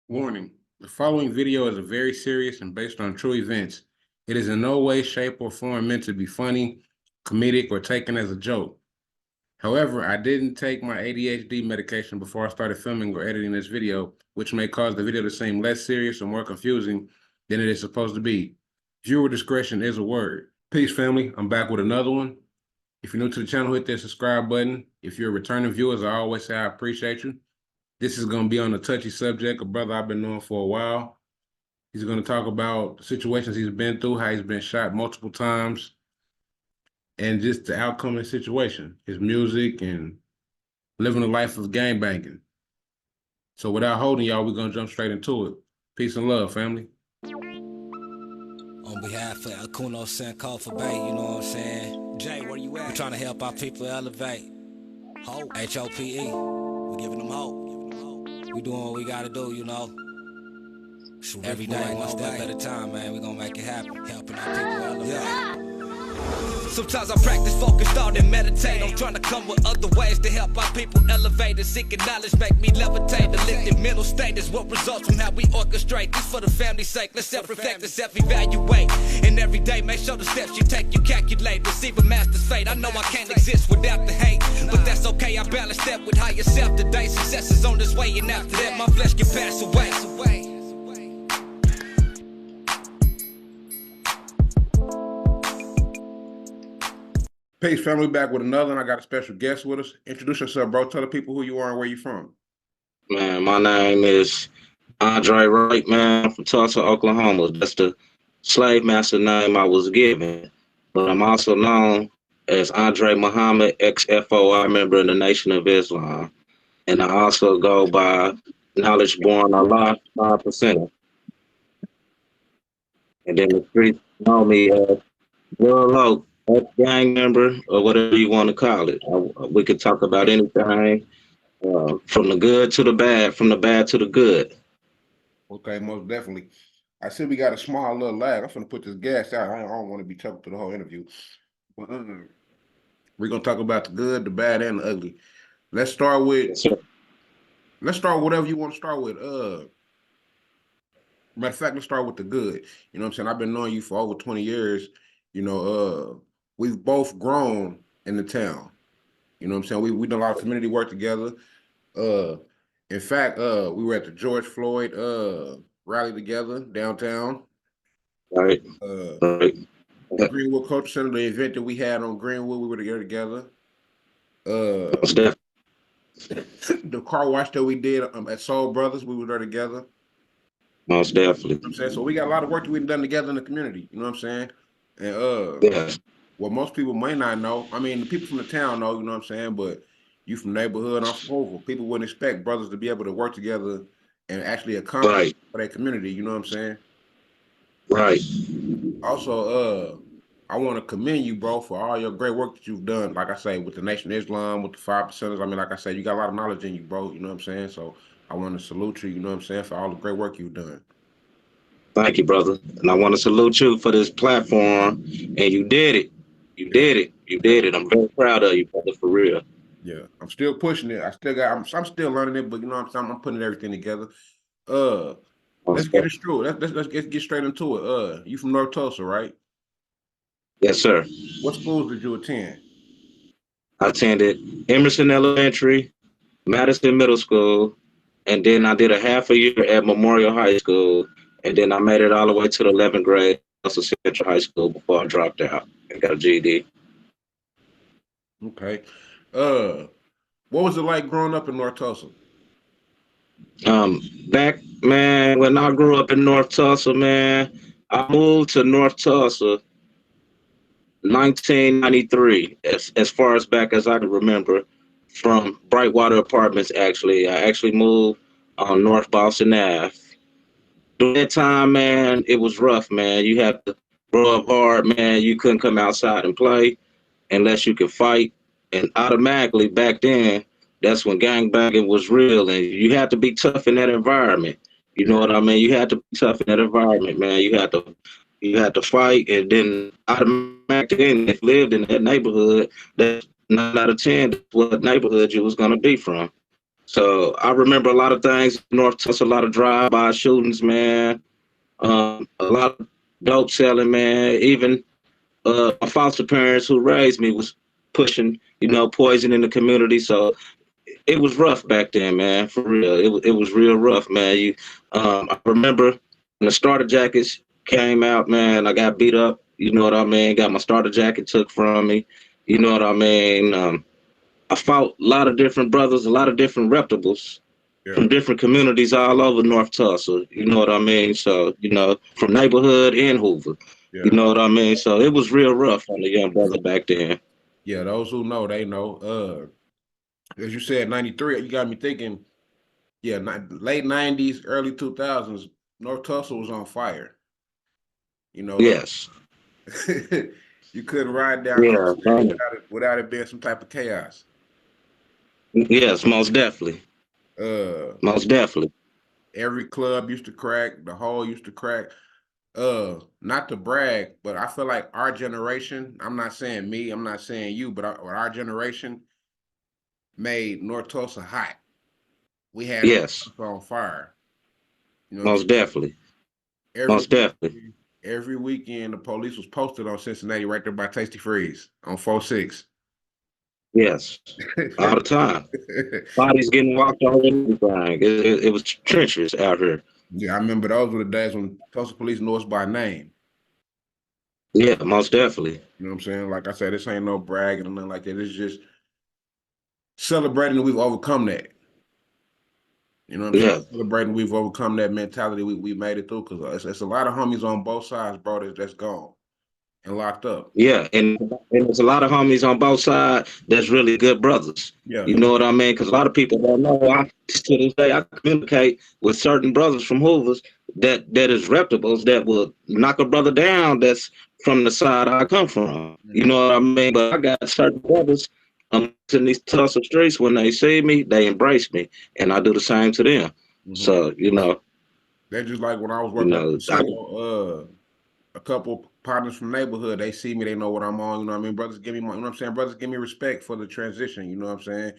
Warning: the following video is very serious and based on true events. It is in no way, shape, or form meant to be funny, comedic, or taken as a joke. However, I didn't take my ADHD medication before I started filming or editing this video, which may cause the video to seem less serious or more confusing than it is supposed to be. Viewer discretion is a word. Peace, family. I'm back with another one. If you're new to the channel, hit that subscribe button. If you're a returning viewer, as I always say, I appreciate you. This is going to be on a touchy subject, a brother I've been knowing for a while. He's going to talk about the situations he's been through, how he's been shot multiple times, and just the outcome of the situation, his music, and living a life of gangbanging. So without holding y'all, we're going to jump straight into it. Peace and love, family. On behalf of Akuno Senko for Bay, you know what I'm saying? Jay, where you at? We're trying to help our people elevate. Hope. H-O-P-E. We're giving them hope. We doing what we gotta do, you know. Every day, one step at a time, man. We gonna make it happen. Helping our people elevate. Yeah. Sometimes I practice focus, thought, and meditate. I'm trying to come with other ways to help our people elevate. And seeking knowledge make me levitate. The lifted mental state is what results from how we orchestrate. This for the family's sake. Let's self-reflect and self-evaluate. And every day, make sure the steps you take, you calculate. Receive a master's fate. I know I can't exist without the hate, but that's okay. I balance that with higher self today. Success is on this way, and after that, my flesh can pass away. Peace, family. Back with another, and I got a special guest with us. Introduce yourself, bro. Tell the people who you are and where you from. Man, my name is Andre Wright, man. I'm from Tulsa, Oklahoma. That's the slave master name I was given. But I'm also known as Andre Muhammad, ex-FOI member of the Nation of Islam. And I also go by Knowledge Born Allah, 5%. And then the streets know me as World gang member, or whatever you want to call it. We could talk about anything. From the good to the bad, from the bad to the good. Okay, most definitely. I said we got a small little lag. I'm gonna put this gas out. I don't want to be talking to the whole interview. But we're gonna talk about the good, the bad, and the ugly. Let's start with whatever you want to start with. Matter of fact, let's start with the good. You know what I'm saying? I've been knowing you for over 20 years. You know, we've both grown in the town. You know what I'm saying? We done a lot of community work together. In fact, we were at the George Floyd rally together downtown. Right. The Greenwood Culture Center, the event that we had on Greenwood, we were together. The car wash that we did at Soul Brothers, we were there together. Most definitely. You know what I'm saying? So we got a lot of work that we've done together in the community. You know what I'm saying? And what most people may not know, I mean, the people from the town know, you know what I'm saying? But you from neighborhood, I'm from Oval. People wouldn't expect brothers to be able to work together and actually accomplish for their community. You know what I'm saying? Right. Also, I want to commend you, bro, for all your great work that you've done. Like I say, with the Nation of Islam, with the 5%ers. I mean, like I said, you got a lot of knowledge in you, bro. You know what I'm saying? So I want to salute you, you know what I'm saying, for all the great work you've done. Thank you, brother. And I want to salute you for this platform. And you did it. You did it. You did it. I'm very proud of you, brother, for real. Yeah, I'm still pushing it. I'm still learning it, but you know what I'm saying? I'm putting everything together. Let's get it straight. Let's get straight into it. You from North Tulsa, right? Yes, sir. What schools did you attend? I attended Emerson Elementary, Madison Middle School, and then I did a half a year at Memorial High School, and then I made it all the way to the 11th grade at Tulsa Central High School before I dropped out and got a GED. Okay. What was it like growing up in North Tulsa? Back, man, when I grew up in North Tulsa, man, I moved to North Tulsa 1993, as far as back as I can remember, from Brightwater Apartments, actually. I actually moved on North Boston Ave. During that time, man, it was rough, man. You had to grow up hard, man. You couldn't come outside and play unless you could fight. And automatically, back then, that's when gangbanging was real. And you had to be tough in that environment. You know what I mean? You had to be tough in that environment, man. You had to fight, and then automatically, if you lived in that neighborhood, that's 9 out of 10 what neighborhood you was gonna be from. So I remember a lot of things. North Tulsa, a lot of drive-by shootings, man. A lot of dope selling, man. Even my foster parents who raised me was pushing, poison in the community. So it was rough back then, man. For real, it was real rough, man. I remember when the starter jackets came out, man. I got beat up. You know what I mean? Got my starter jacket took from me. You know what I mean? I fought a lot of different brothers, a lot of different reputables Yeah, from different communities all over North Tulsa. You know what I mean? So, from neighborhood in Hoover. You yeah, know what I mean? So it was real rough on the young brother back then. yeah. Those who know, they know. As you said, '93. You got me thinking. Yeah, late '90s, early 2000s. North Tulsa was on fire. You know, Yes. you couldn't ride down Yeah. Crescent Street without it being some type of chaos. Yes, most definitely. Uh, Most definitely. every club used to crack, the hole used to crack. Not to brag, but I feel like our generation, I'm not saying me, I'm not saying you, but our generation made North Tulsa hot. We had North Yes. Tulsa on fire. You know what I'm Most saying? definitely. Every Most definitely. weekend, every weekend, the police was posted on Cincinnati right there by Tasty Freeze on 4-6. Yes. All the time. Bodies getting walked on and everything. It was treacherous out here. Yeah, I remember those were the days when Tulsa police knew us by name. Yeah, most definitely. You know what I'm saying? Like I said, this ain't no bragging or nothing like that. It's just celebrating that we've overcome that. You know what I'm saying? Yeah. Celebrating we've overcome that mentality. We made it through because it's a lot of homies on both sides, bro, that's gone and locked up. Yeah, and there's a lot of homies on both sides that's really good brothers. Yeah. You know what I mean? Because a lot of people don't know. To this day, I communicate with certain brothers from Hoovers that is reputables that will knock a brother down that's from the side I come from. You Mm-hmm. know what I mean? But I got certain brothers in these Tulsa streets. When they see me, they embrace me, and I do the same to them. Mm-hmm. So That's just like when I was working at the I, casino, a couple partners from neighborhood, they see me, they know what I'm on, you know what I mean? Brothers give me my, you know what I'm saying? Brothers give me respect for the transition, you know what I'm saying?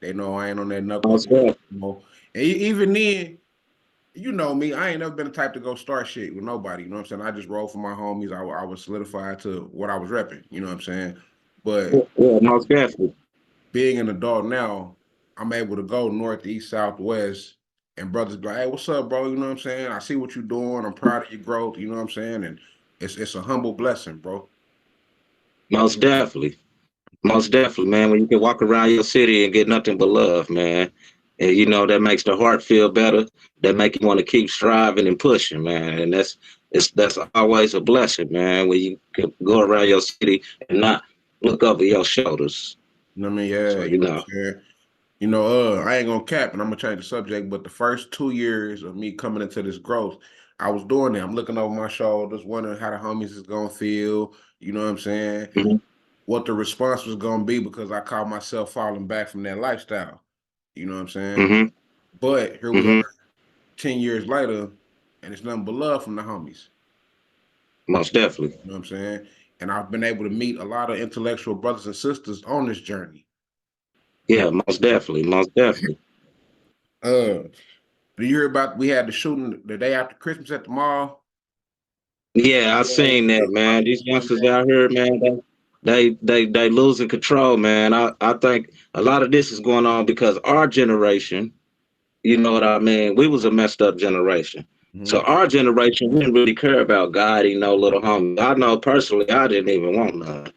They know I ain't on that knuckle, I you know. And even then, you know me, I ain't never been the type to go start shit with nobody, you know what I'm saying? I just roll for my homies. I was solidified to what I was repping, you know what I'm saying? But yeah, most definitely. being an adult now, I'm able to go north, east, south, west, and brothers be like, hey, what's up, bro? You know what I'm saying? I see what you're doing. I'm proud of your growth, you know what I'm saying? And it's a humble blessing, bro. Most definitely. Most definitely, man. When you can walk around your city and get nothing but love, man, and that makes the heart feel better. That make you want to keep striving and pushing, man. And that's always a blessing, man. When you can go around your city and not look over your shoulders. You know what I mean? Yeah, So you know what I'm saying? I ain't gonna cap and I'm gonna change the subject, but the first 2 years of me coming into this growth, I was doing that. I'm looking over my shoulders, wondering how the homies is gonna feel, you know what I'm saying? hmm What the response was gonna be because I caught myself falling back from that lifestyle. You know what I'm saying? hmm But here we are hmm 10 years later, and it's nothing but love from the homies. most definitely. You know what I'm saying? And I've been able to meet a lot of intellectual brothers and sisters on this journey. Yeah, most definitely. Most definitely. Uh, do you hear about we had the shooting the day after Christmas at the mall? Yeah, I seen that, man. These youngsters out here, man, they losing control, man. I think a lot of this is going on because our generation. You know what I mean? We was a messed up generation. So Mhm. our generation didn't really care about guiding no little homies. I know personally I didn't even want none.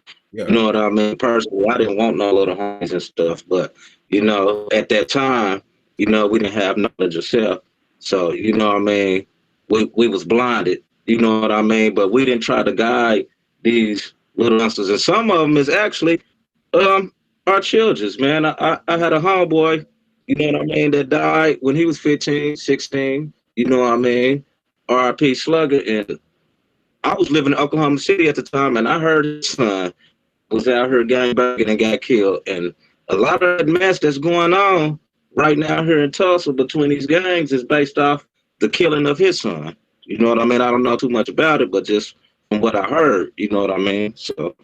You Yeah. know what I mean? Personally, I didn't want no little homies and stuff. But, at that time, we didn't have knowledge of self. So, what I mean, we was blinded. You know what I mean? But we didn't try to guide these little youngsters. And some of them is actually our children's, man. I had a homeboy, what I mean, that died when he was 15, 16. You know what I mean? R.I.P. Slugger. And I was living in Oklahoma City at the time, and I heard his son was out here gang banging and got killed. And a lot of that mess that's going on right now here in Tulsa between these gangs is based off the killing of his son. You know what I mean? I don't know too much about it, but just from what I heard, you know what I mean? So,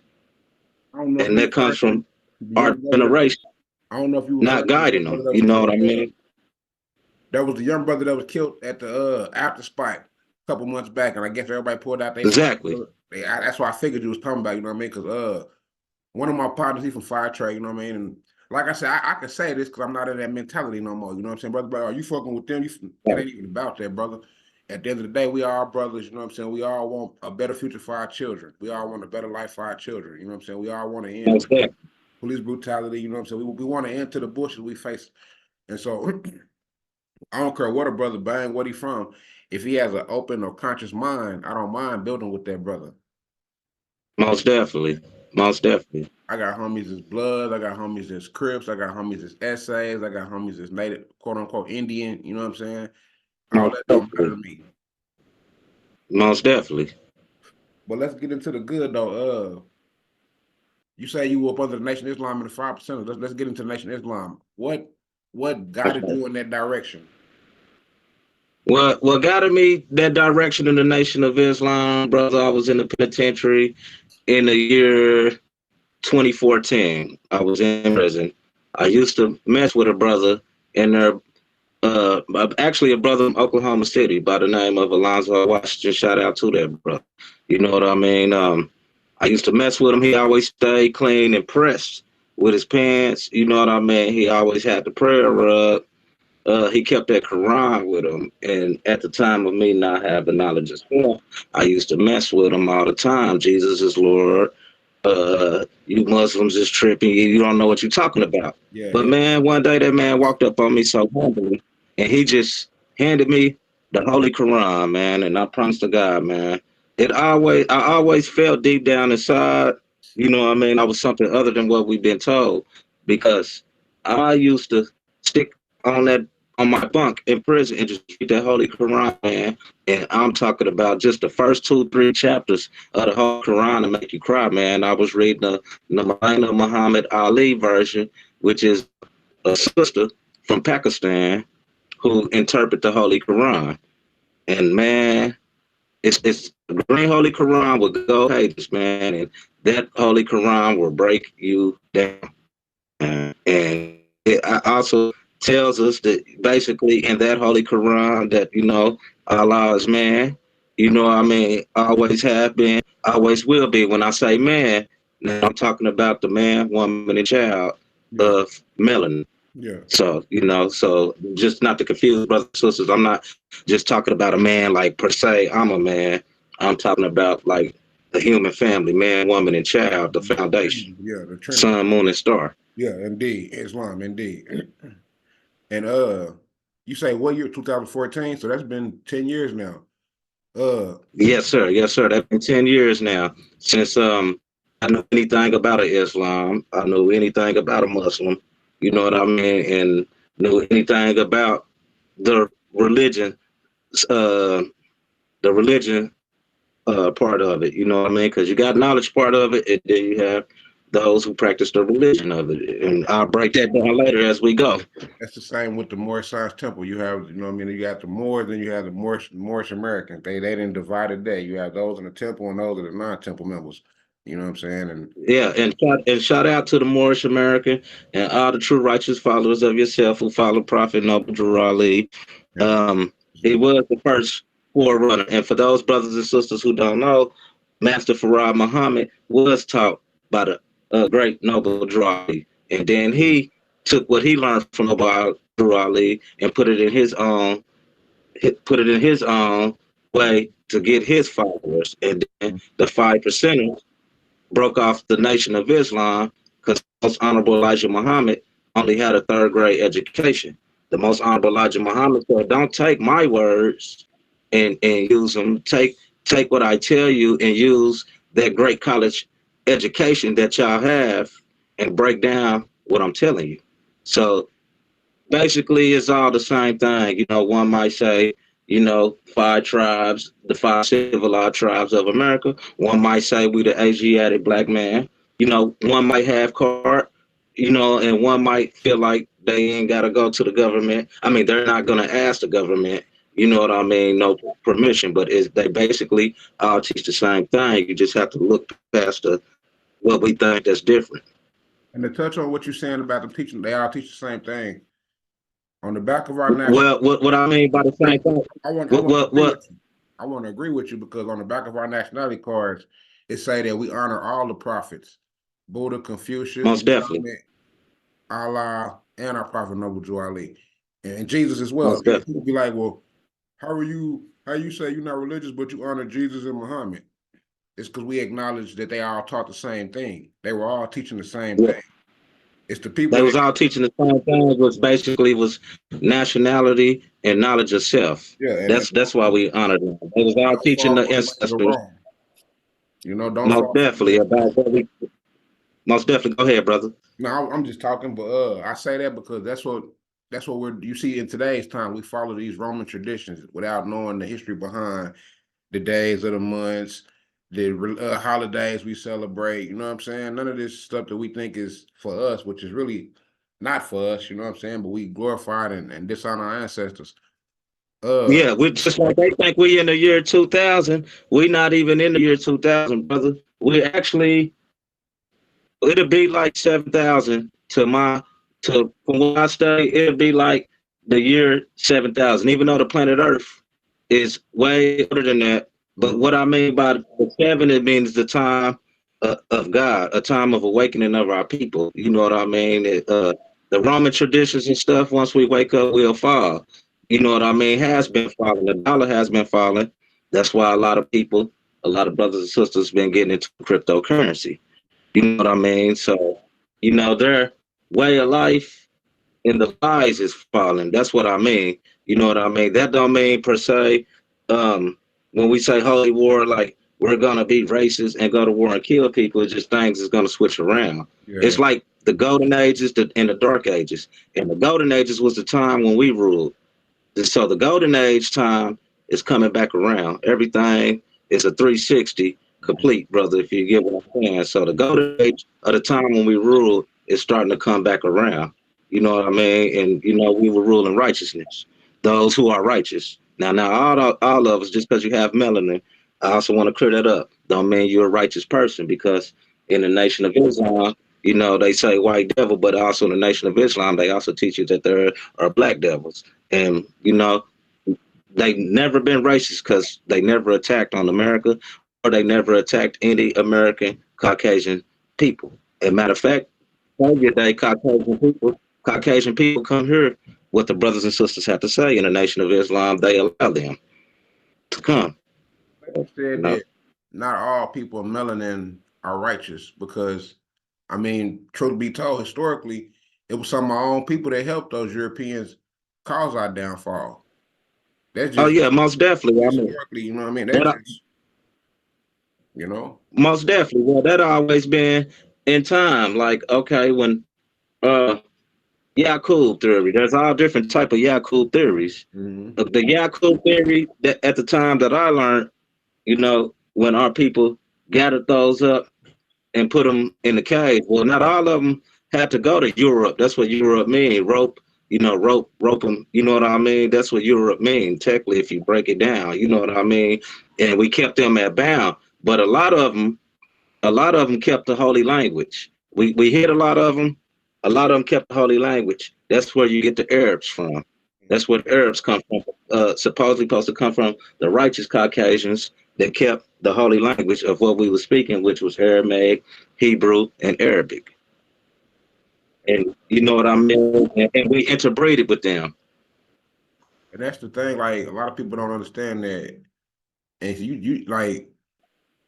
I don't know if and you that comes heard that. from The our young brother, generation. I don't know if you was not guiding brother them. that was You know what killed. I mean? That was the young brother that was killed at the after spot a couple months back, and I guess everybody pulled out their phone. Exactly. That's why I figured you was talking about. You know what I mean? Because one of my partners, he from fire trade. You know what I mean? And like I said, I can say this because I'm not in that mentality no more. You know what I'm saying, brother? But are you fucking with them? It ain't even about that, brother. At the end of the day, we are brothers. You know what I'm saying? We all want a better future for our children. We all want a better life for our children. You know what I'm saying? We all want to end Most definitely. police brutality. You know what I'm saying? We want to end to the bushes we face. And so I don't care what a brother bang, what he from. If he has an open or conscious mind, I don't mind building with that brother. Most definitely. Most definitely. I got homies as Bloods, I got homies as Crips, I got homies as Essays, I got homies as Native, quote unquote Indian. You know what I'm saying? All Most that don't matter to definitely. me. Most definitely. But let's get into the good though. You say you were up under the Nation of Islam and the 5%. Let's get into the Nation of Islam. What guided Okay. you in that direction? What got me that direction in the Nation of Islam, brother? I was in the penitentiary in the year 2014. I was in prison. I used to mess with a brother in there. Actually, a brother from Oklahoma City by the name of Alonzo Washington. Shout out to that brother. You know what I mean? I used to mess with him. He always stayed clean and pressed with his pants. You know what I mean? He always had the prayer rug. He kept that Quran with him. And at the time of me not having knowledge of Islam, I used to mess with him all the time. Jesus is Lord. You Muslims is tripping. You don't know what you're talking about. Yeah, But yeah, man, one day that man walked up on me so humbly, and he just handed me the Holy Quran, man. And I promise to God, man, I always felt deep down inside, you know what I mean, I was something other than what we've been told, because I used to stick on that on my bunk in prison and just read that Holy Quran, man. And I'm talking about just the first 2, 3 chapters of the whole Quran to make you cry, man. I was reading the Namaina Muhammad Ali version, which is a sister from Pakistan who interpret the Holy Quran. And man, it's the Green Holy Quran will go pages, man, and that Holy Quran will break you down. And it also tells us that basically in that Holy Quran that, you know, Allah is man, you know what I mean, always have been, always will be. When I say man, now I'm talking about the man, woman, and child yeah, of melanin. yeah. So, you know, so just not to confuse brothers and sisters, I'm not just talking about a man like per se, I'm a man. I'm talking about like the human family, man, woman, and child, the foundation, Yeah, the Trinity. sun, moon, and star. Yeah, indeed. Islam, indeed. And you say what year? 2014. So that's been 10 years now. Yes, sir. Yes, sir. That's been 10 years now since I knew anything about an Islam. I knew anything about a Muslim. You know what I mean? And knew anything about the religion, uh, the religion part of it. You know what I mean? Because you got knowledge part of it, and then you have those who practice the religion of it. And I'll break that down later as we go. that's the same with the Moorish Science Temple. You have, you know what I mean? You got the Moors, then you have the Moorish Americans. They didn't divide it there. You have those in the temple and those are the non-temple members. You know what I'm saying? And Yeah, and shout out to the Moorish American and all the true righteous followers of yourself who follow Prophet Noble Drew Ali. yeah, Um, he was the first forerunner. And for those brothers and sisters who don't know, Master Farad Muhammad was taught by the great Noble Drew Ali. And then he took what he learned from Noble Drew Ali and put it in his own way to get his followers. And then the 5%ers broke off the Nation of Islam because most honorable Elijah Muhammad only had a third grade education. The most honorable Elijah Muhammad said, "Don't take my words and use them. Take what I tell you and use that great college education that y'all have and break down what I'm telling you." So basically it's all the same thing. You know, one might say, you know, 5 tribes, the 5 civilized tribes of America. One might say we the Asiatic black man. You know, one might have card, you know, and one might feel like they ain't gotta go to the government. I mean, they're not gonna ask the government, you know what I mean, no permission, but they basically all teach the same thing. You just have to look past what we think that's different. And to touch on what you're saying about them teaching, they all teach the same thing. On the back of our national, Well, what I mean by the same thing, I want to agree what? with you. I want to agree with you because on the back of our nationality cards, it say that we honor all the prophets, Buddha, Confucius, Most definitely, Muhammad, Allah, and our prophet Noble Jew Ali, and Jesus as well. most definitely. People be like, well, how are you? How you say you're not religious, but you honor Jesus and Muhammad? It's because we acknowledge that they all taught the same thing. They were all teaching the same Yeah. thing. It's the people They that was all teaching the same thing, which basically was nationality and knowledge of self. yeah, and That's why we honor them. They was all don't teaching fall the for the ways of ancestors, Rome. You know, don't most fall for the definitely ways of about Rome. what we. Most definitely, go ahead, brother. No, I'm just talking, but I say that because that's what we're you see in today's time. We follow these Roman traditions without knowing the history behind the days of the months, the holidays we celebrate. You know what I'm saying? None of this stuff that we think is for us, which is really not for us. You know what I'm saying? But we glorified and dishonor our ancestors. Yeah, we just like they think we in the year 2000. We not even in the year 2000, brother. We actually it'll be like 7,000 to from where I stay. It'll be like the year 7,000, even though the planet Earth is way older than that. But what I mean by the seven, it means the time of God, a time of awakening of our people. You know what I mean? The Roman traditions and stuff. Once we wake up, we'll fall. You know what I mean? Has been falling. The dollar has been falling. That's why a lot of people, a lot of brothers and sisters, been getting into cryptocurrency. You know what I mean? So, their way of life and the lies is falling. That's what I mean. You know what I mean? That don't mean per se, when we say holy war, like we're gonna be racist and go to war and kill people. It's just things is gonna switch around. Yeah, It's like the golden ages and the dark ages. And the golden ages was the time when we ruled. So the golden age time is coming back around. Everything is a 360 complete, brother, if you get what I'm saying. So the golden age of the time when we ruled is starting to come back around. You know what I mean? And we were ruling righteousness. Those who are righteous. Now all of us, just because you have melanin, I also want to clear that up. Don't mean you're a righteous person, because in the Nation of Islam, they say white devil, but also in the Nation of Islam, they also teach you that there are black devils. And they never been racist because they never attacked on America, or they never attacked any American Caucasian people. As a matter of fact, Savior Day, Caucasian people come here. What the brothers and sisters have to say in the Nation of Islam, they allow them to come. you You said know. that not all people of melanin are righteous because, I mean, truth be told, historically, it was some of our own people that helped those Europeans cause our downfall. That's Oh just yeah, most definitely. I mean, historically, you know what I mean? That's that just, you know, most definitely. Well, that always been in time. Like, okay, when uh Yakub theory. There's all different type of Yakub theories. mhm. The Yakub theory that at the time that I learned, when our people gathered those up and put them in the cave. Well, not all of them had to go to Europe. That's what Europe mean. Rope, rope them. You know what I mean? That's what Europe mean. Technically, if you break it down, you know what I mean. And we kept them at bound, but a lot of them kept the holy language. We hit a lot of them. A lot of them kept the holy language. That's where you get the Arabs from. That's where the Arabs come from. Supposedly supposed to come from the righteous Caucasians that kept the holy language of what we were speaking, which was Aramaic, Hebrew, and Arabic. And you know what I mean? And we interbreeded with them. And that's the thing. Like a lot of people don't understand that. And if you like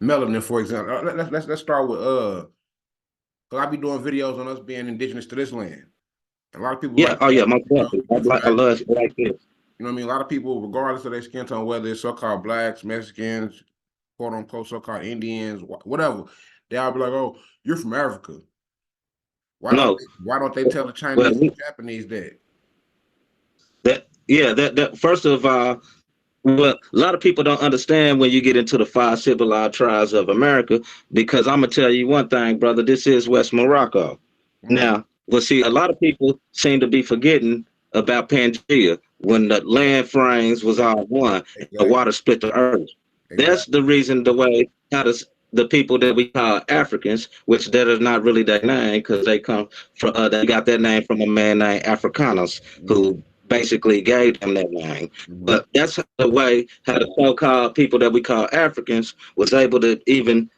melanin, for example, let's start with 'cause I be doing videos on us being indigenous to this land. A lot of people Yeah. like, Oh yeah. My you know, definitely. you from I Africa. love it like this. You know what I mean? A lot of people, regardless of their skin tone, whether it's so-called blacks, Mexicans, quote unquote, so-called Indians, whatever, they all be like, "Oh, you're from Africa. No. Why don't they tell the Well, Chinese and Japanese that?" that first of all, well, a lot of people don't understand when you get into the five civilized tribes of America, because I'm gonna tell you one thing, brother. This is West Morocco. Come on, Now, well, see, a lot of people seem to be forgetting about Pangea, when the land frames was all one and the exactly, water split the earth. That's exactly. the reason, the way how to the people that we call Africans, which that is not really their name because they come from they got that name from a man named Africanus Mm-hmm. who basically gave them that name. Mm-hmm. But that's the way how the so-called people that we call Africans was able to even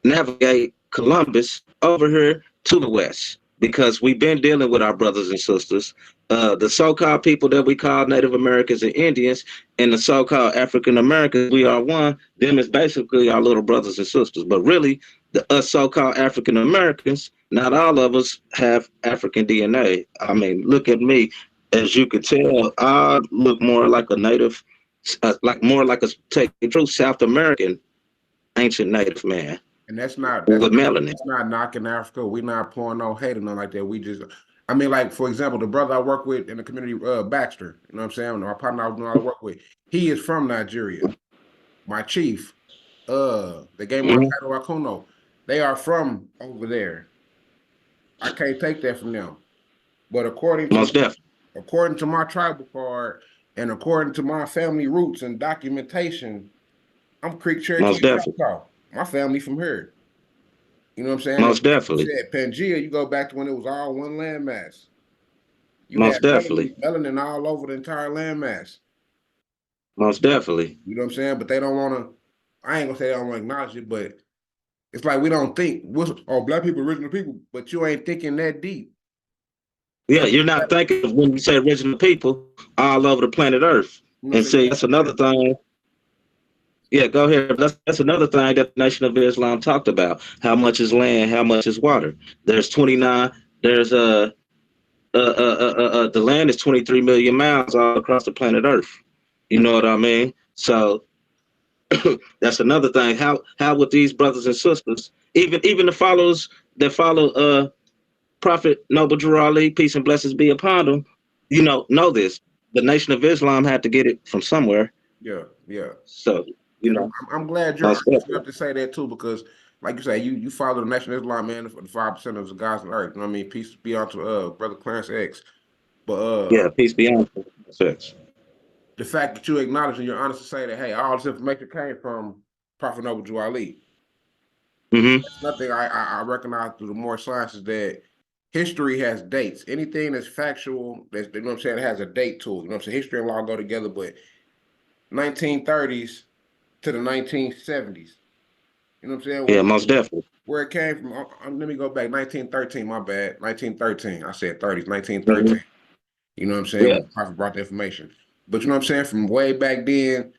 navigate Columbus over here to the west because we've been dealing with our brothers and sisters. The so-called people that we call Native Americans and Indians and the so-called African Americans, we are one. Them is basically our little brothers and sisters. But really, the us so-called African Americans, not all of us have African DNA. I mean, look at me. As you could tell, I look more like a native, like more like a take true South American ancient native man And that's not with melanin. knocking Africa. We're not pouring no hate or nothing like that. We just, I mean, like for example, the brother I work with in the community, Baxter. You know what I'm saying? My partner I was doing all the work with. He is from Nigeria. My chief, they gave my Mhm. title Akuno. They are from over there. I can't take that from them. But Most definitely. according to my tribal card and according to my family roots and documentation, I'm Creek Cherokee Most and definitely. Choctaw. My family from here. You know what I'm saying? And Most like you definitely. said, Pangea, you go back to when it was all one landmass. You Most had definitely. melanin all over the entire landmass. Most definitely. You know what I'm saying? But they don't want to. I ain't gonna say they don't want to acknowledge it, but it's like we don't think. Oh, black people, original people, but you ain't thinking that deep. Yeah, Every you're not black, thinking of when you say original people all over the planet Earth. you know what And I'm saying? see, that's another thing. Yeah, go ahead. That's another thing that the Nation of Islam talked about. How much is land? How much is water? There's 29. There's the land is 23 million miles all across the planet Earth. You know what I mean? So that's another thing. How would these brothers and sisters, even the followers that follow Prophet Noble Drew Ali, peace and blessings be upon him, know this. The Nation of Islam had to get it from somewhere. Yeah, yeah. So, you And know, I'm glad you're most honest enough definitely. to say that too, because like you say, you follow the Nation of Islam, man, for the 5% of the guys on earth. You know what I mean? Peace be unto brother Clarence X. But Yeah, peace be on you. Sex. the fact that you acknowledge and you're honest to say that, hey, all this information came from Prophet Noble Drew Ali. Mm-hmm. That's nothing I recognize through the more science is that history has dates. Anything that's factual, that's you know what I'm saying, has a date to it. You know what I'm saying? History and law go together, but 1930s to the 1970s. You know what I'm saying? Yeah, most definitely. Where it came from, let me go back. 1913, my bad. 1913. I said 30s, 1913. Mm-hmm. You know what I'm saying? Yeah, When the prophet brought the information. But you know what I'm saying? From way back then,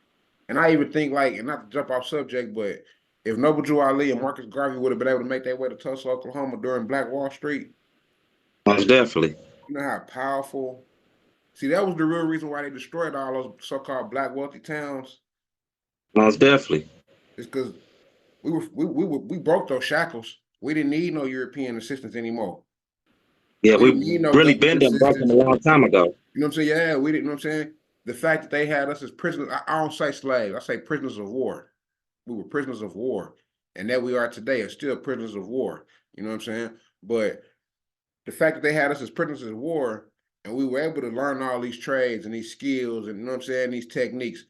and I even think like, and not to jump off subject, but if Noble Drew Ali and Marcus Garvey would have been able to make their way to Tulsa, Oklahoma during Black Wall Street, most definitely. you know how powerful. See, that was the real reason why they destroyed all those so-called black wealthy towns. Most definitely. Is because we broke those shackles. We didn't need no European assistance anymore. Yeah, We we didn't need no really government been done broken a assistance. long time ago. You know what I'm saying? Yeah, we didn't. You know what I'm saying? The fact that they had us as prisoners, I don't say slaves, I say prisoners of war. We were prisoners of war. And that we are today are still prisoners of war. You know what I'm saying? But the fact that they had us as prisoners of war and we were able to learn all these trades and these skills and you know what I'm saying, these techniques,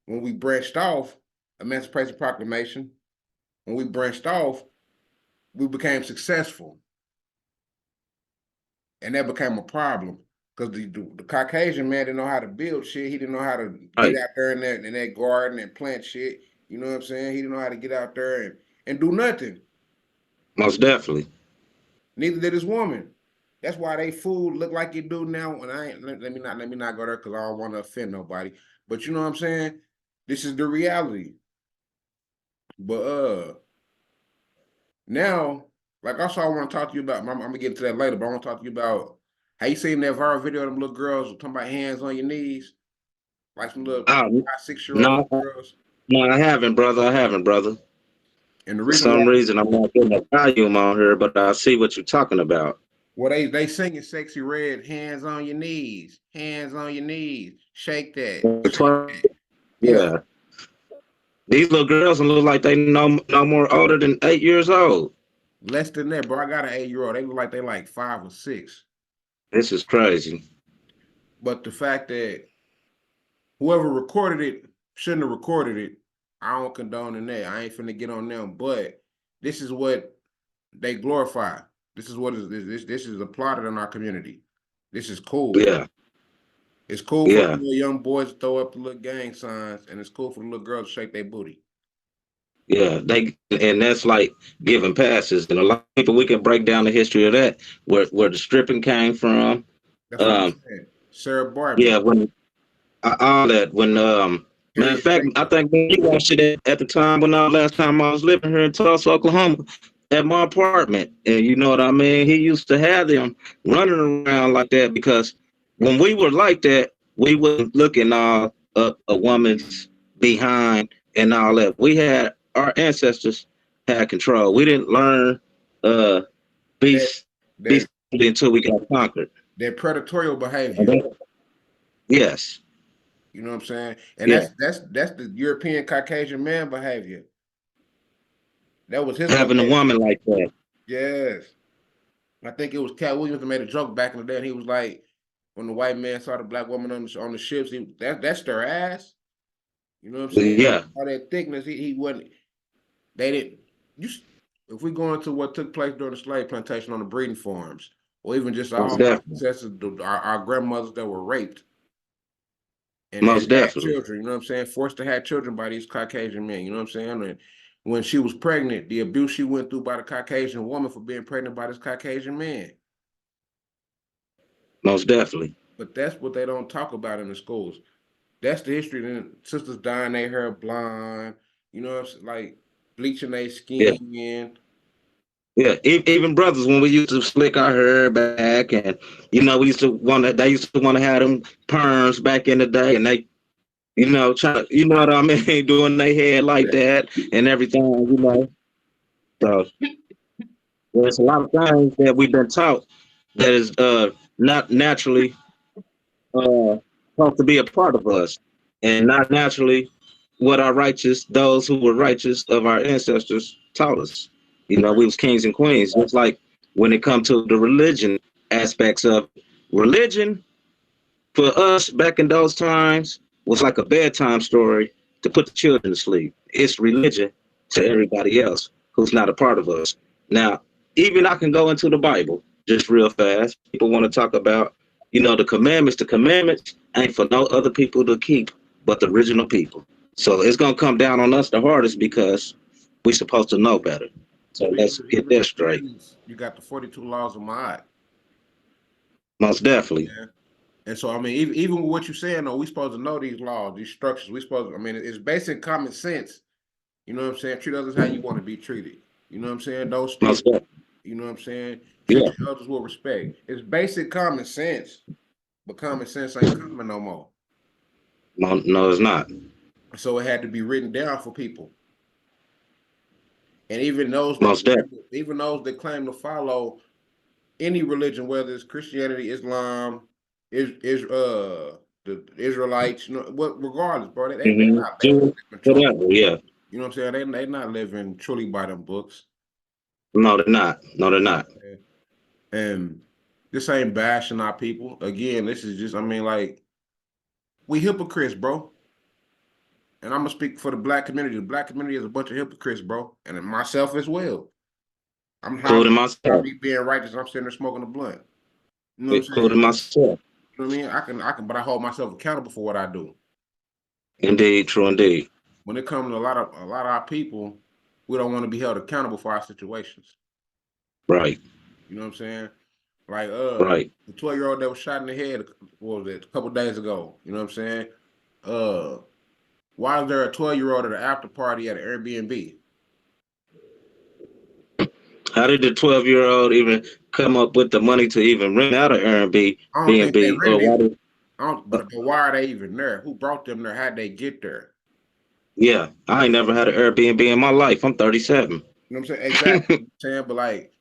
when we branched off, Emancipation Proclamation, when we branched off, we became successful. And that became a problem because the Caucasian man didn't know how to build shit. He didn't know how to get Right. out there in that garden and plant shit. You know what I'm saying? He didn't know how to get out there and do nothing. Most definitely. Neither did his woman. That's why they food look like it do now. And I ain't let me not go there because I don't want to offend nobody. But you know what I'm saying? This is the reality. But now, like also I want to talk to you about. I'm gonna get to that later, but I want to talk to you about how you seen that viral video of them little girls talking about hands on your knees, like some little Oh, 6-year-old no, girls. no, I haven't, brother. I haven't, brother. And the For reason why, some reason, I'm not getting a volume on here, but I see what you're talking about. well, they singing "Sexy Red," hands on your knees, hands on your knees, shake that, shake that. Yeah, Yeah. These little girls look like they no more older than 8 years old. less than that, bro. I got an 8-year-old. They look like they like 5 or 6. This is crazy. But the fact that whoever recorded it shouldn't have recorded it, I don't condone in that. I ain't finna get on them, but this is what they glorify. This is what is this is applauded in our community. This is cool. Yeah, It's cool for the yeah, little young boys to throw up the little gang signs, and it's cool for the little girls to shake their booty. yeah. And that's like giving passes, and a lot of people we can break down the history of that, where the stripping came from. That's what I'm Um, saying. Sarah Barbie, yeah, when all that when matter of Harriet fact, I Tubman. think when you watched it at the time when last time I was living here in Tulsa, Oklahoma, at my apartment, and you know what I mean. He used to have them running around like that because when we were like that, we wouldn't looking up a woman's behind and all that. We had our ancestors had control. We didn't learn uh That beast that beast until we got conquered. that predatorial And behavior. that, yes, You know what I'm saying? And yeah, that's the European Caucasian man behavior. That was his having a behavior. woman like that. Yes. I think it was Cat Williams that made a joke back in the day, and he was like, when the white man saw the black woman on the ships, that's their ass. You know what I'm saying? Yeah, All that thickness, he wasn't. They didn't. You, if we go into what took place during the slave plantation on the breeding farms, or even just most our definitely. ancestors, our grandmothers that were raped and Most had definitely. children, you know what I'm saying? Forced to have children by these Caucasian men, you know what I'm saying? And when she was pregnant, the abuse she went through by the Caucasian woman for being pregnant by this Caucasian man. Most definitely. But that's what they don't talk about in the schools. That's the history. Then sisters dyeing their hair blonde, you know, it's like bleaching their Yeah. skin. Yeah. Even brothers when we used to slick our hair back and we used to want to they used to want to have them perms back in the day and they try to what I mean, doing their head like that and everything. So there's a lot of things that we've been taught that is not naturally supposed to be a part of us, and not naturally what those who were righteous of our ancestors taught us. Right. We was kings and queens. Just like when it comes to the religion aspects of religion, for us back in those times was like a bedtime story to put the children to sleep. It's religion to everybody else who's not a part of us. Now, even I can go into the Bible just real fast. People want to talk about, the commandments. The commandments ain't for no other people to keep but the original people. So it's gonna come down on us the hardest because we're supposed to know better. So Well, let's even get even that the straight. commandments, you got the 42 laws of Ma'at. Most definitely. Yeah. And so I mean, even with what you're saying, though, we supposed to know these laws, these structures. We supposed I mean, it's basic common sense. You know what I'm saying? Treat others how you want to be treated. You know what I'm saying? Don't steal. Most definitely. You know what I'm saying? Treat Yeah. your elders with respect. It's basic common sense, but common sense ain't common no more. No, no, it's not. So it had to be written down for people. And even those that Most definitely. claim to follow any religion, whether it's Christianity, Islam, is the Israelites, what regardless, bro, they not living truly. Whatever. Yeah. You know what I'm saying? They not living truly by them books. No, they're not. No, they're not. And this ain't bashing our people. Again, this is just, I mean, like, we hypocrites, bro. And I'm gonna speak for the black community. The black community is a bunch of hypocrites, bro, and myself as well. I'm how Including I myself. be being righteous. I'm sitting there smoking a blunt. You know what I'm saying? Including myself. You know what I mean? But I hold myself accountable for what I do. Indeed, true indeed. When it comes to a lot of our people, we don't want to be held accountable for our situations. Right. You know what I'm saying? Like Right. the 12-year-old that was shot in the head, what was it, a couple days ago? You know what I'm saying? Uh, why is there a 12-year-old at an after party at an Airbnb? How did the 12-year-old even come up with the money to even rent out an I don't think they Airbnb? Or rented why it. did, I don't, but why are they even there? Who brought them there? How'd they get there? yeah, I ain't never had an Airbnb in my life. I'm 37. You know what I'm saying? Exactly. You know what I'm saying, but like,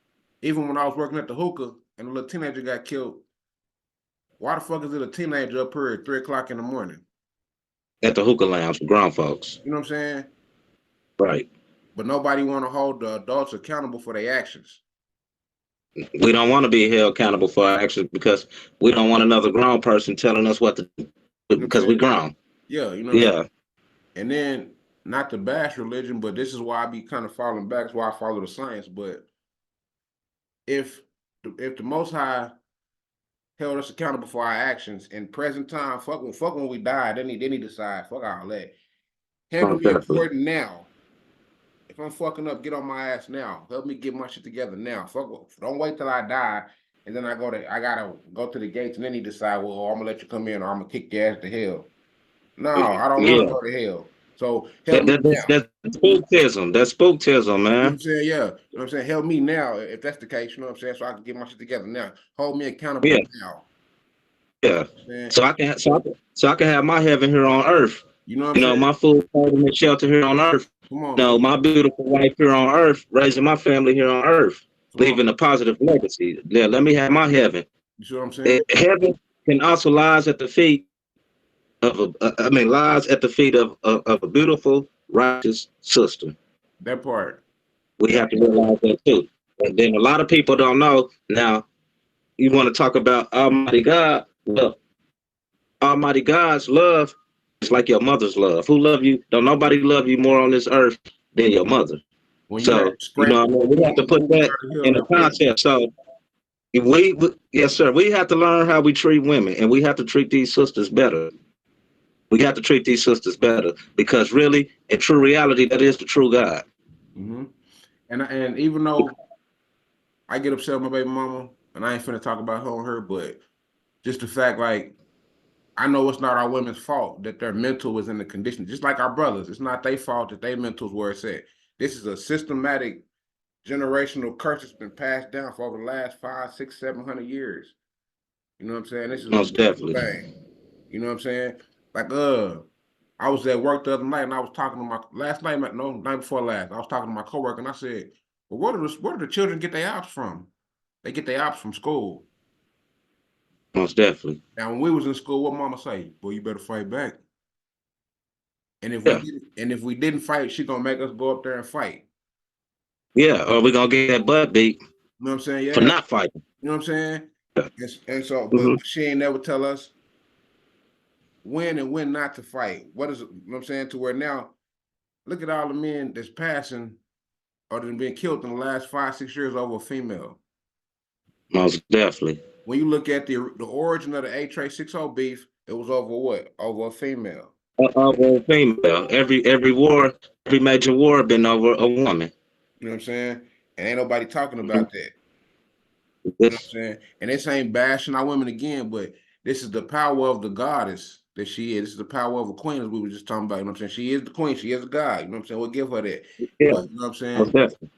even when I was working at the hookah and a little teenager got killed, why the fuck is it a teenager up here at 3 o'clock in the morning? At the hookah lounge for grown folks. You know what I'm saying? Right. But nobody want to hold the adults accountable for their actions. We don't want to be held accountable for our actions because we don't want another grown person telling us what to do You know what I'm because we saying? grown. Yeah, you know what I'm saying? Yeah. And then not to bash religion, but this is why I be kind of falling back. It's why I follow the science. But if the Most High held us accountable for our actions in present time, fuck when we die, then he decide, fuck all that. Handle Most me definitely. important now. If I'm fucking up, get on my ass now. Help me get my shit together now. Don't wait till I die and then I gotta go to the gates and then he decide, well, I'm gonna let you come in or I'm gonna kick your ass to hell. No, I don't want to Yeah. go to hell. So help me now. That's spooktism. That's spooktism, You know what I'm man. saying? Yeah. You know what I'm saying? Help me now if that's the case. You know what I'm saying? So I can get my shit together now. Hold me accountable Yeah. now. Yeah. Man. So I can have my heaven here on earth. You know what I'm You know, saying? my food, clothing, and shelter here on earth. Come on, You know, man. my beautiful wife here on earth, raising my family here on earth, Come on. leaving a positive legacy. Yeah, let me have my heaven. You see what I'm saying? Heaven can also lies at the feet of lies at the feet of a beautiful, righteous sister. That part. We have to realize that too. And then a lot of people don't know. Now, you want to talk about Almighty God? Well, Almighty God's love is like your mother's love. Who love you? Don't nobody love you more on this earth than your mother. When you had So, to you scratch know, and we have to put move that out of here, in a that part. concept. So, yes, sir, we have to learn how we treat women, and we have to treat these sisters better. We have to treat these sisters better because really, in true reality, that is the true God. Mm-hmm. And even though I get upset with my baby mama, and I ain't finna talk about her on her, but just the fact, like, I know it's not our women's fault that their mental was in the condition, just like our brothers. It's not their fault that their mentals where it's at. This is a systematic generational curse that's been passed down for over the last 5, 6, 700 years. You know what I'm saying? This is a Most mental definitely. thing. You know what I'm saying? Like, I was at work the other night and I was talking to my last night, no, night before last. I was talking to my coworker and I said, "Well, where do the children get their ops from? They get their ops from school. Most definitely. Now, when we was in school, what mama say? Boy, you better fight back. Yeah. And if we didn't fight, she gonna make us go up there and fight. Yeah. Or we gonna get that butt beat You know what I'm saying? for Yeah. not fighting. You know what I'm saying? And so, but Hmm. she ain't never tell us when and when not to fight. What is it? You know what I'm saying? To where now, look at all the men that's passing or that been killed in the last 5, 6 years over a female. Most definitely. When you look at the origin of the A-Tray 60 beef, it was over what? Over a female. Over a female. Every war, every major war, been over a woman. You know what I'm saying? And ain't nobody talking Hmm. about that. You know This, what I'm saying? And this ain't bashing our women again, but this is the power of the goddess that she is. This is the power of a queen, as we were just talking about. You know what I'm saying? She is the queen. She is a god. You know what I'm saying? We'll give her that. yeah. But you know what I'm Most saying? definitely.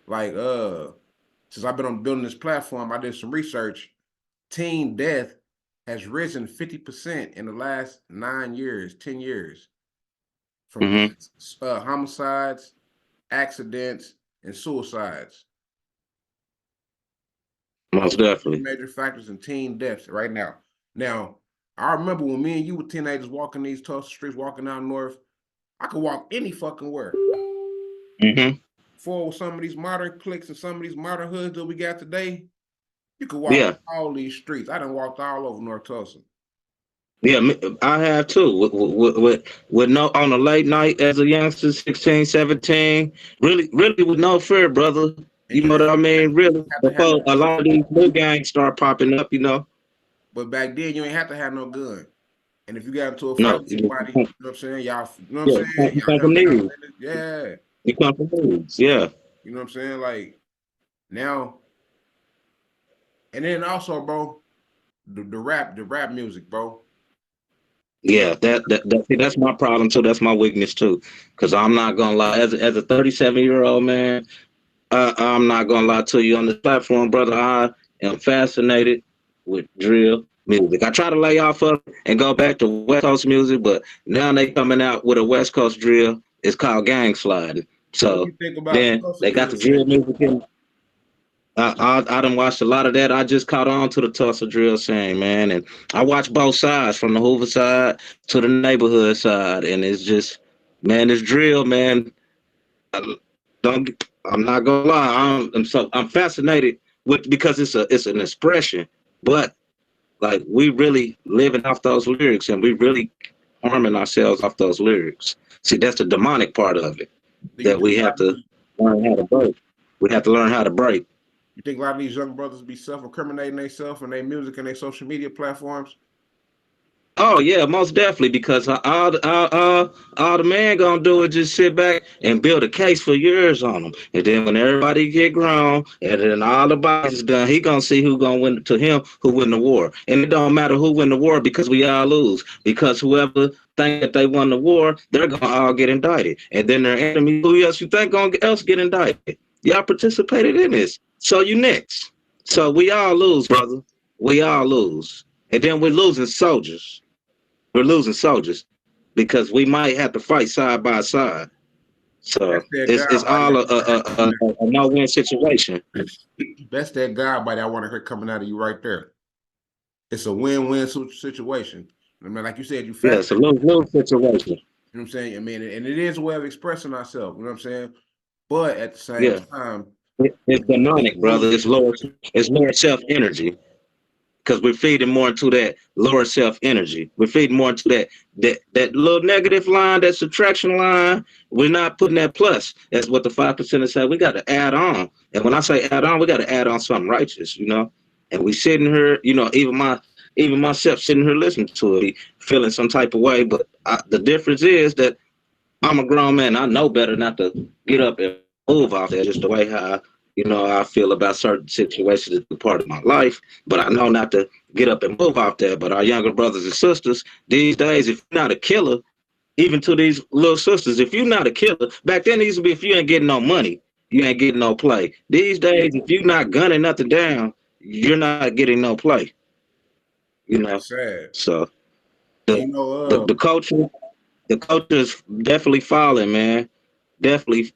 Like, since I've been on building this platform, I did some research. Teen death has risen 50% in the last 9 years, 10 years from Hmm. homicides, accidents, and suicides. Those Most are the three definitely. major factors in teen deaths right now. Now, I remember when me and you were teenagers walking these Tulsa streets, walking out north, I could walk any fucking where. Hmm. For some of these modern cliques and some of these modern hoods that we got today, you could walk Yeah. all these streets. I done walked all over North Tulsa. Yeah, I have too. With no on a late night as a youngster, 16, 17, really with no fear, brother. And You know what I mean? you Really, ain't have to have no before a gun. lot of these new gangs start popping up, you know. But back then, you ain't have to have no gun. And if you got into a fight No, with somebody, you know what I'm saying? Y'all, you know what I'm yeah, saying? you Y'all come from handle y'all these. business. Yeah. You come from these. Yeah, You know what I'm saying? Like now, and then also, bro, the rap music, bro. You know, yeah. See, that's my problem too. That's my weakness too. Cause I'm not gonna lie, as a 37-year-old man, I'm not gonna lie to you on this platform, brother. I am fascinated with drill music. I try to lay off of it and go back to West Coast music, but now they coming out with a West Coast drill. It's called gang sliding. what do So you think about the then Tulsa they got drill the drill scene? music in. I done watched a lot of that. I just caught on to the Tulsa drill scene, man, and I watch both sides, from the Hoover side to the neighborhood side, and it's just, man, this drill, man. I, don't I'm not gonna lie. I'm fascinated with, because it's an expression, but like we really living off those lyrics, and we really harming ourselves off those lyrics. See, that's the demonic part of it Do you that think we a lot have of to these, learn how to break. We have to learn how to break. you think a lot of these young brothers be self-incriminating themselves and their music and their social media platforms? Oh yeah, most definitely. Because all the man gonna do is just sit back and build a case for years on them, and then when everybody get grown, and then all the bodies is done, he gonna see who gonna win to him who win the war, and it don't matter who win the war because we all lose. Because whoever think that they won the war, they're gonna all get indicted, and then their enemy, who else you think gonna else get indicted? Y'all participated in this, so you next. So we all lose, brother. We all lose, and then we're losing soldiers. We're losing soldiers because we might have to fight side by side. So That's that it's God body all I want to hear coming out. a no-win situation. That's that God body I want to hear coming out of you right there. It's a win-win situation. I mean, like you said, you Yeah, factor it's a that in. lose-lose situation. You know what I'm saying? I mean, and it is a way of expressing ourselves. You know what I'm saying? But at the same Yeah, time, it's we demonic, brother. lose. It's lower self energy because we're feeding more into that lower self energy. We're feeding more into that little negative line, that subtraction line. We're not putting that plus. That's what the 5% say. We got to add on, and when I say add on, we got to add on something righteous, you know. And we sitting here, you know, even myself sitting here listening to it, feeling some type of way. But the difference is that I'm a grown man. I know better not to get up and move off that. Just the way how I feel about certain situations is a part of my life. But I know not to get up and move off that. But our younger brothers and sisters these days, if you're not a killer, even to these little sisters, if you're not a killer, back then it used to be if you ain't getting no money, you ain't getting no play. These days, if you're not gunning nothing down, you're not getting no play. You know, That's sad. so And the you know, the culture. The culture is definitely falling, man. Definitely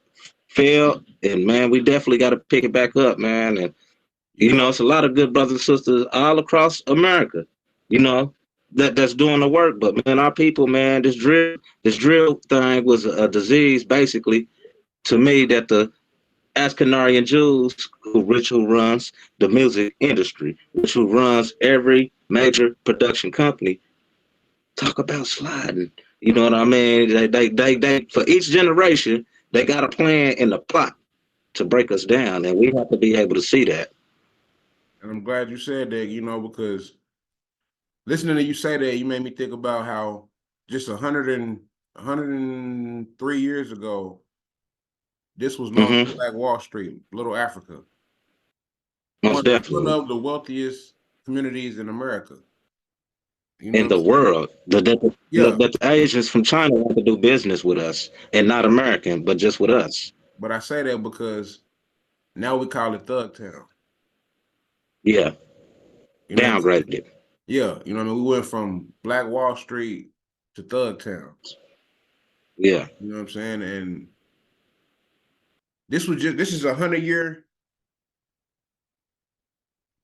failed, and man, we definitely got to pick it back up, man. And you know, it's a lot of good brothers and sisters all across America, you know, that's doing the work. But man, our people, man, this drill thing was a disease, basically, to me, that the Ashkenazi Jews who runs the music industry, which who runs every major production company, talk about sliding. You know what I mean? They for each generation, they got a plan and a plot to break us down, and we have to be able to see that. and I'm glad you said that, because listening to you say that, you made me think about how just 103 years ago, this was known as Hmm. Black Wall Street, Little Africa. Most One definitely. of the wealthiest communities in America. You know what In I'm the saying? world, Yeah, the Asians from China want to do business with us, and not American, but just with us. but I say that because now we call it Thug Town. Yeah, You know what I'm saying? downgraded. Yeah, we went from Black Wall Street to Thug Town. Yeah, You know what I'm saying? And this is 100-year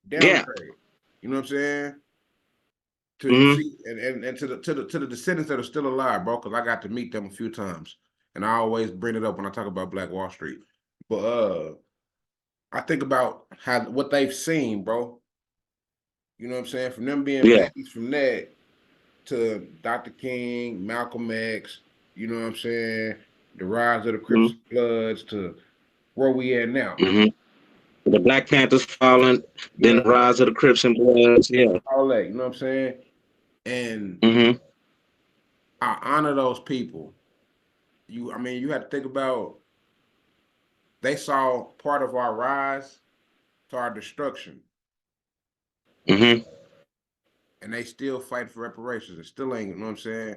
gap. downgrade. You know what I'm saying? To Hmm. see and to the descendants that are still alive, bro, because I got to meet them a few times. And I always bring it up when I talk about Black Wall Street. But I think about what they've seen, bro. You know what I'm saying? From them being Yeah. babies from that to Dr. King, Malcolm X, you know what I'm saying? The rise of the Crips Hmm. and Bloods to where we at now. Hmm. The Black Panthers falling, then Yeah, the rise of the Crips and Bloods. Yeah. all that, you know what I'm saying? And Hmm. I honor those people. You have to think about they saw part of our rise to our destruction, Hmm. and they still fight for reparations. It still ain't, you know what I'm saying?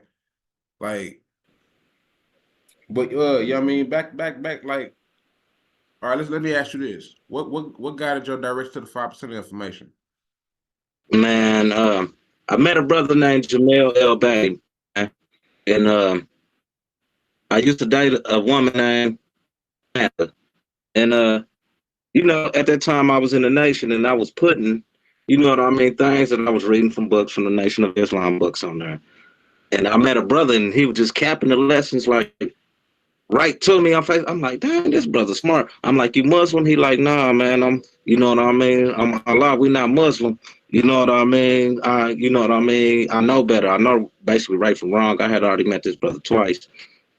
Like, but yeah, back, like, all right, let me ask you this: what guided your direction to the 5% of information? Man, I met a brother named Jamel L. Bay, and I used to date a woman named Samantha. And at that time I was in the nation and I was putting, things that I was reading from books from the Nation of Islam books on there. And I met a brother and he was just capping the lessons like right to me on face. I'm like, damn, this brother smart. I'm like, you Muslim? He like, nah, man. You know what I mean? I'm Allah. We not Muslim. You know what I mean? You know what I mean? I know better. I know basically right from wrong. I had already met this brother twice,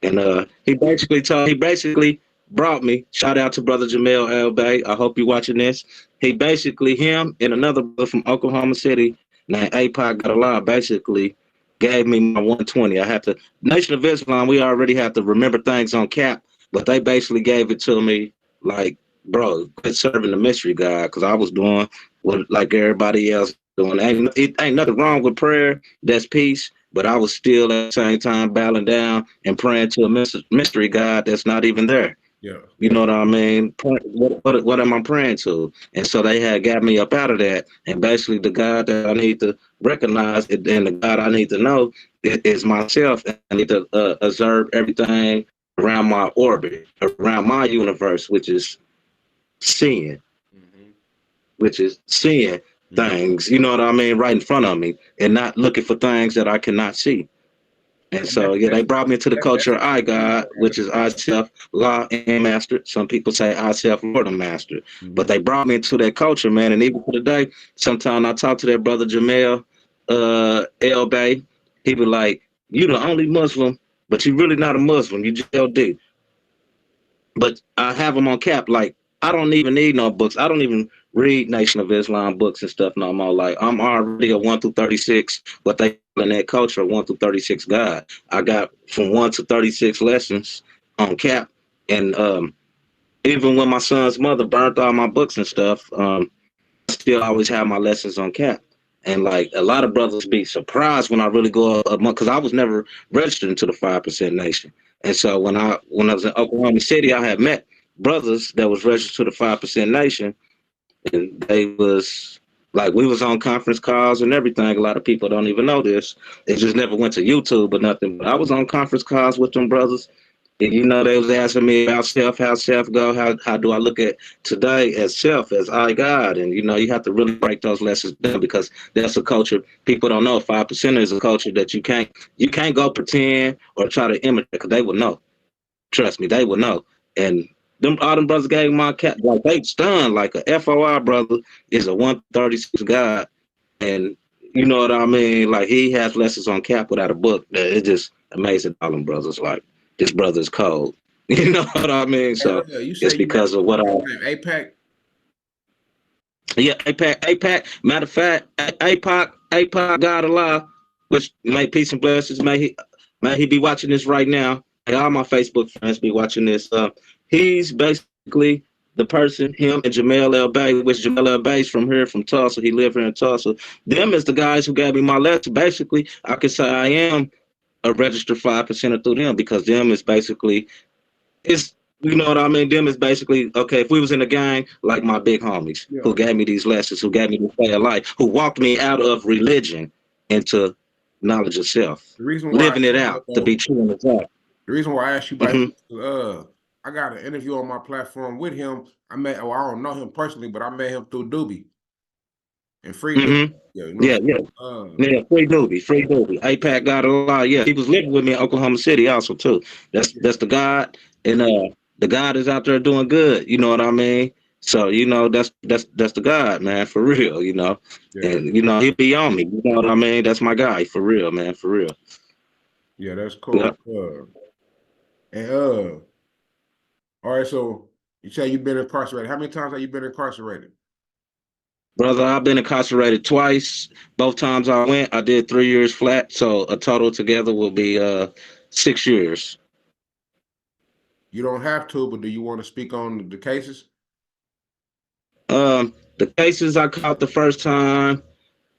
And he basically brought me. Shout out to brother Jamel L Bay. I hope you're watching this. He basically him and another brother from Oklahoma City named APOC got a lot. Basically gave me my 120. I had to Nation of Islam. We already have to remember things on cap, but they basically gave it to me like, bro, quit serving the mystery God, because I was doing what like everybody else doing. It ain't nothing wrong with prayer. That's peace. But I was still at the same time bowing down and praying to a mystery God that's not even there. Yeah. You know what I mean? What am I praying to? And so they had got me up out of that. And basically, the God that I need to recognize and the God I need to know is myself. And I need to observe everything around my orbit, around my universe, seeing, Mm-hmm. which is seeing Mm-hmm. things. You know what I mean? Right in front of me, and not looking for things that I cannot see. And And so, yeah, they that's brought me into the culture that's of I God, which is I that's self law and master. Some people say I self Lord and master, but mm-hmm. they brought me into that culture, man. And even to today, sometimes I talk to that brother Jamel El Bay. He be like, "You the only Muslim, but you really not a Muslim. You just LD." But I have them on cap. Like, I don't even need no books. I don't even read Nation of Islam books and stuff no more. Like, I'm already a 1 through 36, what they call in that culture, a 1 through 36 God. I got from 1 to 36 lessons on cap. And even when my son's mother burnt all my books and stuff, I still always have my lessons on cap. And like a lot of brothers be surprised when I really go up because I was never registered into the 5% Nation. And so when I was in Oklahoma City, I had met brothers that was registered to the 5% Nation, and they was like we was on conference calls and everything. A lot of people don't even know this. They just never went to YouTube or nothing. But I was on conference calls with them brothers, and they was asking me about self, how self go, how do I look at today as self, as I God, and you have to really break those lessons down because that's a culture people don't know. 5% is a culture that you can't go pretend or try to imitate because they will know. Trust me, they will know. And all them brothers gave my cat like they stunned like a FOI brother is a 136 God, and you know what I mean. Like he has lessons on cap without a book. It's just amazing. All them brothers like this brother's cold. You know what I mean? Hey, So you it's say you met because of what I. APAC? Yeah, APAC. Matter of fact, APAC, God alive, which may peace and blessings. May he be watching this right now. Hey, all my Facebook friends be watching this. He's basically the person, him and Jamel L Bay, which Jamel L Bay's from here, from Tulsa. He lived here in Tulsa. Them is the guys who gave me my letter. Basically, I can say I am a registered 5% through them because them is basically it's you know what I mean. Them is basically okay. If we was in a gang, like my big homies Yeah. who gave me these lessons, who gave me this way of life, who walked me out of religion into knowledge of self, The reason why I living it said out that to though, be true in the top. the reason why I asked you about Hmm. him, I got an interview on my platform with him. Well, I don't know him personally, but I met him through Doobie and Free Doobie. Hmm. Yeah, you know Yeah, what yeah. I'm saying? Yeah, free doobie. APAC got a lot. Yeah, he was living with me in Oklahoma City also too. Yeah, That's the God, and the God is out there doing good. You know what I mean? So that's the God, man, for real. yeah, And he be on me. You know what I mean? That's my guy, for real, man, for real. yeah, that's Yeah, cool. And all right, so you say you've been incarcerated. How many times have you been incarcerated? brother, I've been incarcerated twice. Both times I went, I did 3 years flat. So a total together will be 6 years. You don't have to, but do you want to speak on the cases? The cases I caught the first time.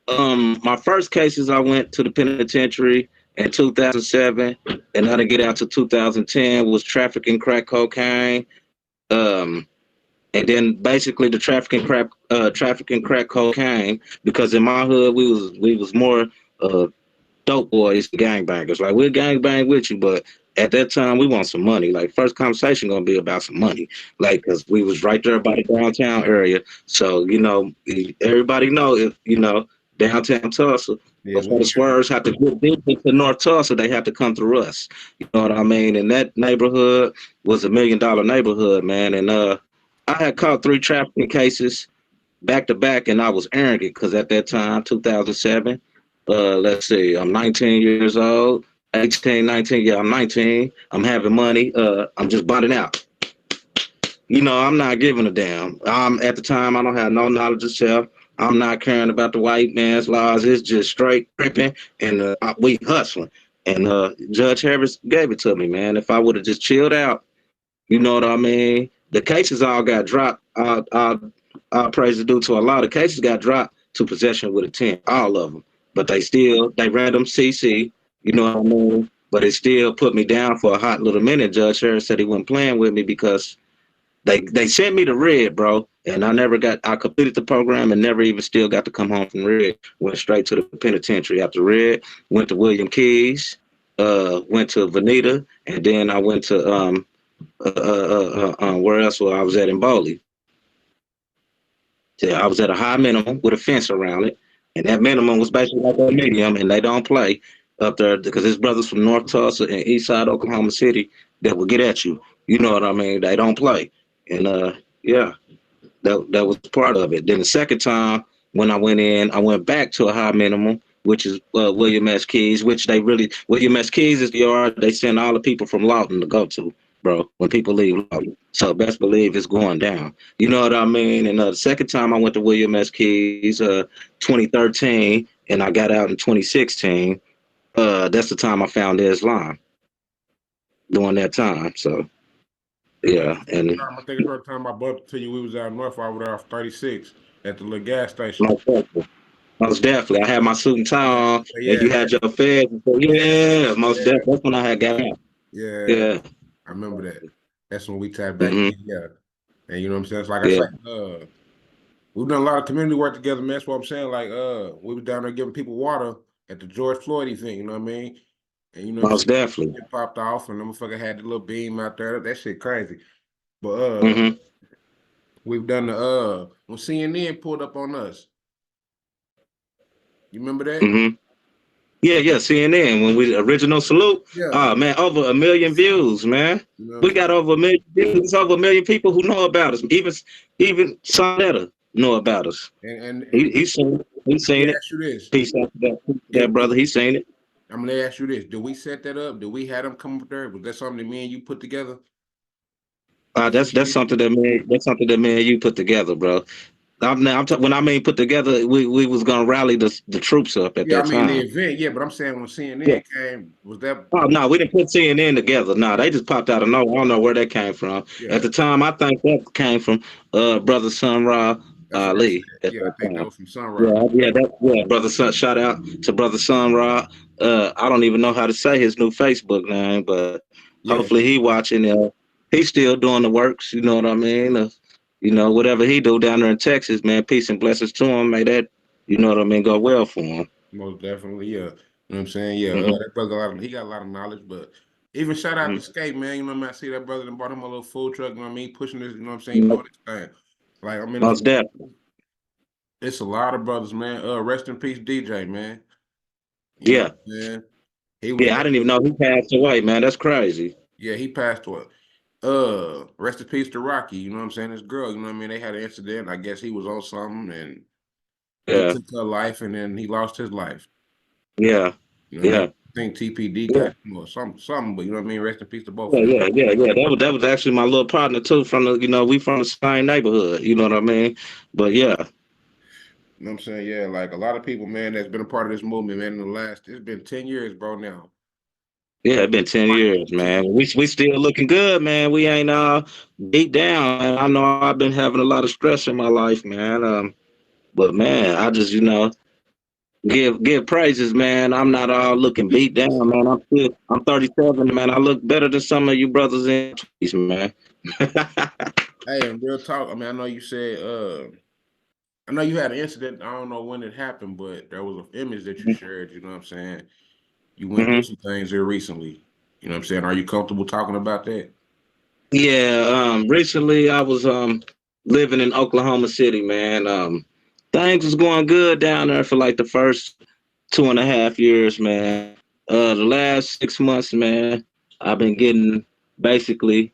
My first cases, I went to the penitentiary in 2007, and I didn't get out to 2010. Was trafficking crack cocaine, um, and then basically the trafficking crack cocaine. Because in my hood, we was more uh, dope boys, gangbangers. Like we'll gangbang with you, but at that time we want some money. Like first conversation gonna be about some money. Like because we was right there by the downtown area. So everybody know if downtown Tulsa. Yeah, Before the we swerves have to get deep into North Tulsa, they have to come through us. You know what I mean? And that neighborhood was $1 million neighborhood, man. And I had caught 3 trafficking cases back to back, and I was arrogant because at that time, 2007, let's see, I'm 19 years old. 18, 19. Yeah, I'm 19. I'm having money. I'm just bonding out. I'm not giving a damn. At the time, I don't have no knowledge of self. I'm not caring about the white man's laws. It's just straight cripping, and we hustling. And Judge Harris gave it to me, man. If I would have just chilled out, you know what I mean? The cases all got dropped. Praise is due to a lot of cases got dropped to possession with intent, all of them. But they ran them CC, you know what I mean? But it still put me down for a hot little minute. Judge Harris said he wasn't playing with me because they sent me to Red, bro, and I completed the program and never even still got to come home from Red. Went straight to the penitentiary after Red. Went to William Keys, went to Veneta, and then I went to where else was I was at in Bowley. Yeah, I was at a high minimum with a fence around it, and that minimum was basically like a medium, and they don't play up there because there's brothers from North Tulsa and East Side Oklahoma City that will get at you. You know what I mean? They don't play, and yeah, that was part of it. Then the second time when I went in, I went back to a high minimum, which is William S. Keys, which William S. Keys is the yard they send all the people from Lawton to go to, bro. When people leave Lawton, so best believe it's going down. You know what I mean? And the second time I went to William S. Keys, 2013, and I got out in 2016. That's the time I found Islam during that time. So yeah, and I think it's first time my brother tell you we was out north over there off 36 at the little gas station. most definitely. I had my suit and tie on, and Yeah, you had your feds. Yeah, most yeah, definitely. That's when I had got out. yeah. Yeah. I remember that. That's when we tapped back Hmm. in. Yeah, and you know what I'm saying. It's like I Yeah. say, we've done a lot of community work together, man. That's what I'm saying. Like, we was down there giving people water at the George Floyd event. You know what I mean? And you know what I'm Most saying. definitely. It popped off, and the motherfucker had the little beam out there. That shit crazy. But Hmm. we've done the when CNN pulled up on us. You remember that? Hmm. Yeah. CNN when we original salute. Yeah. Oh man, over 1 million views, man. You know what I'm We saying? got over 1 million views. It's over 1 million people who know about us. Even Sonetta know about us. And He seen it. He let me seen it. ask you this: Peace out to that Did brother. we? He seen it. I'm gonna ask you this: Did we set that up? Did we have them come up there? Was that something that me and you put together? The That's CNN? something that me and you put together, bro. When I mean put together, we was gonna rally the troops up at Yeah, I that mean the time. event. Yeah, but I'm saying when Yeah. CNN came, was that? Oh no, we didn't put CNN together. No, they just popped out of nowhere. I don't know where that came from. At Yeah, the time, I think that came from brother Sun Ra that's what I said. Ali at Yeah, I that think that time. was from Sunrise. Yeah, brother Sun. Shout out to brother Sun Ra. I don't even know how to say his new Facebook name, but Yeah, hopefully he watching. He's still doing the works. You know what I mean? Whatever he do down there in Texas, man. Peace and blessings to him. May that, you know what I mean, go well for him. most definitely. Yeah, you know what I'm saying. Yeah, Hmm. that brother, he got a lot of knowledge. But even shout out Hmm. to Skate, man. You know what I mean. I see that brother that bought him a little food truck. You know what I mean, pushing this. You know what I'm saying, doing this thing. Like I mean, Most definitely. it's a lot of brothers, man. Rest in peace, DJ, man. You know what Yeah. I'm saying. He was Yeah, I didn't even know he passed away, man. That's crazy. Yeah, he passed away. Rest in peace to Rocky. You know what I'm saying? His girl. You know what I mean? They had an incident. I guess he was on something, and it Yeah, took her life, and then he lost his life. yeah, You know what I mean? yeah, I think TPD yeah, got him or something. But you know what I mean? Rest in peace to both yeah, of them. yeah. That was actually my little partner too. We from the same neighborhood. You know what I mean? But yeah, You know what I'm saying? Yeah, like a lot of people, man, that's been a part of this movement, man. In the last, it's been 10 years, bro. Now, yeah. It's been 10 years, 10 man. years. We still looking good, man. We ain't beat down. Man. I know I've been having a lot of stress in my life, man. But man, I just give praises, man. I'm not all looking beat down, man. I'm 37, man. I look better than some of you brothers in 20s, man. Hey, and real talk. I mean, I know you said, I know you had an incident. I don't know when it happened, but there was an image that you shared. You know what I'm saying? You went through Hmm. some things here recently. You know what I'm saying? Are you comfortable talking about that? Yeah, recently I was living in Oklahoma City, man. Things was going good down there for like the first 2.5 years, man. The last 6 months, man, I've been getting basically,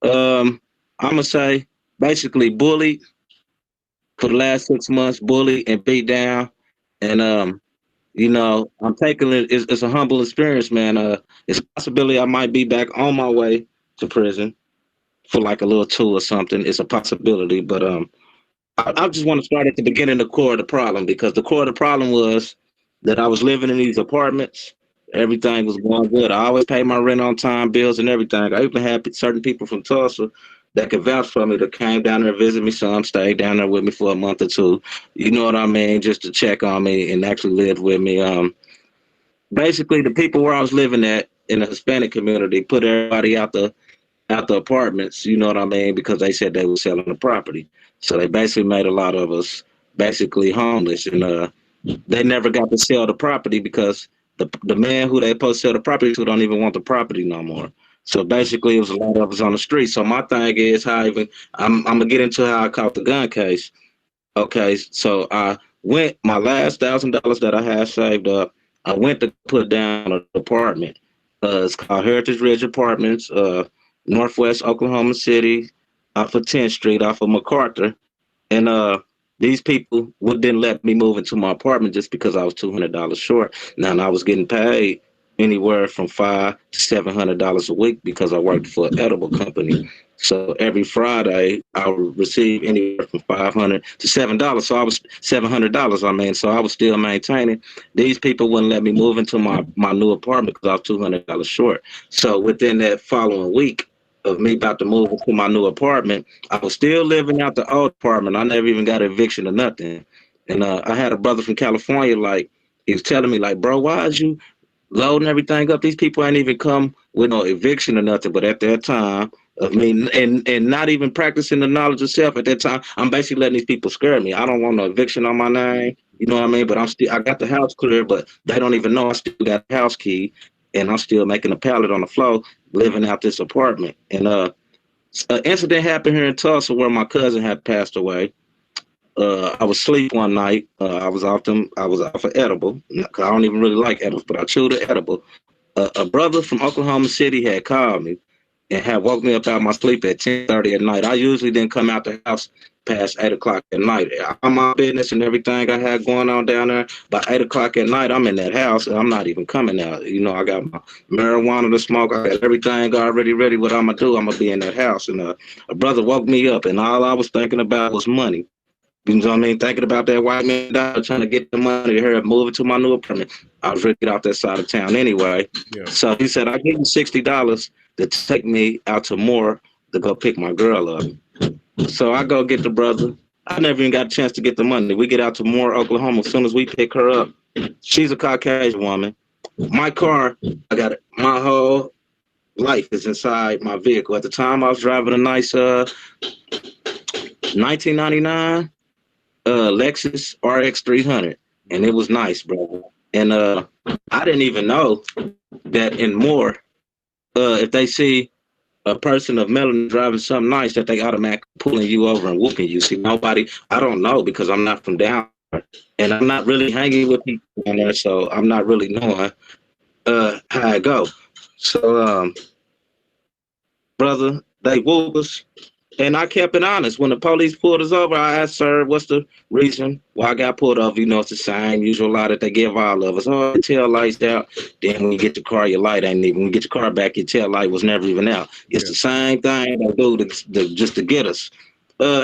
I'm gonna say, basically bullied for the last 6 months, bullied and beat down, and You know, I'm taking it. It's a humble experience, man. It's a possibility I might be back on my way to prison for like a little tour or something. It's a possibility, but I just want to start at the beginning, the core of the problem, because the core of the problem was that I was living in these apartments. Everything was going good. I always paid my rent on time, bills, and everything. I even had certain people from Tulsa that could vouch for me that came down there and visit me. Some stayed down there with me for a month or two. You know what I mean? Just to check on me and actually lived with me. Basically, the people where I was living at in the Hispanic community put everybody out the apartments, you know what I mean, because they said they were selling the property. So they basically made a lot of us basically homeless, and they never got to sell the property because the man who they supposed to sell the property to don't even want the property no more. So basically, it was a lot of us on the street. So my thing is how even I'm gonna get into how I caught the gun case. Okay, so I went my last $1,000 that I had saved up. I went to put down an apartment. It's called Heritage Ridge Apartments, Northwest Oklahoma City, off of 10th Street, off of MacArthur. And these people didn't let me move into my apartment just because I was $200 short. Now and I was getting paid anywhere from $500 to $700 a week because I worked for an edible company. So every Friday I would receive anywhere from $500 to $7. So I was $700. I mean, so I was still maintaining. These people wouldn't let me move into my new apartment because I was $200 short. So within that following week of me about to move into my new apartment, I was still living out the old apartment. I never even got an eviction or nothing. And I had a brother from California, like, he was telling me, like, bro, why is you loading everything up? These people ain't even come with no eviction or nothing. But at that time, of me and not even practicing the knowledge of self at that time, I'm basically letting these people scare me. I don't want no eviction on my name. You know what I mean? But I got the house clear, but they don't even know I still got the house key, and I'm still making a pallet on the floor, living out this apartment. And an incident happened here in Tulsa where my cousin had passed away. I was asleep one night. I was off of edible. 'Cause I don't even really like edibles, but I chewed an edible. A brother from Oklahoma City had called me and had woke me up out of my sleep at 10:30 at night. I usually didn't come out the house past 8 o'clock at night. I'm my business and everything I had going on down there. By 8 o'clock at night, I'm in that house and I'm not even coming out. You know, I got my marijuana to smoke. I got everything already ready. What I'm gonna do, I'm gonna be in that house. And a brother woke me up, and all I was thinking about was money. You know what I mean? Thinking about that white man dollar, trying to get the money to hurry up, move it to my new apartment. I was ready to get out that side of town anyway. Yeah. So he said, I'll give you $60 to take me out to Moore to go pick my girl up. So I go get the brother. I never even got a chance to get the money. We get out to Moore, Oklahoma. As soon as we pick her up, she's a Caucasian woman. My car, I got it. My whole life is inside my vehicle. At the time, I was driving a nice 1999 Lexus RX 300, and it was nice, bro. And I didn't even know that in Moore, if they see a person of melanin driving something nice, that they automatically pulling you over and whooping you. See, nobody, I don't know because I'm not from down there, and I'm not really hanging with people down there, so I'm not really knowing how it go. So, brother, they whoop us. And I kept it honest. When the police pulled us over, I asked, sir, what's the reason why I got pulled over? You know, it's the same usual lie that they give all of us. Oh, the tail light's out. Then when you get the car, your light ain't even. When you get your car back, your tail light was never even out. It's the same thing they do just to get us.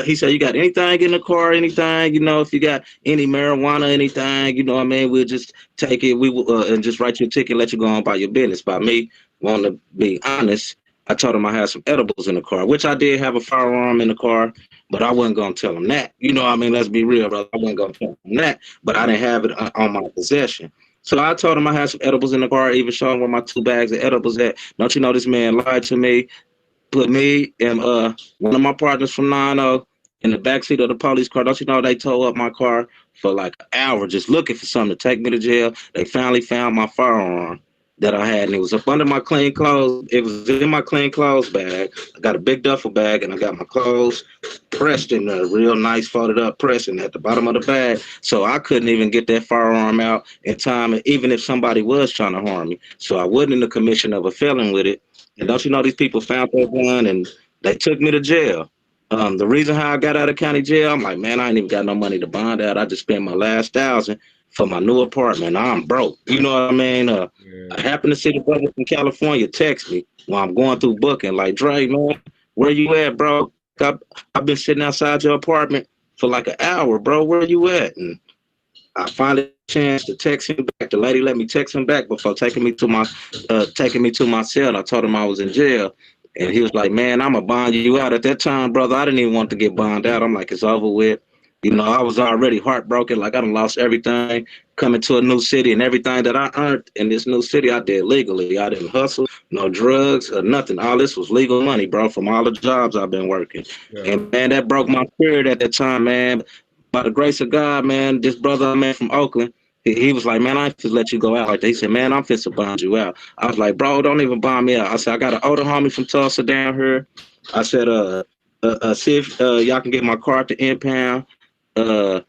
He said, you got anything in the car, anything, you know, if you got any marijuana, anything, you know what I mean, we'll just take it, we will, and just write you a ticket, let you go on by your business. By me wanting to be honest, I told him I had some edibles in the car, which I did have a firearm in the car, but I wasn't going to tell him that. You know what I mean? Let's be real, brother. I wasn't going to tell him that, but I didn't have it on my possession. So I told him I had some edibles in the car, even showed him where my 2 bags of edibles at. Don't you know this man lied to me? Put me and one of my partners from 90 in the backseat of the police car. Don't you know they towed up my car for like an hour just looking for something to take me to jail? They finally found my firearm that I had, and it was up under my clean clothes. It was in my clean clothes bag. I got a big duffel bag, and I got my clothes pressed in a real nice folded up pressing at the bottom of the bag. So I couldn't even get that firearm out in time, even if somebody was trying to harm me. So I wasn't in the commission of a felon with it. And don't you know these people found that gun and they took me to jail. The reason how I got out of county jail, I'm like, man, I ain't even got no money to bond out. I just spent my last 1,000 for my new apartment. I'm broke. You know what I mean? Yeah. I happen to see the brother from California text me while I'm going through booking, like, Dre, man, where you at, bro? I've been sitting outside your apartment for like an hour, bro. Where you at? And I finally had a chance to text him back. The lady let me text him back before taking me to my cell. I told him I was in jail. And he was like, man, I'ma bond you out. At that time, brother, I didn't even want to get bonded out. I'm like, it's over with. You know, I was already heartbroken. Like, I done lost everything coming to a new city, and everything that I earned in this new city, I did legally. I didn't hustle, no drugs or nothing. All this was legal money, bro, from all the jobs I've been working. Yeah. And man, that broke my spirit at that time, man. By the grace of God, man, this brother I met from Oakland, he was like, man, I ain't finna let you go out like that. He said, man, I'm finna bond you out. I was like, bro, don't even bond me out. I said, I got an older homie from Tulsa down here. I said, see if y'all can get my car at the impound. Uh,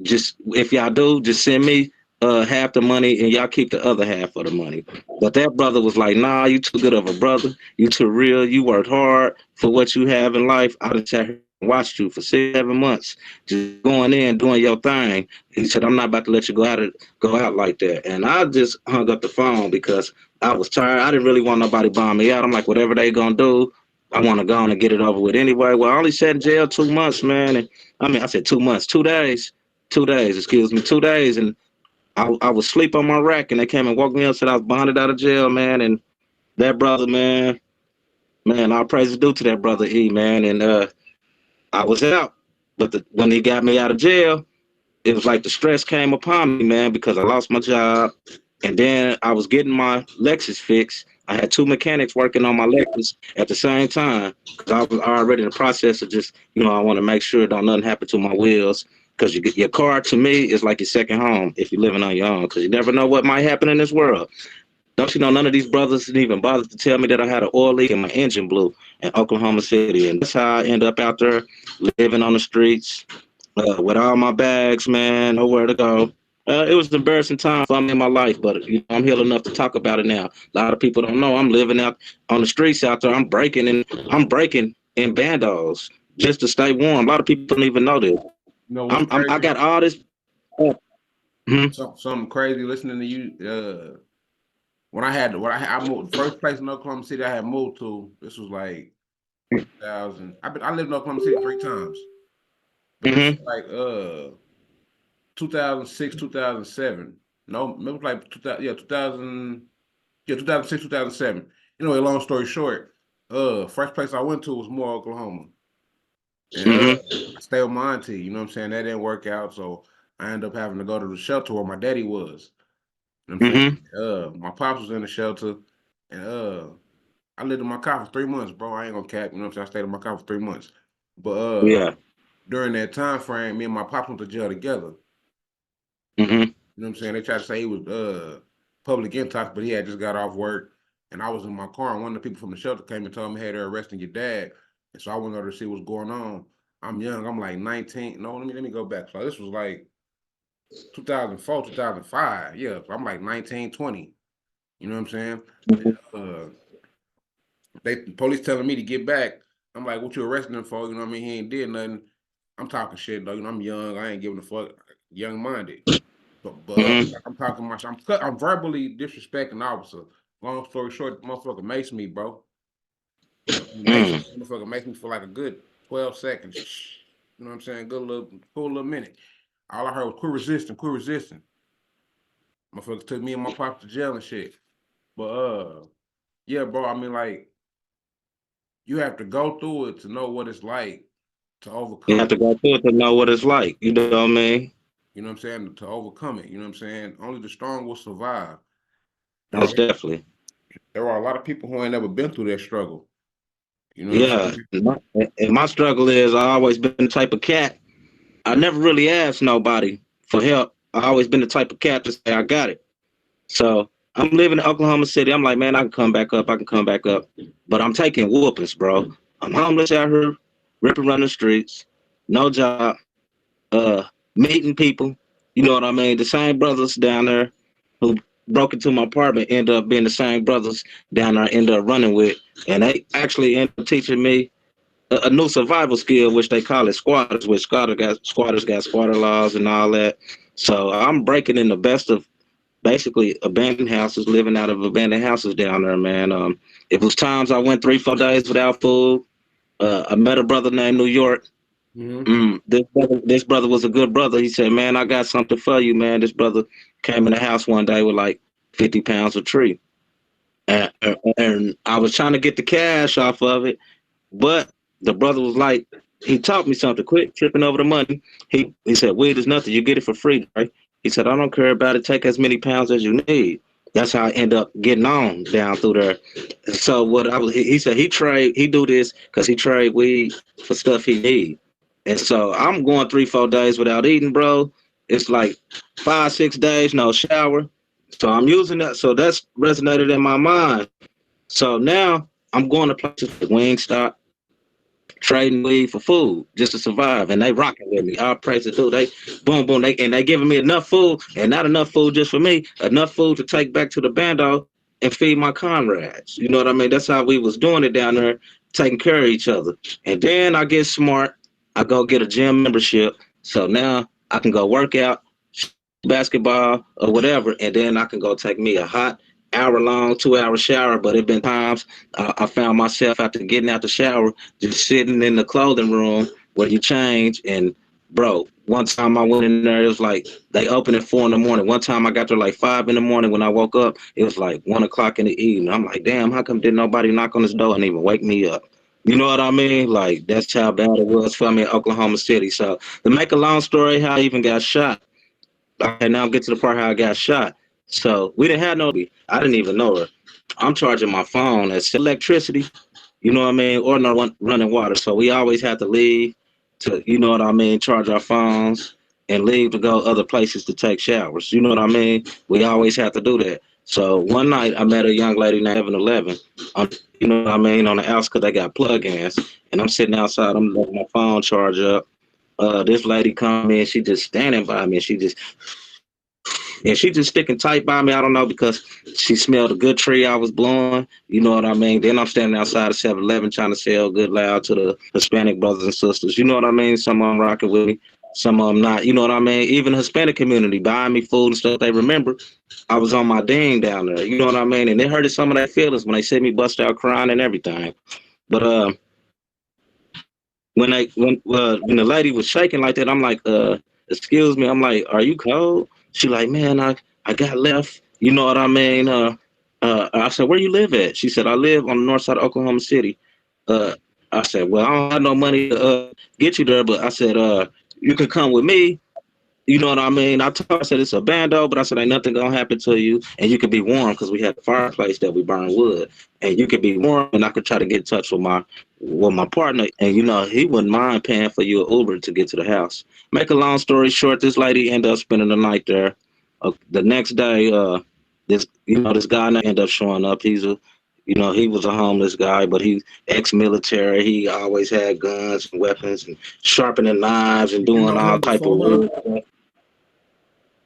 just if y'all do, just send me half the money and y'all keep the other half of the money. But that brother was like, nah, you too good of a brother. You too real. You worked hard for what you have in life. I just sat here and watched you for 6, 7 months, just going in, doing your thing. He said, I'm not about to let you go out like that. And I just hung up the phone because I was tired. I didn't really want nobody bomb me out. I'm like, whatever they gonna do, I want to go on and get it over with anyway. Well, I only sat in jail 2 months, man. And I said 2 months, 2 days, 2 days, excuse me, 2 days. And I was asleep on my rack, and they came and woke me up, said I was bonded out of jail, man. And that brother, man, all praises due to that brother E, man. And I was out, but when he got me out of jail, it was like the stress came upon me, man, because I lost my job, and then I was getting my Lexus fixed. I had two mechanics working on my Lexus at the same time because I was already in the process of just, I want to make sure don't nothing happen to my wheels. Because your car, to me, is like your second home if you're living on your own. Because you never know what might happen in this world. Don't you know, none of these brothers didn't even bother to tell me that I had an oil leak and my engine blew in Oklahoma City. And that's how I end up out there living on the streets with all my bags, man, nowhere to go. It was an embarrassing time for me in my life, but I'm healed enough to talk about it now. A lot of people don't know I'm living out on the streets out there. I'm breaking in bandos just to stay warm. A lot of people don't even know this. You know what's I crazy? got all this. Mhm. Something crazy listening to you. I moved the first place in Oklahoma City I had moved to. This was like 2000. I lived in Oklahoma City 3 times, but this was Mhm. like 2006, 2007. No, it was like 2000, yeah, 2000, yeah, 2006, 2007. Anyway, long story short, first place I went to was Moore, Oklahoma. And Mhm. I stayed with my auntie, you know what I'm saying? That didn't work out. So I ended up having to go to the shelter where my daddy was. You know what I'm saying? Mhm. My pops was in the shelter, and I lived in my car for 3 months, bro. I ain't gonna cap, you know what I'm saying? I stayed in my car for 3 months. But Yeah. during that time frame, me and my pops went to jail together. Mhm. You know what I'm saying? They tried to say he was public intox, but he had just got off work, and I was in my car, and one of the people from the shelter came and told me, "Hey, they're arresting your dad." And so I went over to see what's going on. I'm young. I'm like 19. No, let me go back. So this was like 2004, 2005. Yeah, so I'm like 19, 20. You know what I'm saying? Mhm. Uh, police telling me to get back. I'm like, what you arresting him for? You know what I mean? He ain't did nothing. I'm talking shit though. You know, I'm young. I ain't giving a fuck. Young minded. But Mhm. I'm talking my I'm verbally disrespecting the officer. Long story short, the motherfucker maced me, bro. Mhm. Motherfucker makes me for like a good 12 seconds. You know what I'm saying? Good little cool little minute. All I heard was quit resisting, quit resisting. Motherfucker took me and my pops to jail and shit. But yeah, bro, I mean like you have to go through it to know what it's like to You overcome have it. to go through it to know what it's like. You know what I mean? You know what I'm saying? To overcome it. You know what I'm saying? Only the strong will survive. There Most are definitely. there are a lot of people who ain't never been through that struggle. You know what I'm Yeah. saying? And my struggle is I always been the type of cat. I never really asked nobody for help. I always been the type of cat to say I got it. So I'm living in Oklahoma City. I'm like, man, I can come back up. I can come back up. But I'm taking whoopings, bro. I'm homeless out here, ripping around the streets, no job, uh, meeting people. You know what I mean? The same brothers down there who broke into my apartment end up being the same brothers down there I end up running with. And they actually end up teaching me a new survival skill, which they call it squatters, which squatters got squatter laws and all that. So I'm breaking in the best of basically abandoned houses, living out of abandoned houses down there, man. It was times I went 3, 4 days without food. I met a brother named New York. Mm-hmm. This brother was a good brother. He said, "Man, I got something for you, man." This brother came in the house one day with like 50 pounds of tree, and I was trying to get the cash off of it, but the brother was like, he taught me something. Quit tripping over the money. He said, "Weed is nothing. You get it for free, right?" He said, "I don't care about it. Take as many pounds as you need." That's how I end up getting on down through there. So what I was, he said he do this because he trade weed for stuff he need. And so I'm going 3, 4 days without eating, bro. It's like 5, 6 days, no shower. So I'm using that. So that's resonated in my mind. So now I'm going to places like Wingstop, trading weed for food just to survive, and they rocking with me. All praise to do. They boom boom. They giving me enough food, and not enough food just for me. Enough food to take back to the bando and feed my comrades. You know what I mean? That's how we was doing it down there, taking care of each other. And then I get smart. I go get a gym membership, so now I can go work out, basketball or whatever, and then I can go take me a hot hour long, 2 hour shower. But it been times I found myself after getting out the shower, just sitting in the clothing room where you change. And bro, one time I went in there, it was like they opened at 4 in the morning. One time I got there like 5 in the morning. When I woke up, it was like 1 o'clock in the evening. I'm like, damn, how come didn't nobody knock on this door and even wake me up? You know what I mean? Like that's how bad it was for me in Oklahoma City. So to make a long story, how I even got shot. Okay, now get to the part how I got shot. So we didn't have no. I didn't even know her. I'm charging my phone as electricity. You know what I mean, or no running water. So we always had to leave to, you know what I mean, charge our phones and leave to go other places to take showers. You know what I mean? We always had to do that. So one night I met a young lady named 7-Eleven. You know what I mean, on the outskirts they got plug-ins, and I'm sitting outside. I'm letting my phone charge up. This lady come in, she just standing by me. She just sticking tight by me. I don't know, because she smelled a good tree I was blowing. You know what I mean? Then I'm standing outside of 7-Eleven trying to sell good loud to the Hispanic brothers and sisters. You know what I mean? Some of them rocking with me, some of them not. You know what I mean? Even the Hispanic community buying me food and stuff. They remember I was on my ding down there. You know what I mean? And they hurted some of their feelings when they see me bust out crying and everything. But when the lady was shaking like that, I'm like, excuse me. I'm like, are you cold? She like, man, I got left. You know what I mean? I said, where you live at? She said, I live on the north side of Oklahoma City. Uh, I said, well, I don't have no money to get you there, but I said, you can come with me. You know what I mean? I told her, I said, it's a bando, but I said, ain't nothing gonna happen to you, and you can be warm because we had a fireplace that we burn wood, and you can be warm, and I could try to get in touch with my partner, and you know he wouldn't mind paying for you an Uber to get to the house. Make a long story short, this lady ended up spending the night there. The next day, this guy ended up showing up. He was a homeless guy, but he ex-military. He always had guns and weapons and sharpening knives and Did you doing know all him type of before her? weird stuff.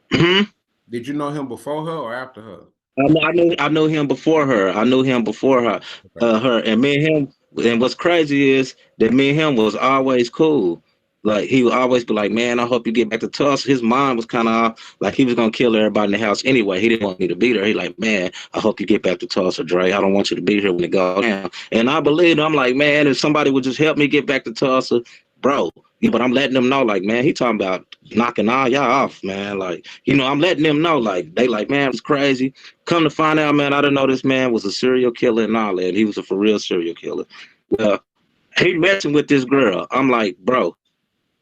Mhm. Did you know him before her or after her? I knew him before her. I knew him before her. Okay. Her and me and him. And what's crazy is that me and him was always cool. Like he would always be like, "Man, I hope you get back to Tulsa." His mind was kind of like he was gonna kill everybody in the house anyway. He didn't want me to be there. He like, "Man, I hope you get back to Tulsa, Dre. I don't want you to be here when it goes down." And I believed. I'm like, man, if somebody would just help me get back to Tulsa, bro. But I'm letting them know, like, man, he talking about knocking all y'all off, man. Like, I'm letting them know, like, they like, man, it's crazy. Come to find out, man, I didn't know this man was a serial killer and all that. He was a for real serial killer. Well, he messing with this girl. I'm like, bro.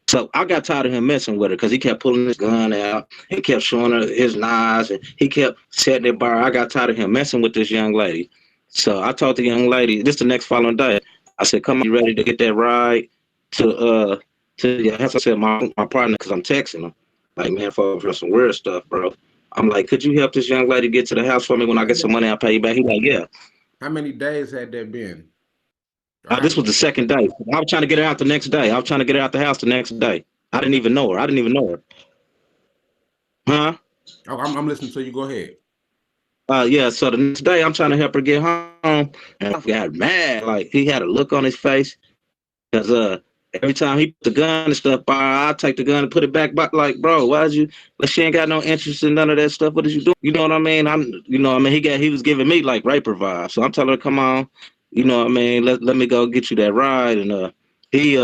So I got tired of him messing with her because he kept pulling his gun out. He kept showing her his knives, and he kept setting it by her. I got tired of him messing with this young lady. So I told the young lady, this the next following day. I said, come on, you ready to get that ride to your house? I said, my partner, because I'm texting him. Like, man, for some weird stuff, bro. I'm like, could you help this young lady get to the house for me? When I get some money, I'll pay you back. He like, yeah. How many days had that been? Or how This was many? the second day. I was trying to get her out the next day. I was trying to get her out the house the next day. I didn't even know her. I didn't even know her. Huh? Oh, I'm listening to you. Go ahead. Yeah, so the next day I'm trying to help her get home, and I got mad. Like he had a look on his face. Cause every time he put the gun and stuff by, I take the gun and put it back. But like, bro, why'd you? Like, she ain't got no interest in none of that stuff. What is you doing? You know what I mean? You know, what I mean, he was giving me like raper vibes. So I'm telling her, come on, you know what I mean? Let me go get you that ride. And he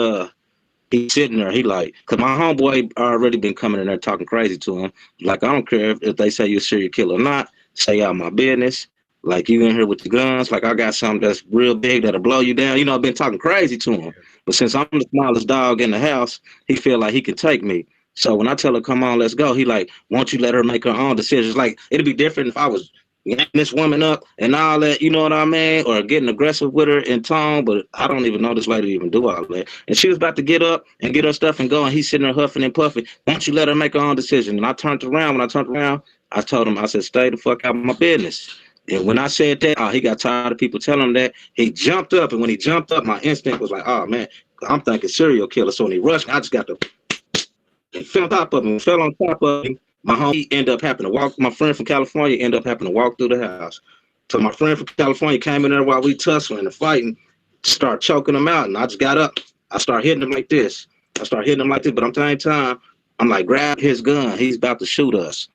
he's sitting there. He like, cause my homeboy already been coming in there talking crazy to him. Like, I don't care if they say you're a serial killer or not. Stay out of my business. Like, you in here with the guns. Like, I got something that's real big that'll blow you down. You know, I've been talking crazy to him. But since I'm the smallest dog in the house, he feel like he can take me. So when I tell her, come on, let's go, he like, won't you let her make her own decisions? Like, it'd be different if I was yanking this woman up and all that, you know what I mean? Or getting aggressive with her in tone, but I don't even know this lady even do all that. And she was about to get up and get her stuff and go, and he's sitting there huffing and puffing. Won't you let her make her own decision? And I turned around. When I turned around, I told him, I said, stay the fuck out of my business. And when I said that, he got tired of people telling him that. He jumped up, and when he jumped up, my instinct was like, oh man, I'm thinking serial killer. So when he rushed me, I just got to and fell on top of him, fell on top of him. My homie ended up having to walk. My friend from California ended up having to walk through the house. So my friend from California came in there while we tussling and fighting, start choking him out, and I just got up. I start hitting him like this. But I'm telling time, I'm like, grab his gun. He's about to shoot us.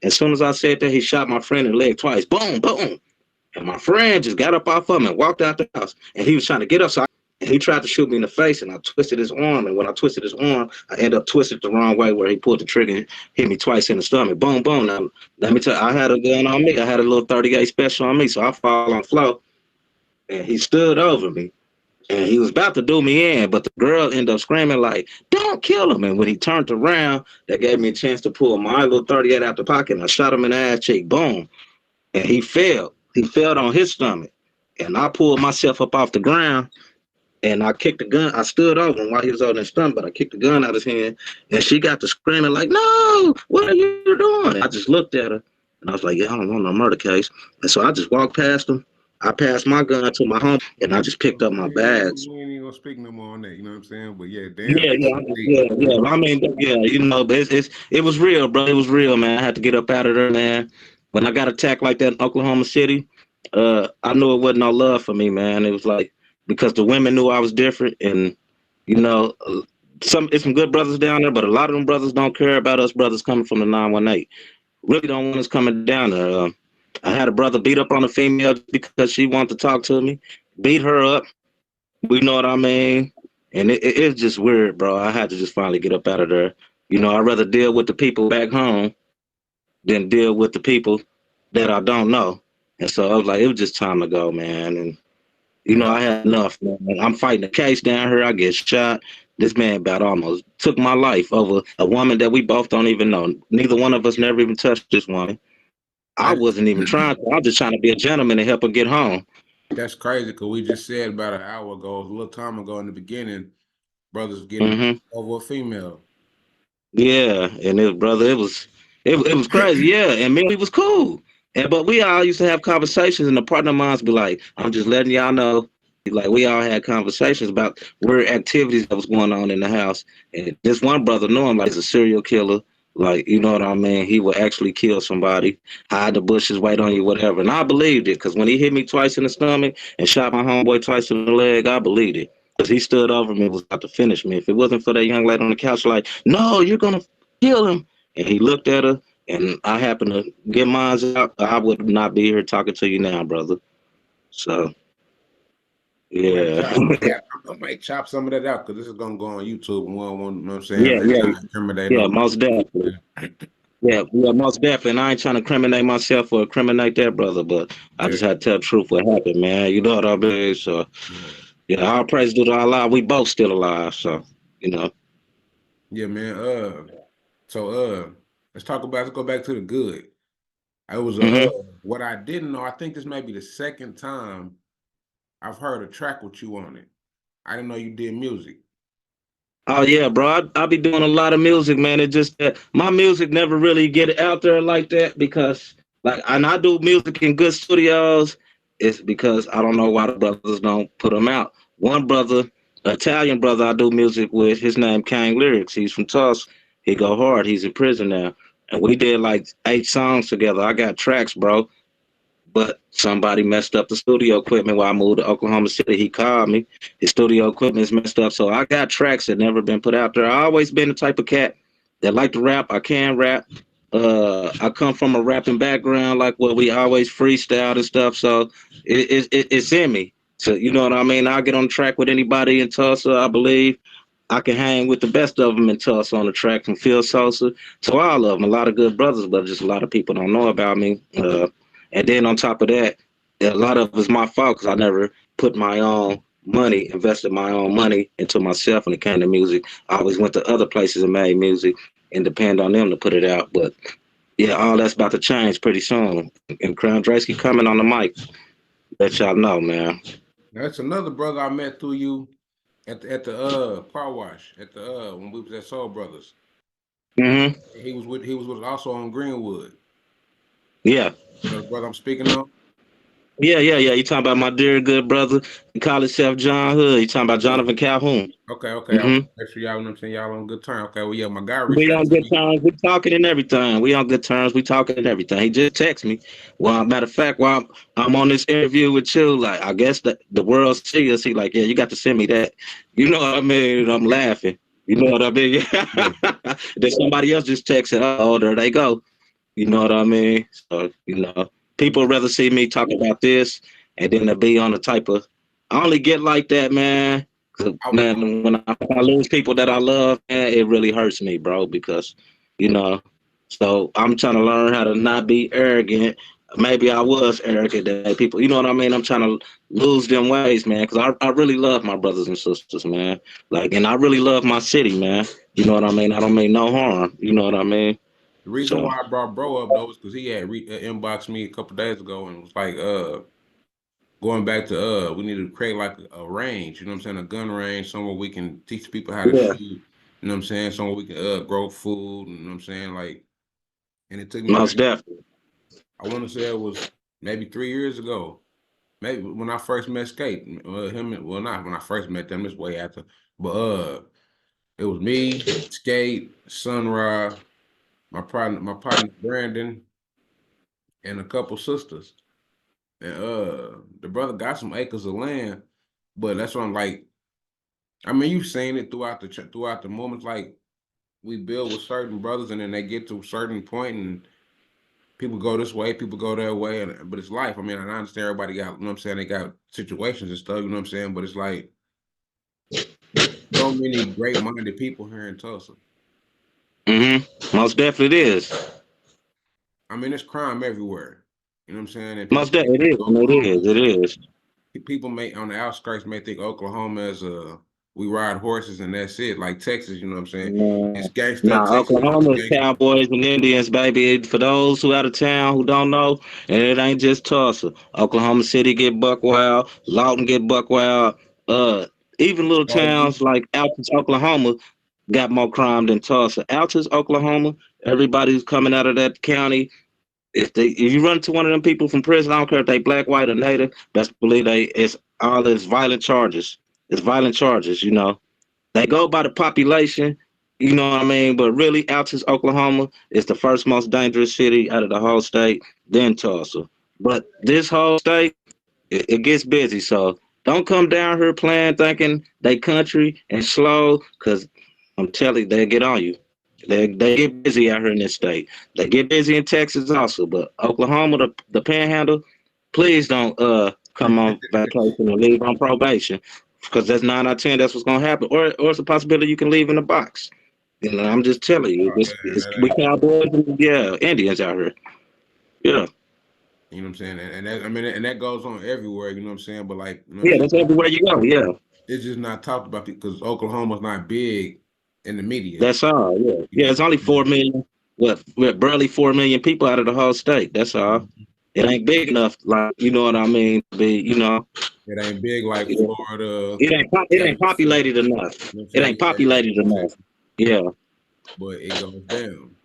As soon as I said that, he shot my friend in the leg twice. Boom, boom. And my friend just got up off of him and walked out the house. And he was trying to get up. And he tried to shoot me in the face, and I twisted his arm. And when I twisted his arm, I ended up twisted the wrong way where he pulled the trigger and hit me twice in the stomach. Boom, boom. Now, let me tell you, I had a gun on me. I had a little 38 special on me. So I fall on the floor, and he stood over me. And he was about to do me in, but the girl ended up screaming like, don't kill him. And when he turned around, that gave me a chance to pull my little 38 out the pocket, and I shot him in the ass cheek. Boom. And he fell. He fell on his stomach. And I pulled myself up off the ground, and I kicked the gun. I stood over him while he was on his stomach, but I kicked the gun out of his hand. And she got to screaming like, no, what are you doing? I just looked at her, and I was like, yeah, I don't want no murder case. And so I just walked past him. I passed my gun to my home, and I just picked up my bags. We ain't even gonna speak no more on that, you know what I'm saying? But yeah, damn. Yeah. I mean, yeah, you know, but it was real, bro. It was real, man. I had to get up out of there, man. When I got attacked like that in Oklahoma City, I knew it wasn't no love for me, man. It was like because the women knew I was different, and you know, it's some good brothers down there, but a lot of them brothers don't care about us brothers coming from the 918. Really don't want us coming down there. I had a brother beat up on a female because she wanted to talk to me, beat her up. We know what I mean? And it's just weird, bro. I had to just finally get up out of there. You know, I'd rather deal with the people back home than deal with the people that I don't know. And so I was like, it was just time to go, man. And, you know, I had enough, man. I'm fighting a case down here. I get shot. This man about almost took my life over a woman that we both don't even know. Neither one of us never even touched this woman. I That's wasn't even trying to. I was just trying to be a gentleman and help her get home. that's crazy because we just said about an hour ago, a little time ago in the beginning, brothers getting Hmm. over a female. Yeah, and it was crazy. Yeah, and me, we was cool. And but we all used to have conversations, and the partner of mine be like, "I'm just letting y'all know." Like we all had conversations about weird activities that was going on in the house. And this one brother knew him like he's a serial killer. Like you know what I mean? He would actually kill somebody, hide the bushes, wait on you, whatever. And I believed it because when he hit me twice in the stomach and shot my homeboy twice in the leg, I believed it. Because he stood over me and was about to finish me. If it wasn't for that young lady on the couch, like, no, you're gonna kill him. And he looked at her, and I happened to get mine out. I would not be here talking to you now, brother. So I might yeah, chop, I might chop some of that out because this is gonna go on YouTube and we don't want, you know what I'm saying? yeah, I ain't yeah, trying to incriminate yeah, nobody. most definitely. Yeah, most definitely. And I ain't trying to incriminate myself or incriminate that brother, but I Yeah, just had to tell the truth what happened, man. You know what I mean? So yeah, yeah, all praise to Allah. We both still alive, so you know. yeah, man. So let's go back to the good. I was Hmm. what I didn't know, I think this may be the second time I've heard a track with you on it. I didn't know you did music. Oh yeah, bro. I be doing a lot of music, man. It just that my music never really get out there like that because like and I do music in good studios. It's because I don't know why the brothers don't put them out. One brother, Italian brother, I do music with. His name Kang Lyrics. He's from Tulsa. He go hard. He's in prison now, and we did like 8 songs together. I got tracks, bro. but somebody messed up the studio equipment while I moved to Oklahoma City. He called me. His studio equipment is messed up, so I got tracks that never been put out there. I always been the type of cat that like to rap. I can rap. I come from a rapping background, like where we always freestyle and stuff. So it's in me. So you know what I mean. I'll get on track with anybody in Tulsa. I believe I can hang with the best of them in Tulsa on the track, from Phil Sosa to all of them. A lot of good brothers, but just a lot of people don't know about me. And then on top of that, a lot of it's my fault because I never put my own money, invested my own money into myself when it came to music. I always went to other places and made music and depend on them to put it out. But yeah, all that's about to change pretty soon. And Crown Draski coming on the mic. Let y'all know, man. That's another brother I met through you at the car wash at the when we was at Soul Brothers. Hmm. He was also on Greenwood. Yeah. You know the brother I'm speaking on? Yeah. You talking about my dear good brother? He call himself John Hood. You talking about Yeah. Jonathan Calhoun? Okay. I want Hmm. to make sure y'all, you know what I'm saying, y'all on good terms. Okay, well, yeah, my guy reached We out on to good me. terms. We talking and everything. We on good terms. We talking and everything. He just text me. Well, matter of fact, while I'm on this interview with you, like I guess the world see us. He like, yeah, you got to send me that. You know what I mean? I'm laughing. You know what I mean? Yeah. Then somebody else just texted. Oh, there they go. You know what I mean? So, people rather see me talk about this and then to be on the type of. I only get like that, man. 'Cause, I, man, when I lose people that I love, man, it really hurts me, bro. Because, you know, so I'm trying to learn how to not be arrogant. Maybe I was arrogant that people, you know what I mean? I'm trying to lose them ways, man. Because I really love my brothers and sisters, man. Like, and I really love my city, man. You know what I mean? I don't mean no harm. You know what I mean? the reason So. why I brought bro up though is because he had inboxed me a couple days ago and was like, going back to we need to create like a range, you know what I'm saying, a gun range, somewhere we can teach people how to Yeah. shoot, you know what I'm saying, somewhere we can grow food, you know what I'm saying, like, and it took me back. Most definitely. I want to say it was maybe 3 years ago, maybe when I first met Skate, well, not when I first met them, this way after, but it was me, Skate, Sun Ra, my partner Brandon, and a couple sisters. And the brother got some acres of land, but that's what I'm like. I mean, you've seen it throughout the moments. Like we build with certain brothers, and then they get to a certain point, and people go this way, people go that way, but it's life. I mean, I understand everybody got, you know what I'm saying, they got situations and stuff, you know what I'm saying, but it's like so many great-minded people here in Tulsa. Most definitely it is. I mean, it's crime everywhere. You know what I'm saying? And Most people may definitely it think is. And it Oklahoma, is. It is. people may on the outskirts may think Oklahoma is we ride horses and that's it, like Texas. You know what I'm saying? It's Man. gangsta. Nah, Texas is Oklahoma is gangsta. cowboys and Indians, baby. For those who out of town who don't know, and it ain't just Tulsa. Oklahoma City get buck wild. Lawton get buck wild. Uh, even little Colby. towns like Altus, Oklahoma, got more crime than Tulsa. Altus, Oklahoma, everybody's coming out of that county. If you run into one of them people from prison, I don't care if they black, white, or native. Best believe it's all this violent charges. It's violent charges. They go by the population. You know what I mean? But really, Altus, Oklahoma is the first most dangerous city out of the whole state. Then Tulsa. But this whole state, it gets busy. So don't come down here playing thinking they country and slow, because I'm telling you, they'll get on you. They get busy out here in this state. They get busy in Texas also, but Oklahoma, the Panhandle, please don't come on vacation and leave on probation, because that's 9 out of 10. That's what's gonna happen, or it's a possibility you can leave in the box. I'm just telling you, Oh man, that we ain't. cowboys, and, yeah, Indians out here. Yeah, You know what I'm saying? And that, I mean, and that goes on everywhere. You know what I'm saying? But like, you know what I'm yeah, saying? that's everywhere you go. Yeah, It's just not talked about because Oklahoma's not big in the media. that's all. Yeah, You know yeah. what It's only I'm 4 million. What? We're barely 4 million people out of the whole state. That's all. saying? It ain't big enough, like, you know what I mean. To be, It ain't big like yeah. Florida, It ain't California. populated enough. You know what I'm It saying? ain't Yeah, yeah, you populated know what I'm enough. saying? Yeah, But it goes down.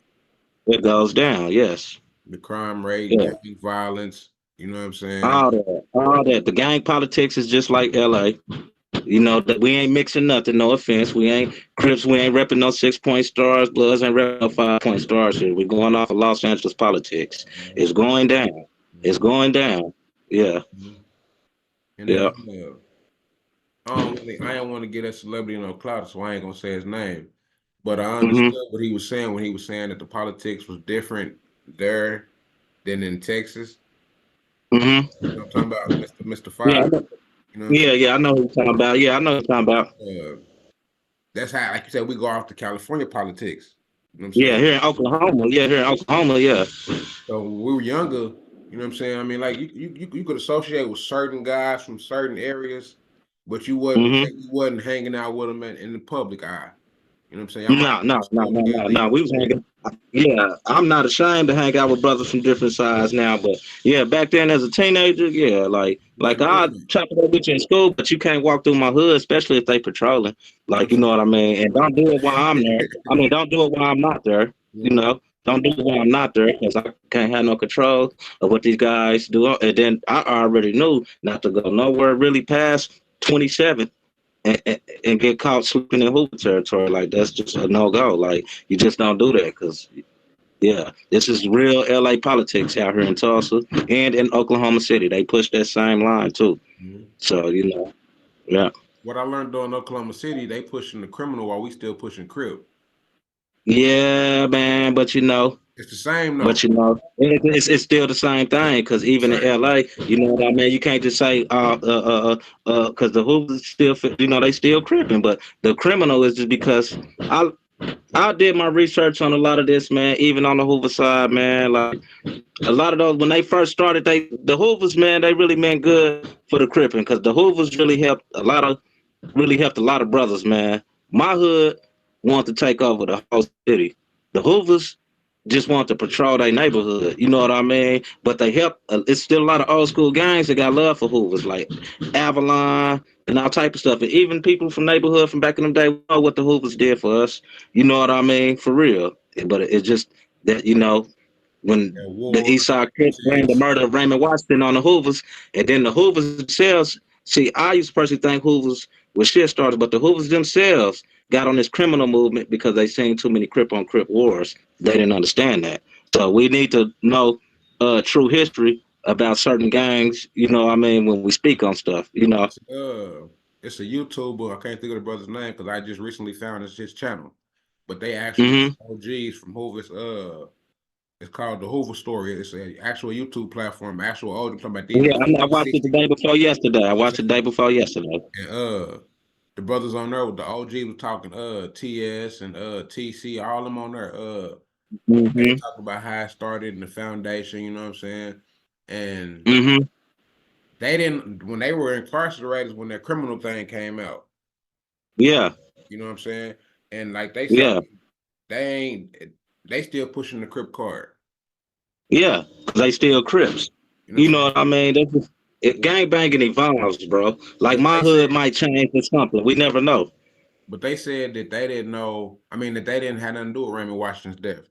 it goes down. Yes. The crime rate, Yeah. gang violence. You know what I'm saying? All that. All that. The gang politics is just like LA. That we ain't mixing nothing. No offense. We ain't Crips. We ain't repping no 6 point stars. Bloods ain't repping no 5 point stars here. We're going off of Los Angeles politics. It's going down. It's going down. Yeah, Mhm. And then yeah. I don't want to get that celebrity no clout, so I ain't gonna say his name. But I Mm-hmm. understood what he was saying when he was saying that the politics was different there than in Texas. Mm-hmm. You know what I'm talking about, Mr. Yeah, Five. You know what I'm yeah, saying? yeah. I know what you're talking about. Yeah, I know what you're talking about. That's how, like you said, we go off the California politics. You know what I'm Yeah, saying? here in Oklahoma. Yeah, here in Oklahoma. Yeah. So when we were younger, you know what I'm saying? I mean, like you could associate with certain guys from certain areas, but Mm-hmm. you wasn't hanging out with them in the public eye. You know what I'm saying? I might No, have no, no, school no, no, together, you no. know We what was I'm saying? hanging. Yeah, I'm not ashamed to hang out with brothers from different sides now, but yeah, back then as a teenager, yeah, like Most I definitely. chop it up with you in school, but you can't walk through my hood, especially if they patrolling. Like, you Most know what I mean? And don't do it while I'm there. I definitely. mean, don't do it while I'm not there. You Mhm. know, don't do it while I'm not there because I can't have no control of what these guys do. And then I already knew not to go nowhere really past 27 and get caught sleeping in Hoover territory. Like that's just a no go. Like you just don't do that because yeah, this is real LA politics out here in Tulsa and in Oklahoma City. They push that same line too. Mhm. So yeah, What I learned though in Oklahoma City, they pushing the criminal while we still pushing crip. yeah, man. It's the same But though. it's still the same thing because even in Same thing. LA, you know what I mean. You can't just say because the Hoovers still they still cripping, but the criminal is just because I did my research on a lot of this, man. Even on the Hoover side, man. Like a lot of those when they first started, the Hoovers, man, they really meant good for the cripping because the Hoovers really helped a lot of brothers, man. My hood wanted to take over the whole city. The Hoovers just want to patrol their neighborhood. You know what I mean? But they help. It's still a lot of old school gangs that got love for Hoovers, like Avalon and all type of stuff. And even people from neighborhood from back in the day know what the Hoovers did for us. You know what I mean? For real. But it's just that when Yeah, the wars, East Side Crips blamed the politics. murder of Raymond Washington on the Hoovers, and then the Hoovers themselves. See, I used to personally think Hoovers was shit starters, but the Hoovers themselves got on this criminal movement because they seen too many Crip on Crip wars. They didn't understand that. So we need to know true history about certain gangs, you know what I mean, when we speak on stuff, you know. It's a YouTuber. I can't think of the brother's name because I just recently found his channel. But they actually Hmm. OGs from Hoover's. It's called the Hoover Story. It's an actual YouTube platform. Actual old. I'm talking about these Yeah, are I watched it the 60. day before yesterday. I watched it the day before yesterday. And the brothers on there with the OG was talking TS and TC, all them on there. They was Hmm. talking about how it started in the foundation, you know what I'm saying? And Hmm. they didn't when they were incarcerated when their criminal thing came out, Yeah, you know what I'm saying? And like they say, yeah. they ain't they still pushing the Crip card. Yeah, 'cause they still Crips. You know You what I'm know saying? what I mean? Gang banging evolves, bro. Like But my they said hood might change or something. We never know. but they said that they didn't know, I mean that they didn't have nothing to do with Raymond Washington's death.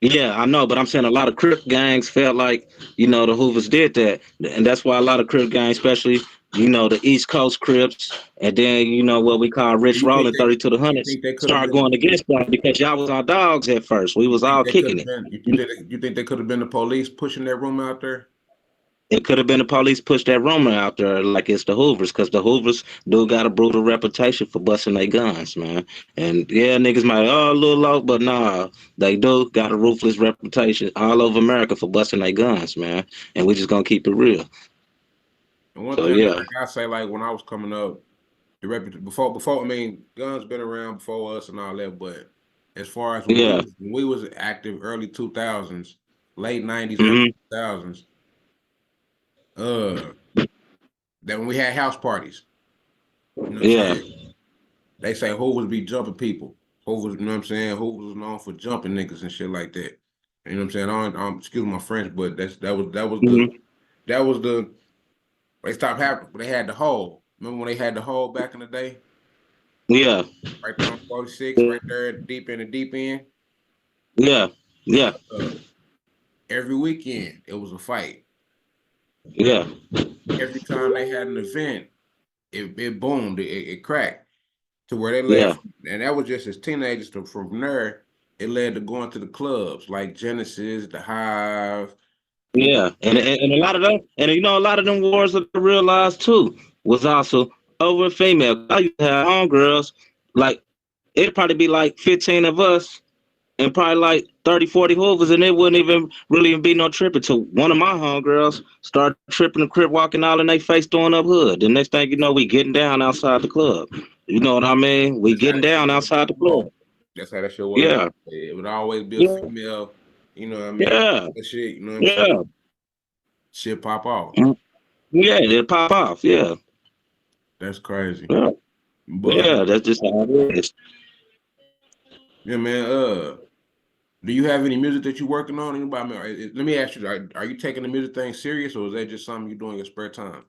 Yeah, I know, but I'm saying a lot of Crip gangs felt like, the Hoovers did that. And that's why a lot of Crip gangs, especially, the East Coast Crips, and then, what we call Do Rich you think Rolling 30 to the you hundreds, think they could have start been going against y'all because y'all was our dogs at first. We you was think all they could kicking have it. been you think they could have been the police pushing that room out there? It could have been the police push that rumor out there like it's the Hoovers, because the Hoovers do got a brutal reputation for busting their guns, man. And yeah, niggas might, a little low, but nah, they do got a ruthless reputation all over America for busting their guns, man. And we just gonna keep it real. And one So thing yeah, like I say, like when I was coming up, the before I mean, guns been around before us and all that, but as far as yeah, when we was active early 2000s, late 90s, early hmm, 2000s, uh, that when we had house parties, you know what I'm yeah, saying? They say who was be jumping people. Who was, you know what I'm saying? Who was known for jumping niggas and shit like that. You know what I'm saying? Excuse my French, but hmm, that was the they stopped having they had the hole. Remember when they had the hole back in the day? yeah, Right there on 46, right there deep in the deep end. yeah, yeah, Uh, every weekend it was a fight. yeah, Every time they had an event, it boomed, it cracked to where they led yeah, from, and that was just as teenagers. From there, it led to going to the clubs like Genesis, the Hive, Yeah, and a lot of them, and you know, a lot of them wars that I realized too was also over female. I used to have homegirls, like it'd probably be like 15 of us, and probably like 30, 40 hoovers, and it wouldn't even really be no trip until one of my homegirls started tripping the crib, walking all in their face, throwing up hood. The next thing you know, we getting down outside the club. You know what I mean? We That's how getting that shit down was outside the club. before. That's how that shit was before. Yeah, It would always be a yeah, female, you know what I mean? yeah, That shit, you know what I'm saying? yeah. Shit pop off. Mm, yeah, it pop off. Yeah, That's crazy. yeah, But yeah. That's just how it is. yeah, man, do you have any music that you're working on? Anybody? I mean, let me ask you, are you taking the music thing serious or is that just something you're doing in your spare time?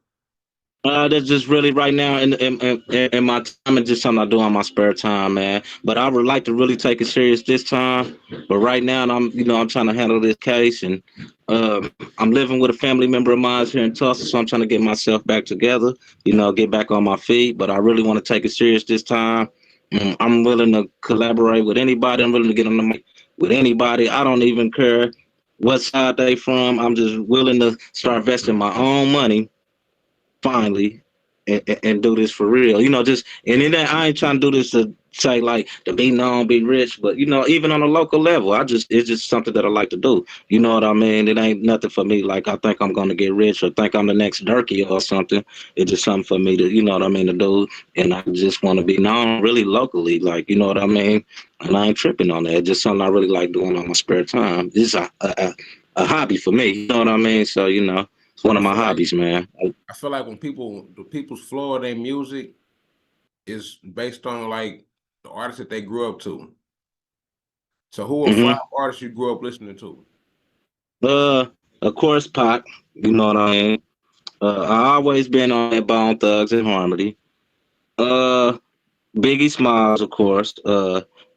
That's just really right now in my time and just something I do on my spare time, man. But I would like to really take it serious this time. But right now, I'm trying to handle this case, and I'm living with a family member of mine here in Tulsa, so I'm trying to get myself back together, get back on my feet. But I really want to take it serious this time. I'm willing to collaborate with anybody. I'm willing to get on the mic with anybody. I don't even care what side they from. I'm just willing to start investing my own money finally and do this for real. Just and then I ain't trying to do this to say like to be known, be rich, but even on a local level, it's just something that I like to do. You know what I mean? It ain't nothing for me like I think I'm gonna get rich or think I'm the next Durkee or something. It's just something for me to what I mean to do. And I just wanna be known really locally, like you know what I mean? And I ain't tripping on that. It's just something I really like doing on my spare time. It's a hobby for me, you know what I mean? So, it's one I of my feel like hobbies, man. I feel like when the people's flow of their music is based on like the artists that they grew up to. So who are five hmm artists you grew up listening to? Uh, of course, Pac. You know what I mean. I always been on that Bone Thugs and Harmony. Uh, Biggie Smalls, of course.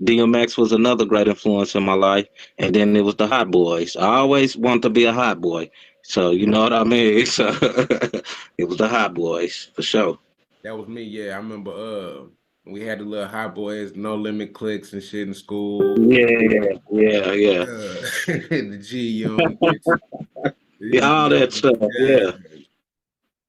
DMX was another great influence in my life, and then it was the Hot Boys. I always wanted to be a hot boy, so you know what I mean. So it was the Hot Boys for sure. That was me, yeah. I remember we had the little hot boys, no limit clicks and shit in school. Yeah, yeah, yeah, The G Units. yeah. All that stuff. Yeah. Yeah.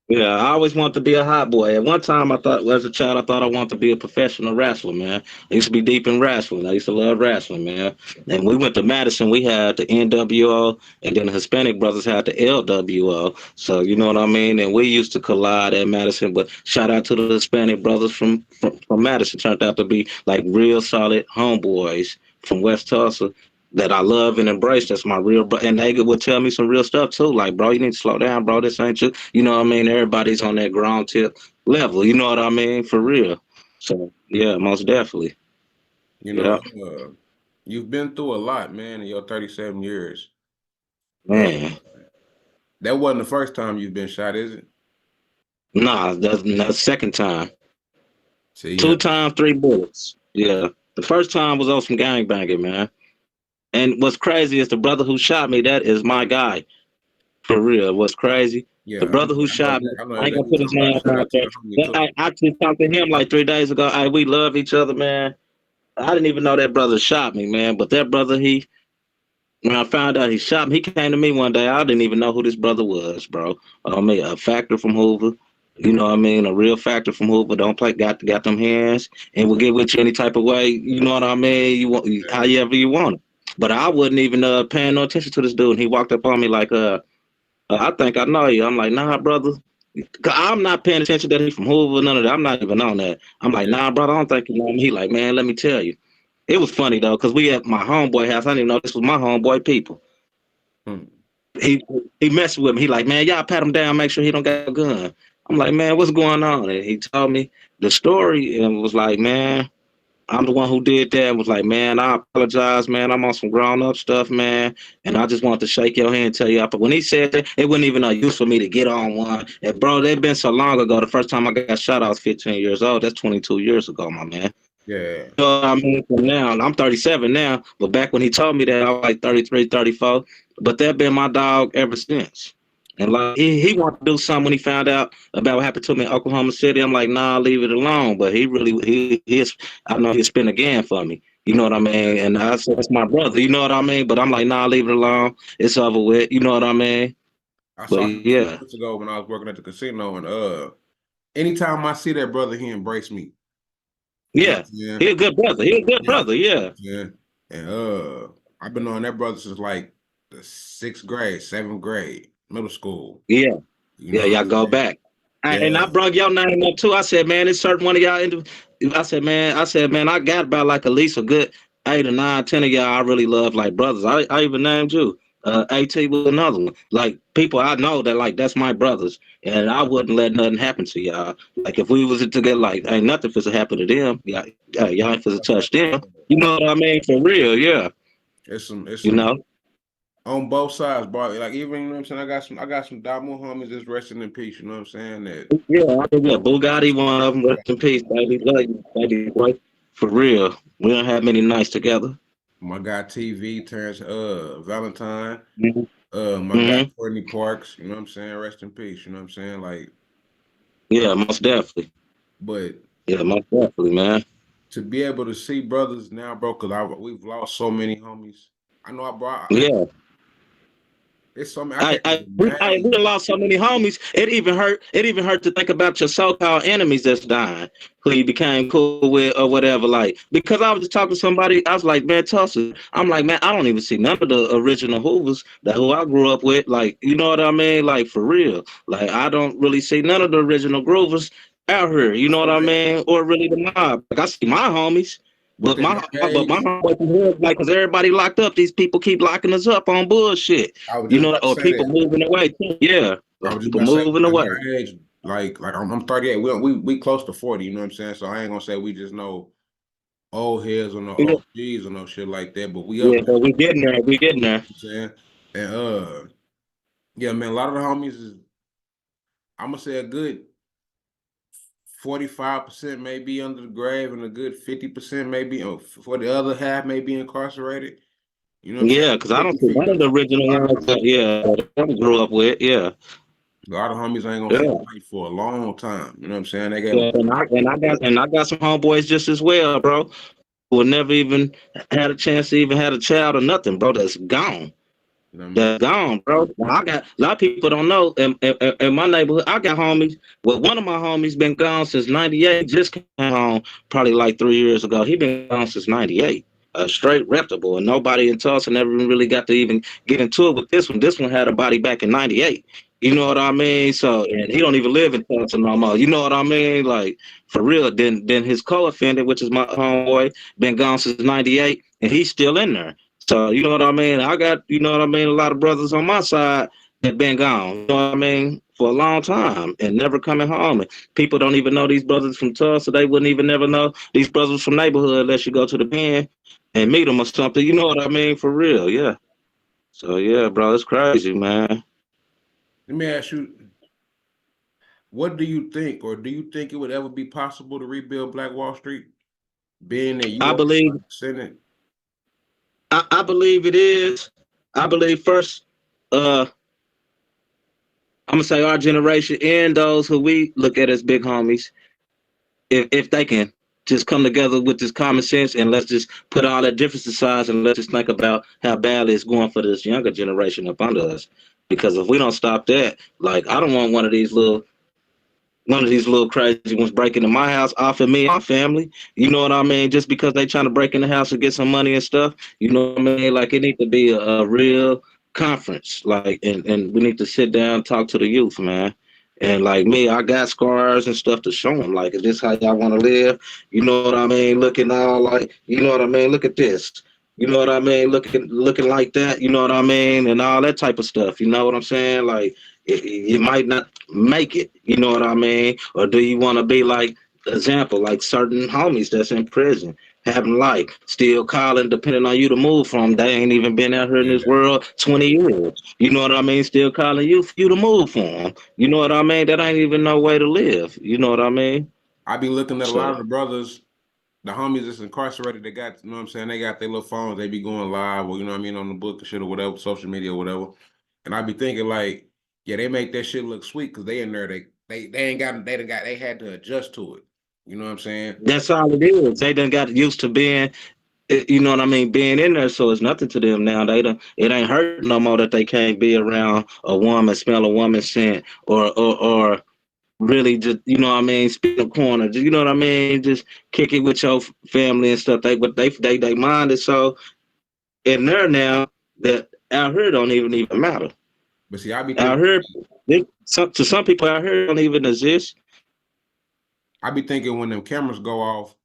Yeah, I always wanted to be a hot boy. At one time, I thought, well, as a child, I thought I wanted to be a professional wrestler, man. I used to be deep in wrestling. I used to love wrestling, man. And we went to Madison. We had the NWO, and then the Hispanic brothers had the LWO. So you know what I mean. And we used to collide at Madison. But shout out to the Hispanic brothers from Madison. Turned out to be like real solid homeboys from West Tulsa that I love and embrace. That's my real bro. And they would tell me some real stuff too. Like, bro, you need to slow down, bro. This ain't you. You know what I mean? Everybody's on that ground tip level. You know what I mean? For real. So yeah, most definitely. You know, Yeah, you've been through a lot, man, in your 37 years. Uh, man. that wasn't the first time you've been shot, is it? Nah, that's the second time. See, yeah, 2 times, 3 bullets. Yeah. The first time was on some gangbanging, man. And what's crazy is the brother who shot me, that is my guy. For real. What's crazy? The yeah. brother who shot me, I know I ain't gonna exactly what put you're his talking about. name Shout out out to there. the homie too. I actually talked to him like 3 days ago. We love each other, man. I didn't even know that brother shot me, man. But that brother, when I found out he shot me, he came to me one day. I didn't even know who this brother was, bro. I mean, a factor from Hoover. You know what I mean? A real factor from Hoover. Don't play, got them hands, and will get with you any type of way. You know what I mean? You want however you want it. But I wasn't even paying no attention to this dude. And he walked up on me like, I think I know you. I'm like, nah, brother. 'Cause I'm not paying attention that he from Hoover, none of that. I'm not even on that. I'm like, Yeah. nah, brother, I don't think you know him. He like, man, let me tell you. It was funny though, because we at my homeboy house. I didn't even know this was my homeboy people. Hmm. He he messed with me. He like, man, y'all pat him down, make sure he don't got a gun. I'm like, man, what's going on? And he told me the story and was like, man, I'm the one who did that. And was like, man, I apologize, man. I'm on some grown up stuff, man. And I just wanted to shake your hand and tell you. But when he said that, it wasn't even a use for me to get on one. And bro, that been so long ago. The first time I got shot, I was 15 years old. That's 22 years ago, my man. Yeah. You know what I mean? From now, and I'm 37 now, but back when he told me that, I was like 33, 34. But that been my dog ever since. And like he wanted to do something when he found out about what happened to me in Oklahoma City. I'm like, nah, leave it alone. But he really I know he'll spin again for me. You know what I mean? And I said, it's my brother, you know what I mean? But I'm like, nah, leave it alone. It's over with. You know what I mean? I But saw him a few yeah, months ago when I was working at the casino, and anytime I see that brother, he embraced me. You know what yeah. I'm saying? He a good brother. He a good Yeah. brother. Yeah, Yeah. And I've been knowing that brother since like the sixth grade, seventh grade, middle school. yeah. You know Yeah, what I'm y'all go saying? back. And I Yeah. brought your name up too. I said, man, it's certain one of y'all. I said, man, I got about like at least a good 8 or 9, 10 of y'all I really love like brothers. I even named you. AT was another one. Like people I know that like that's my brothers, and I wouldn't let nothing happen to y'all. Like if we was together, like ain't nothing for to happen to them. Y'all ain't for to touch them. You know what I mean? For real, yeah. It's You some know. on both sides, bro. Like even you know what I'm saying, I got some Damo homies that's resting in peace, you know what I'm saying? That Yeah, Bugatti, one of them. Rest in peace, baby. Love you, baby boy. For real, we don't have many nights together. my guy TV turns Valentine, Hmm. my guy Hmm. Courtney Parks, you know what I'm saying? Rest in peace, you know what I'm saying? Like, Yeah, most definitely. but Yeah, most definitely, man. to be able to see brothers now, bro, because we've lost so many homies. I know I brought like Yeah. it's so many I can't even We done name. lost so many homies. It even hurt. It even hurt to think about your so-called enemies that's dying, who you became cool with or whatever. Like because I was just talking to somebody, I was like, man, Tulsa. I'm like, man, I don't even see none of the original Hoovers that who I grew up with. Like, you know what I mean? Like for real. Like I don't really see none of the original Groovers out here. You know what So I that, mean? Or really the mob. Like I see my homies. within that But my age, homeboys, like, cause everybody locked up. These people keep locking us up on bullshit. I was You just know, about to or say people that. moving away too. Yeah, or I was just people about to say moving within away. our age, like I'm 38. We close to 40. You know what I'm saying? So I ain't gonna say we just know old heads or no Yeah, OGs or no shit like that. But we up yeah, there. but we getting there. We getting there. You know what I'm saying? And yeah, man, a lot of the homies is I'm gonna say a good 45% may be under the grave, and a good 50% maybe for the other half may be incarcerated. You know what I'm saying? Yeah, cause I don't Maybe see for none of you, the a original lot of ones. That, yeah, that we grew up with. Yeah, a lot of homies ain't gonna see yeah. the light for a long time. You know what I'm saying? They got Yeah, and I got some homeboys just as well, bro. Who will never even had a chance to even had a child or nothing, bro. That's gone. you know what I mean? They're gone, bro. I got a lot of people don't know. In my neighborhood, I got homies. Well, one of my homies been gone since '98. Just came home probably like 3 years ago. He been gone since '98. Straight reputable, and nobody in Tulsa never even really got to even get into it with this one. This one had a body back in '98. You know what I mean? So, and he don't even live in Tulsa no more. You know what I mean? Like for real. Then his co-offended, which is my homeboy, been gone since '98, and he's still in there. So you know what I mean? I got, you know what I mean, a lot of brothers on my side that been gone, you know what I mean, for a long time and never coming home. And people don't even know these brothers from Tulsa. They wouldn't even never know these brothers from neighborhood unless you go to the pen and meet them or something. You know what I mean? For real, yeah. So yeah, bro, it's crazy, man. Let me ask you, what do you think, or do you think it would ever be possible to rebuild Black Wall Street, being that I you are believe the Senate? I believe it is. I believe first, I'm gonna say our generation and those who we look at as big homies, if they can just come together with this common sense and let's just put all that difference aside and let's just think about how bad it's going for this younger generation up under us. Because if we don't stop that, like I don't want one of these little crazy ones breaking into my house off of me, my family. You know what I mean? Just because they trying to break in the house and get some money and stuff. You know what I mean? Like it need to be a real conference. Like and we need to sit down and talk to the youth, man. And like me, I got scars and stuff to show them. Like, is this how y'all want to live? You know what I mean? Looking all like, you know what I mean? Look at this. You know what I mean? Looking like that. You know what I mean? And all that type of stuff. You know what I'm saying? Like, you might not make it. You know what I mean? Or do you want to be like example, like certain homies that's in prison, having life, still calling, depending on you to move from. They ain't even been out here in this Yeah. world 20 years. You know what I mean? Still calling you for you to move for them. You know what I mean? That ain't even no way to live. You know what I mean? I be looking at a lot So of the brothers, the homies that's incarcerated, they got, you know what I'm saying, they got their little phones, they be going live or, you know what I mean, on the book and shit or whatever, social media or whatever. And I be thinking like, yeah, they make that shit look sweet because they in there, they ain't got, they had to adjust to it. You know what I'm saying? that's all it is. They done got used to being you know what I mean, being in there, so it's nothing to them now. They don't, it ain't hurt no more that they can't be around a woman, smell a woman's scent, or really just, you know what I mean, spin a corner, you know what I mean, just kick it with your family and stuff. They mind is so in there now that out here don't even matter. But see, I be Out thinking, here, to some people out here don't even exist. when them cameras go off,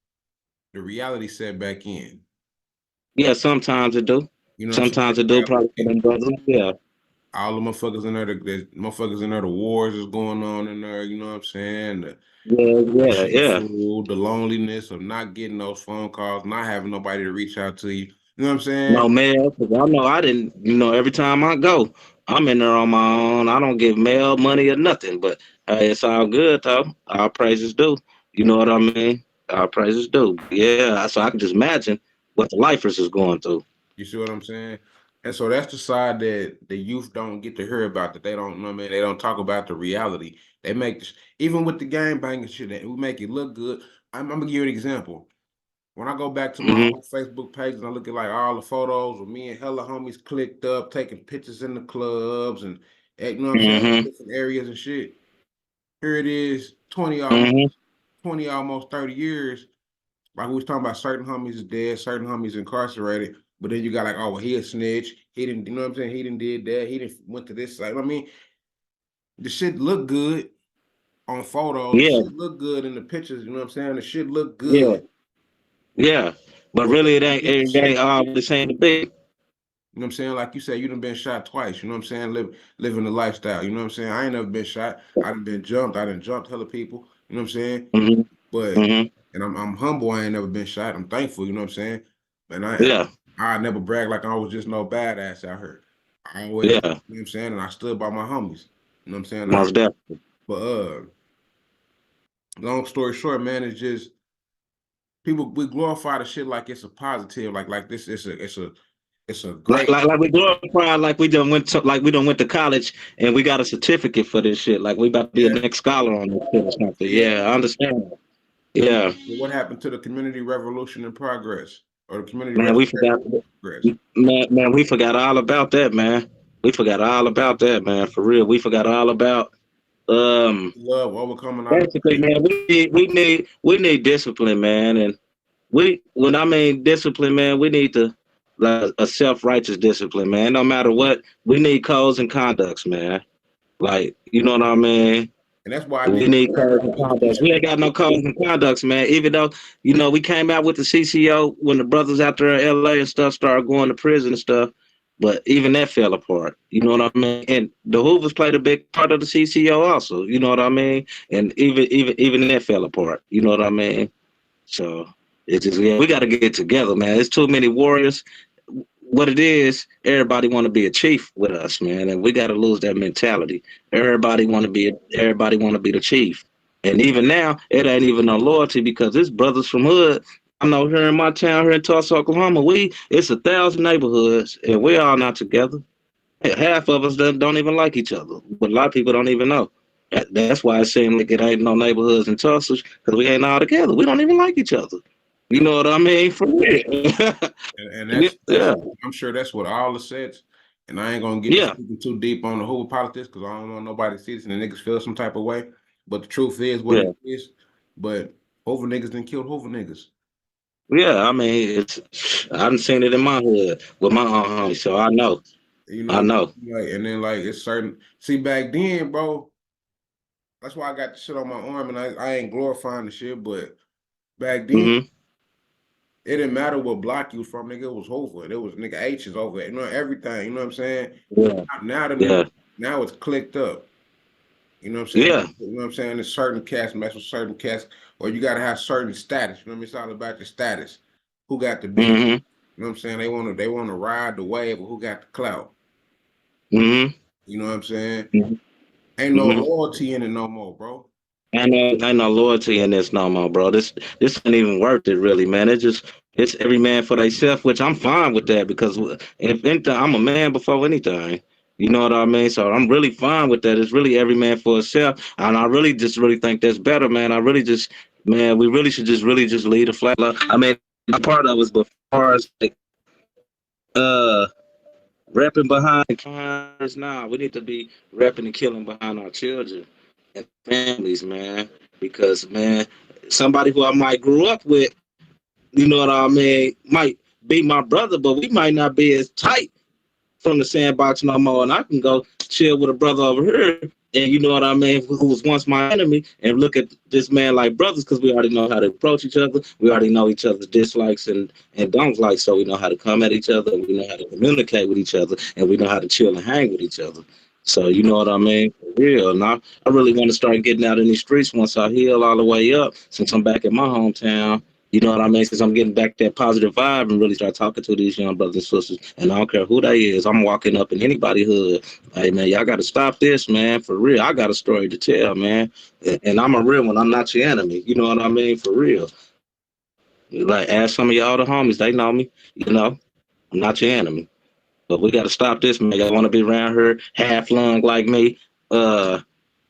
the reality set back in. Yeah, sometimes it do. You know what I'm saying? Sometimes The it do. Probably for reality, them brothers. Yeah, all the motherfuckers in there, the motherfuckers in there, the wars is going on in there. You know what I'm saying? yeah, The yeah, shit yeah. food, the loneliness of not getting those phone calls, not having nobody to reach out to you. You know what I'm No saying? mail, because I know I didn't. You know, every time I go, I'm in there on my own. I don't get mail, money, or nothing. But hey, it's all good though. Our praises do. You know what I mean? Our praises do. But yeah, so I can just imagine what the lifers is going through. You see what I'm saying? And so that's the side that the youth don't get to hear about, that they don't know, man. They don't talk about the reality. They make this, even with the game banging shit, we make it look good. I'm gonna give you an example. When I go back to my Mhm. old Facebook page and I look at like all the photos of me and hella homies clicked up, taking pictures in the clubs and you know what I'm saying, Mhm. different areas and shit. Here it is, Mhm. 20 almost 30 years. Like we was talking about, certain homies is dead, certain homies incarcerated, but then you got like, oh, well, he a snitch. He didn't, you know what I'm saying? He didn't did that. He didn't went to this side. I mean, the shit look good on photos. The Yeah. shit look good in the pictures. You know what I'm saying? The shit look Yeah. good, Yeah. But but really, when you get the it ain't shit, all the same to be. you know what I'm saying? Like you said, you done been shot twice. You know what I'm saying? Living the lifestyle. You know what I'm saying? I ain't never been shot. I done been jumped. I done jumped hella people. You know what I'm saying? Mhm. But Mhm. and I'm humble. I ain't never been shot. I'm thankful. You know what I'm saying? And Yeah. I never brag like I was just no badass out here. I always, you know Yeah. what I'm saying? And I stood by my homies. You know what I'm saying? Most definitely. But long story short, man, it's just people, we glorify the shit like it's a positive, like this. It's a great. Like we glorified like we done went to college and we got a certificate for this shit. Like we about to be a Yeah, next scholar on this shit or something. yeah. Yeah, I understand. But Yeah. what happened to the community revolution in progress, or the community Man, we restoration forgot in progress? we forgot all about that, man. We forgot all about that, man. For real. We forgot all about um Love overcoming our basically, depression. man, we need discipline, man. And we when I mean discipline, man, we need to like a self-righteous discipline, man. No matter what, we need codes and conducts, man. Like, you know what I mean? And that's why I We did need the codes and conducts. We ain't got no codes and conducts, man. Even though, you know, we came out with the CCO when the brothers out there in LA and stuff started going to prison and stuff. But even that fell apart. You know what I mean? And the Hoovers played a big part of the CCO also. You know what I mean? And even that fell apart. You know what I mean? So it's just, yeah, we got to get together, man. There's too many warriors. What it is, everybody want to be a chief with us, man, and we got to lose that mentality. Everybody want to be the chief, and even now, it ain't even no loyalty because it's brothers from hood. I know here in my town, here in Tulsa, Oklahoma, it's 1,000 neighborhoods, and we're all not together. Half of us don't even like each other, but a lot of people don't even know. That's why it seems like it ain't no neighborhoods in Tulsa because we ain't all together. We don't even like each other. You know what I mean? For real. and that's Yeah, I'm sure that's what all the sets. And I ain't gonna get to yeah, speaking too deep on the whole politics because I don't want nobody to see this and the niggas feel some type of way. But the truth is what it yeah, is. But Hoover niggas done killed Hoover niggas. yeah. I mean, it's I haven't seen it in my hood with my own homie, so I know. You I know, know. like, and then like it's certain. See, back then, bro, that's why I got the shit on my arm, and I ain't glorifying the shit. But back then, Hmm. it didn't matter what block you was from, nigga. It was Hoover. It was nigga H's over it. You know everything. You know what I'm saying? Yeah, Now the nigga, yeah, now it's clicked up. You know what I'm saying? yeah. You know what I'm saying? There's certain cast mess with certain cast, or you gotta have certain status. You know what I mean? It's all about your status. Who got the beef? Hmm. You know what I'm saying? They wanna ride the wave of who got the clout. Hmm. You know what I'm saying? Hmm. Ain't no Hmm. loyalty in it no more, bro. Ain't no loyalty in this no more, bro. This ain't even worth it, really, man. It's every man for themselves, which I'm fine with that because if anything, I'm a man before anything. You know what I mean? So I'm really fine with that. It's really every man for himself, and I really think that's better, man. I really just, man, we really should just really just lead a flat. I mean, a part of us, but as far as like uh repping behind cameras now, we need to be repping and killing behind our children and families, man. Because man, somebody who I might grew up with, you know what I mean, might be my brother, but we might not be as tight from the sandbox no more, and I can go chill with a brother over here, and you know what I mean, who was once my enemy, and look at this man like brothers because we already know how to approach each other. We already know each other's dislikes and don't like, so we know how to come at each other, and we know how to communicate with each other, and we know how to chill and hang with each other. So you know what I mean? For real. Now I really want to start getting out in these streets once I heal all the way up, since I'm back in my hometown. You know what I mean? Since I'm getting back that positive vibe and really start talking to these young brothers and sisters, and I don't care who they is, I'm walking up in anybody's hood. Hey man, y'all got to stop this, man. For real, I got a story to tell, man. And I'm a real one. I'm not your enemy. You know what I mean? For real. Like ask some of y'all the homies, they know me. You know, I'm not your enemy. But we got to stop this, man. Y'all want to be around here half lung like me?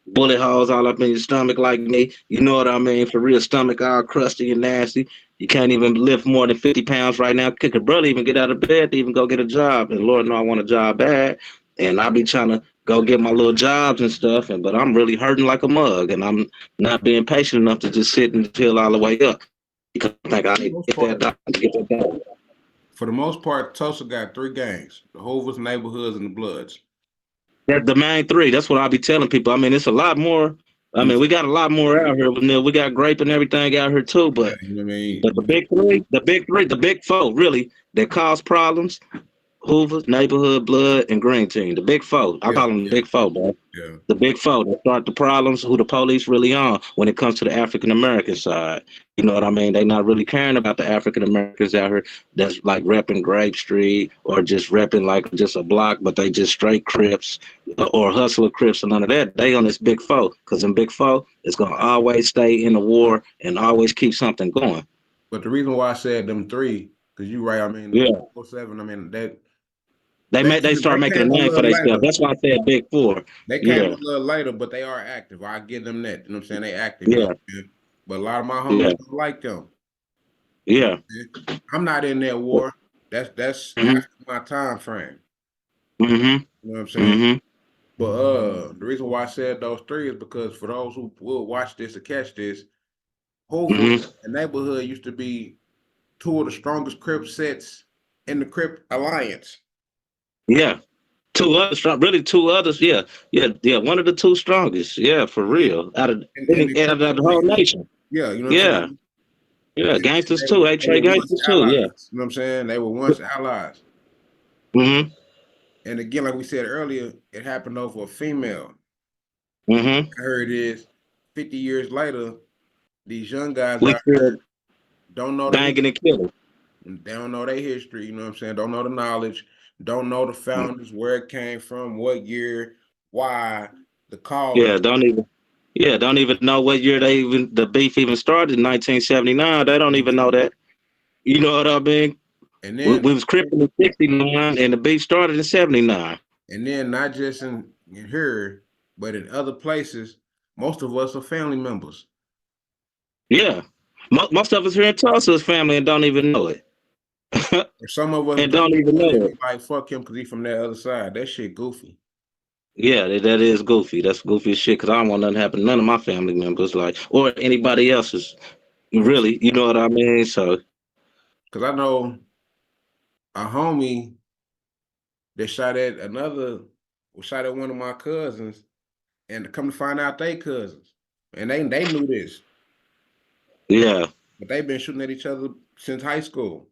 Bullet holes all up in your stomach like me. You know what I mean? For real, stomach all crusty and nasty. You can't even lift more than 50 pounds right now. Could your brother even get out of bed to even go get a job? And Lord know I want a job bad. And I be trying to go get my little jobs and stuff. But I'm really hurting like a mug. And I'm not being patient enough to just sit and chill all the way up. Because I think I For the need most to get that part, done. Get that done. for the most part, Tulsa got three gangs: the Hoovers, Neighborhoods, and the Bloods. That's the main three. That's what I be telling people. I mean, it's a lot more. I You know mean, we got a lot more out here. We got grape and everything out here too. what I'm saying? You know what I But the mean? big three, the big four, really, that cause problems: Hoover, Neighborhood, Blood, and Green Team. The big four. I Yeah, call them the yeah, big four, bro. yeah. The big four that start the problems. Who the police really on when it comes to the African American side. You know what I mean? They not really caring about the African Americans out here that's like repping Grape Street or just repping like just a block, but they just straight Crips or hustler Crips and none of that. They on this big four because in big four it's gonna always stay in the war and always keep something going. But the reason why I said them three, because you right, I mean, Yeah. 07, I mean, that They start they making a came a name for little themselves. later. That's why I said big four. They came a Yeah, little later, but they are active. I give them that. You know what I'm saying? They active, you know yeah, what I'm saying? But a lot of my yeah, homies don't like them. You know yeah. what I'm saying? I'm not in that war. That's Mm-hmm, after my time frame. mm-hmm, You know what I'm saying? mm-hmm, But the reason why I said those three is because for those who will watch this or catch this, Hoover mm-hmm. and Neighborhood used to be two of the strongest Crip sets in the Crip Alliance. Yeah. Two others, really two others. Yeah, yeah, yeah. One of the two strongest. Yeah, for Yeah. real. In the Out Crip of the whole Alliance. nation. Yeah, you know what I'm Yeah, saying? yeah. And Gangsters too. they A-Trade were once gangsters too. Yeah. allies. You know what I'm saying? They were once allies. Mm-hmm. And again, like we said earlier, it happened over a female. Mm-hmm. I heard is 50 years later, these young guys We out still here don't know the banging history. and killing. They don't know their history, you know what I'm saying? Don't know the knowledge, don't know the founders, where it came from, what year, why, the Yeah, cause. don't even. Yeah, don't even know what year the beef even started in 1979. They don't You know what even I'm know saying? that. You know what I mean? And We then was crippling in '69, and the beef started in '79. not just in here, but in other places, most of us are family members. Yeah, most of us here in Tulsa is family and don't even know it, Or some of us and don't don't even know it and know be it. like, fuck him because he's from that other side. That shit goofy. Yeah, that is goofy. That's goofy as shit. Cause I don't want nothing to happen to none of my family members, like or anybody else's. You know what I'm saying? Really, you know what I mean? So Because I know a homie that shot at one of my cousins, and come to find out they cousins. And they knew this, yeah, but they've been shooting at each other since high school.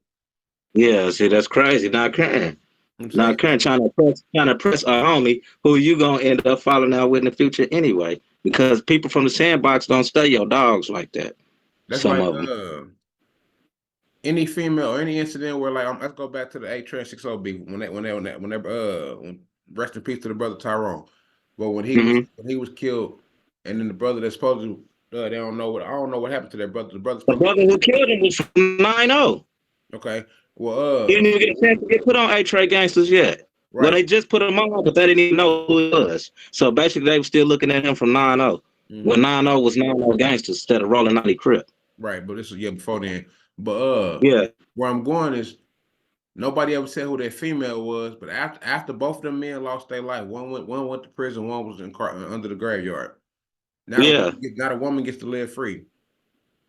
yeah. See, that's crazy. Not caring, You know what I'm not saying? caring. Trying to press a homie who you gonna end up falling out with in the future anyway. Because people from the sandbox don't stay your dogs like that. That's Some like of them. any female or any incident where like let's go back to the A Train 60B when rest in peace to the brother Tyrone. But Hmm. when he was killed, and then the brother that's supposed to they don't know what I don't know what happened to that brother. The brother's The supposed to brother who killed him was from 9-0. okay. Well He didn't even get a chance to get put on A-Trade Gangsters yet. Well, right. they just put him on, but they didn't even know who he was. So basically, they were still looking at him from 9-0. Hmm. When 9-0 was 9-0 Gangsters instead of Rolling 90 Crip. Right, but this was yeah before then. But Yeah, where I'm going is nobody ever said who that female was. But after both of them men lost their life, one went to prison, one was under the graveyard. yeah. Now the woman gets to live free.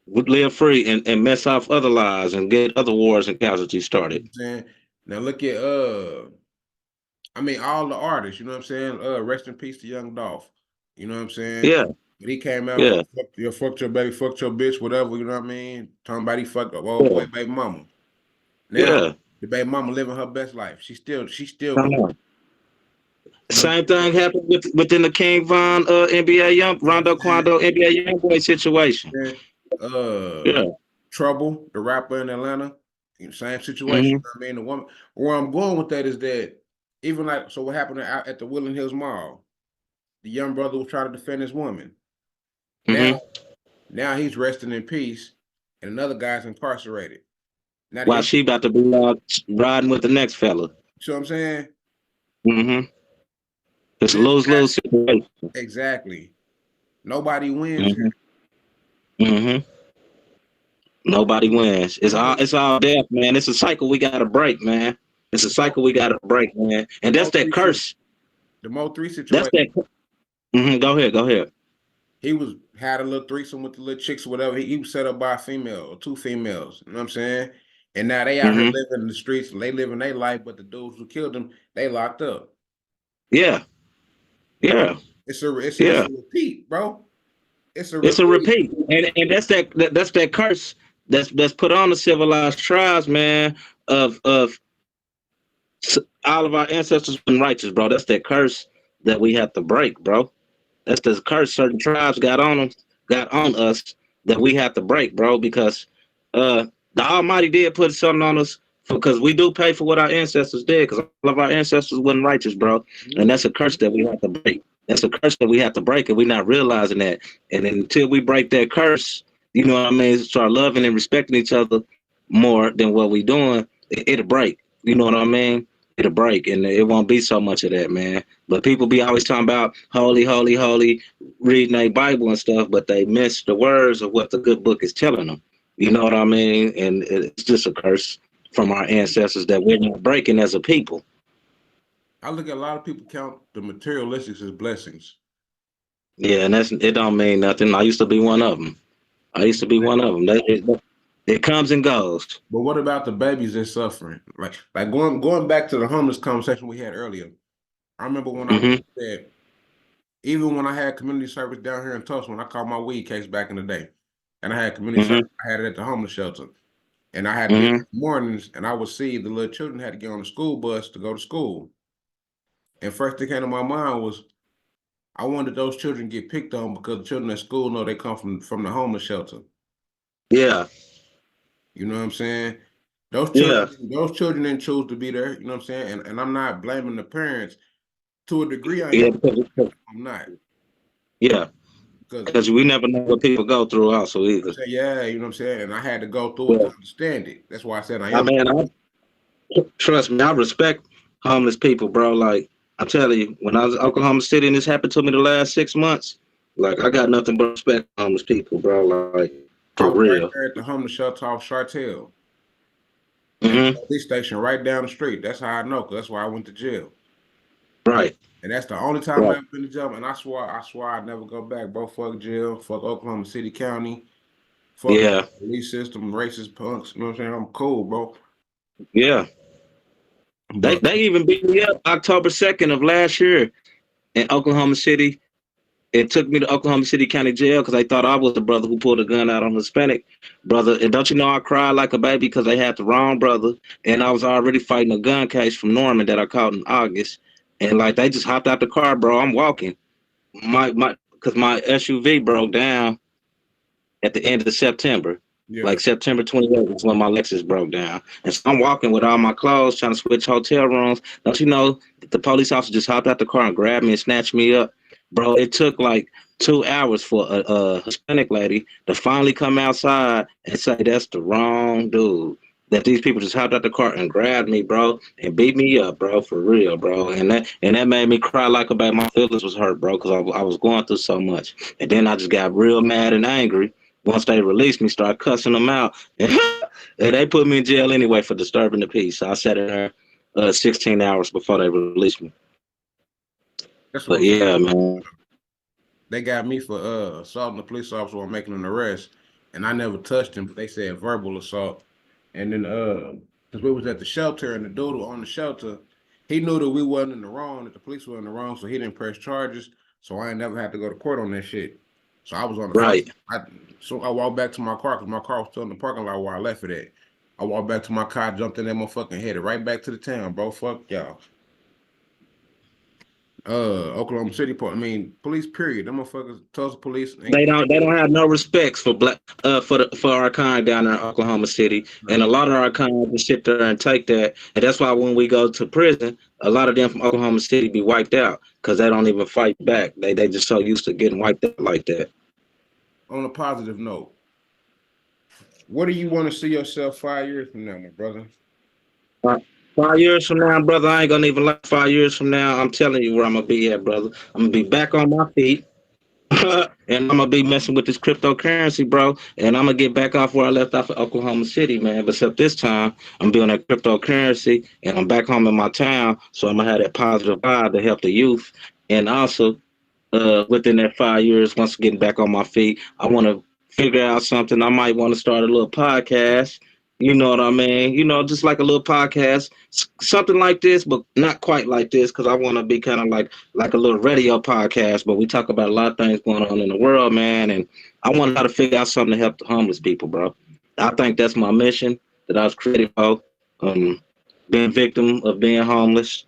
Would live free and mess off other lives and get other wars and casualties You know started. what I'm saying? Now look at I mean all the artists, you know what I'm saying? Rest in peace to Young Dolph. You know what I'm saying? Yeah, But he came out yeah, fucked your baby, fucked your bitch, whatever, you know what I mean? Talking about he fucked up old yeah, boy baby mama. Now yeah. the baby mama living her best life. She's still Come good. on. But Same thing happened within the King Von NBA Young you know what Rondo I'm saying? Quando NBA Youngboy situation. Yeah. Uh, Yeah. Trouble, the rapper in Atlanta, same situation. Hmm. I mean, the woman. Where I'm going with that is that even like, so what happened at the Woodland Hills Mall? The young brother was trying to defend his woman. Now, Hmm. now he's resting in peace, and another guy's incarcerated. Now While she about to be riding with the next fella. see what I'm saying? Hmm. It's a This lose-lose situation. exactly. Nobody wins Hmm. here. Hmm. Nobody wins. It's You all know, it's all death, man. It's a cycle we gotta break, man. It's a the Mo, cycle we gotta break, man. the And that's Mo that three, si- curse. the Mo three That's situation. that. Go ahead, go ahead. He was had a little threesome with the little chicks or whatever. He was set up by a female or two females. You know what I'm saying? And now they out here Hmm. living in the streets. They living their life, but the dudes who killed them, they locked up. Yeah, yeah, It's yeah. a repeat, bro. It's a It's a repeat. repeat, and that's that curse that's put on the civilized tribes, man. Of all of our ancestors been righteous, bro. That's that curse that we have to break, bro. That's the curse certain tribes got on us that we have to break, bro. Because the Almighty did put something on us because we do pay for what our ancestors did. Because all of our ancestors wasn't righteous, bro. And that's a curse that we have to break. That's a curse that we have to break, and we're not realizing that. And until we break that curse, you know what I mean, start loving and respecting each other more than what we doing, it'll break. You know what I mean? It'll break, and it won't be so much of that, man. But people be always talking about holy, holy, holy, reading their Bible and stuff, but they miss the words of what the good book is telling them. You know what I mean? And it's just a curse from our ancestors that we're not breaking as a people. I look at a lot of people count the materialistics as blessings. Yeah, and it don't mean nothing. I used to be one of them. I used to be one of them. It comes and goes. But what about the babies that's suffering? Like going back to the homeless conversation we had earlier. I remember when I Hmm. said, even when I had community service down here in Tulsa, when I called my weed case back in the day, and I had community Hmm. service, I had it at the homeless shelter, and I had to be there Hmm. in the mornings, and I would see the little children had to get on the school bus to go to school. And first thing came to my mind was, I wanted those children get picked on because the children at school know they come from the homeless shelter. Yeah. You know what I'm saying? Yeah. Those children didn't choose to be there. You know what I'm saying? And I'm not blaming the parents. To a degree, I Yeah. am. I'm not Yeah. because Because we never know what people go through, also I either. say, yeah, you know what I'm saying? And I had to go through it to Yeah. understand it. That's why I said I I am. mean, trust me, I respect homeless people, bro. Like I'm telling you, when I was in Oklahoma City and this happened to me the last 6 months, like I got nothing but respect for homeless people, bro. Like I for was right real. there at the homeless shelter off Chartel and the Hmm. police station right down the street. That's how I know, because that's why I went to jail. Right. And that's the only time I Right. ever been to jail. And I swore I'd never go back, bro. Fuck jail, fuck Oklahoma City County, fuck Yeah. police system, racist punks. You know what I'm saying? I'm cool, bro. Yeah. They But they even beat me up October 2nd of last year in Oklahoma City. It took me to Oklahoma City County Jail because they thought I was the brother who pulled a gun out on Hispanic brother. And don't you know I cried like a baby because they had the wrong brother, and I was already fighting a gun case from Norman that I caught in August, and like they just hopped out the car, bro. I'm walking my because my SUV broke down at the end of September. yeah, Like September 28th was when my Lexus broke down. And so I'm walking with all my clothes, trying to switch hotel rooms. Don't you know the police officer just hopped out the car and grabbed me and snatched me up? Bro, it took like 2 hours for a Hispanic lady to finally come outside and say that's the wrong dude. That these people just hopped out the car and grabbed me, bro, and beat me up, bro, for real, bro. And that made me cry like a baby. My feelings was hurt, bro, because I was going through so much. And then I just got real mad and angry once they released me, start cussing them out, and they put me in jail anyway for disturbing the peace. So I sat in there 16 hours before they released me. That's But what yeah, man. they got me for assaulting a police officer while making an arrest, and I never touched him. But they said verbal assault, and then because we was at the shelter and the dude on the shelter, he knew that we wasn't in the wrong, that the police were in the wrong, so he didn't press charges. So I ain't never had to go to court on that shit. So I was on the phone. Right. So I walked back to my car because my car was still in the parking lot where I left it at. I walked back to my car, jumped in that motherfucking headed right back to the town, bro. Fuck y'all. Oklahoma City Park. I mean, police. Period. Them motherfuckers. Tulsa police. Ain't, They don't have no respects for black for our kind down there in Oklahoma City, and a lot of our kind just sit there and take that, and that's why when we go to prison, a lot of them from Oklahoma City be wiped out because they don't even fight back. They just so used to getting wiped out like that. on a positive note, what do you want to see yourself 5 years from now, my brother? 5 years from now, brother, I ain't gonna even like 5 years from now. I'm telling you where I'm gonna be at, brother. I'm gonna be back on my feet. And I'm gonna be messing with this cryptocurrency, bro. And I'm gonna get back off where I left off at Oklahoma City, man. But except this time, I'm doing that cryptocurrency, and I'm back home in my town. So I'm gonna have that positive vibe to help the youth, and also within that 5 years, once getting back on my feet, I want to figure out something. I might want to start a little podcast. You know what I mean? You know, just like a little podcast, something like this, but not quite like this, because I want to be kind of like a little radio podcast. But we talk about a lot of things going on in the world, man, and I want to figure out something to help the homeless people, bro. I think that's my mission that I was created for. Being victim of being homeless,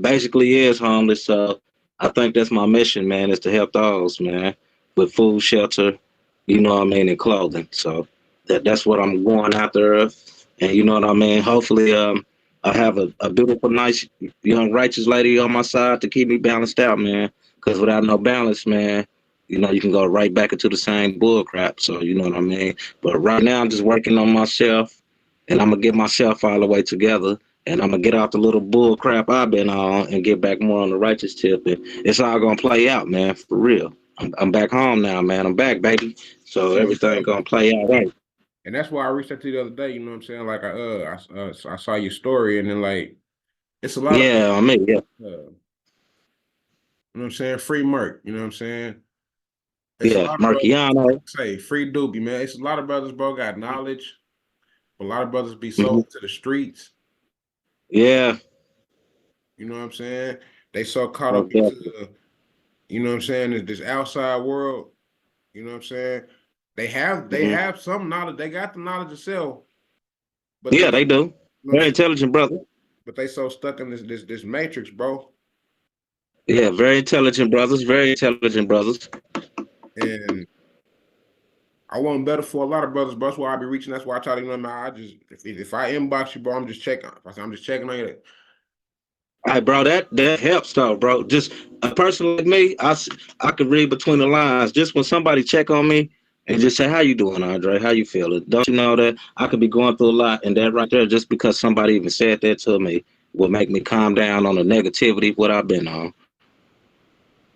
basically is homeless. So I think that's my mission, man, is to help those, man, with food, shelter, you know what I mean, and clothing. So that's what I'm going after. And you know what I mean? Hopefully, I have a beautiful, nice, young, righteous lady on my side to keep me balanced out, man. Because without no balance, man, you know, you can go right back into the same bull crap. So, you know what I mean? But right now, I'm just working on myself, and I'm going to get myself all the way together, and I'm gonna get out the little bull crap I've been on and get back more on the righteous tip. And it's all gonna play out, man, for real. I'm back home now, man. I'm back, baby. So everything gonna play out right. And that's why I reached out to you the other day. You know what I'm saying? Like I saw your story, and then like it's a lot of Yeah, I mean, yeah, you know what I'm saying? Free Merc. You know what I'm saying? It's a yeah, lot of brothers Marciano. say free Doobie, man. It's a lot of brothers, bro, got knowledge. But a lot of brothers be Hmm. sold to the streets. Yeah, You know what I'm saying? They so caught up okay. into you know what I'm saying, this outside world. You know what I'm saying? They Hmm. have some knowledge. They got the knowledge itself, but they Yeah, you they do. know what I'm Very saying? intelligent brother. But they so stuck in this matrix, bro. Yeah, very intelligent brothers. Very intelligent brothers. And I want better for a lot of brothers, bro. That's why I be reaching. That's why I try to, you know, man, I just if I inbox you, bro, I'm just checking. If I say I'm just checking on you. All right, bro, that helps though, bro. Just a person like me, I could read between the lines. Just when somebody check on me and just say, "How you doing, Andre? How you feeling?" Don't you know that I could be going through a lot, and that right there, just because somebody even said that to me, will make me calm down on the negativity what I've been on.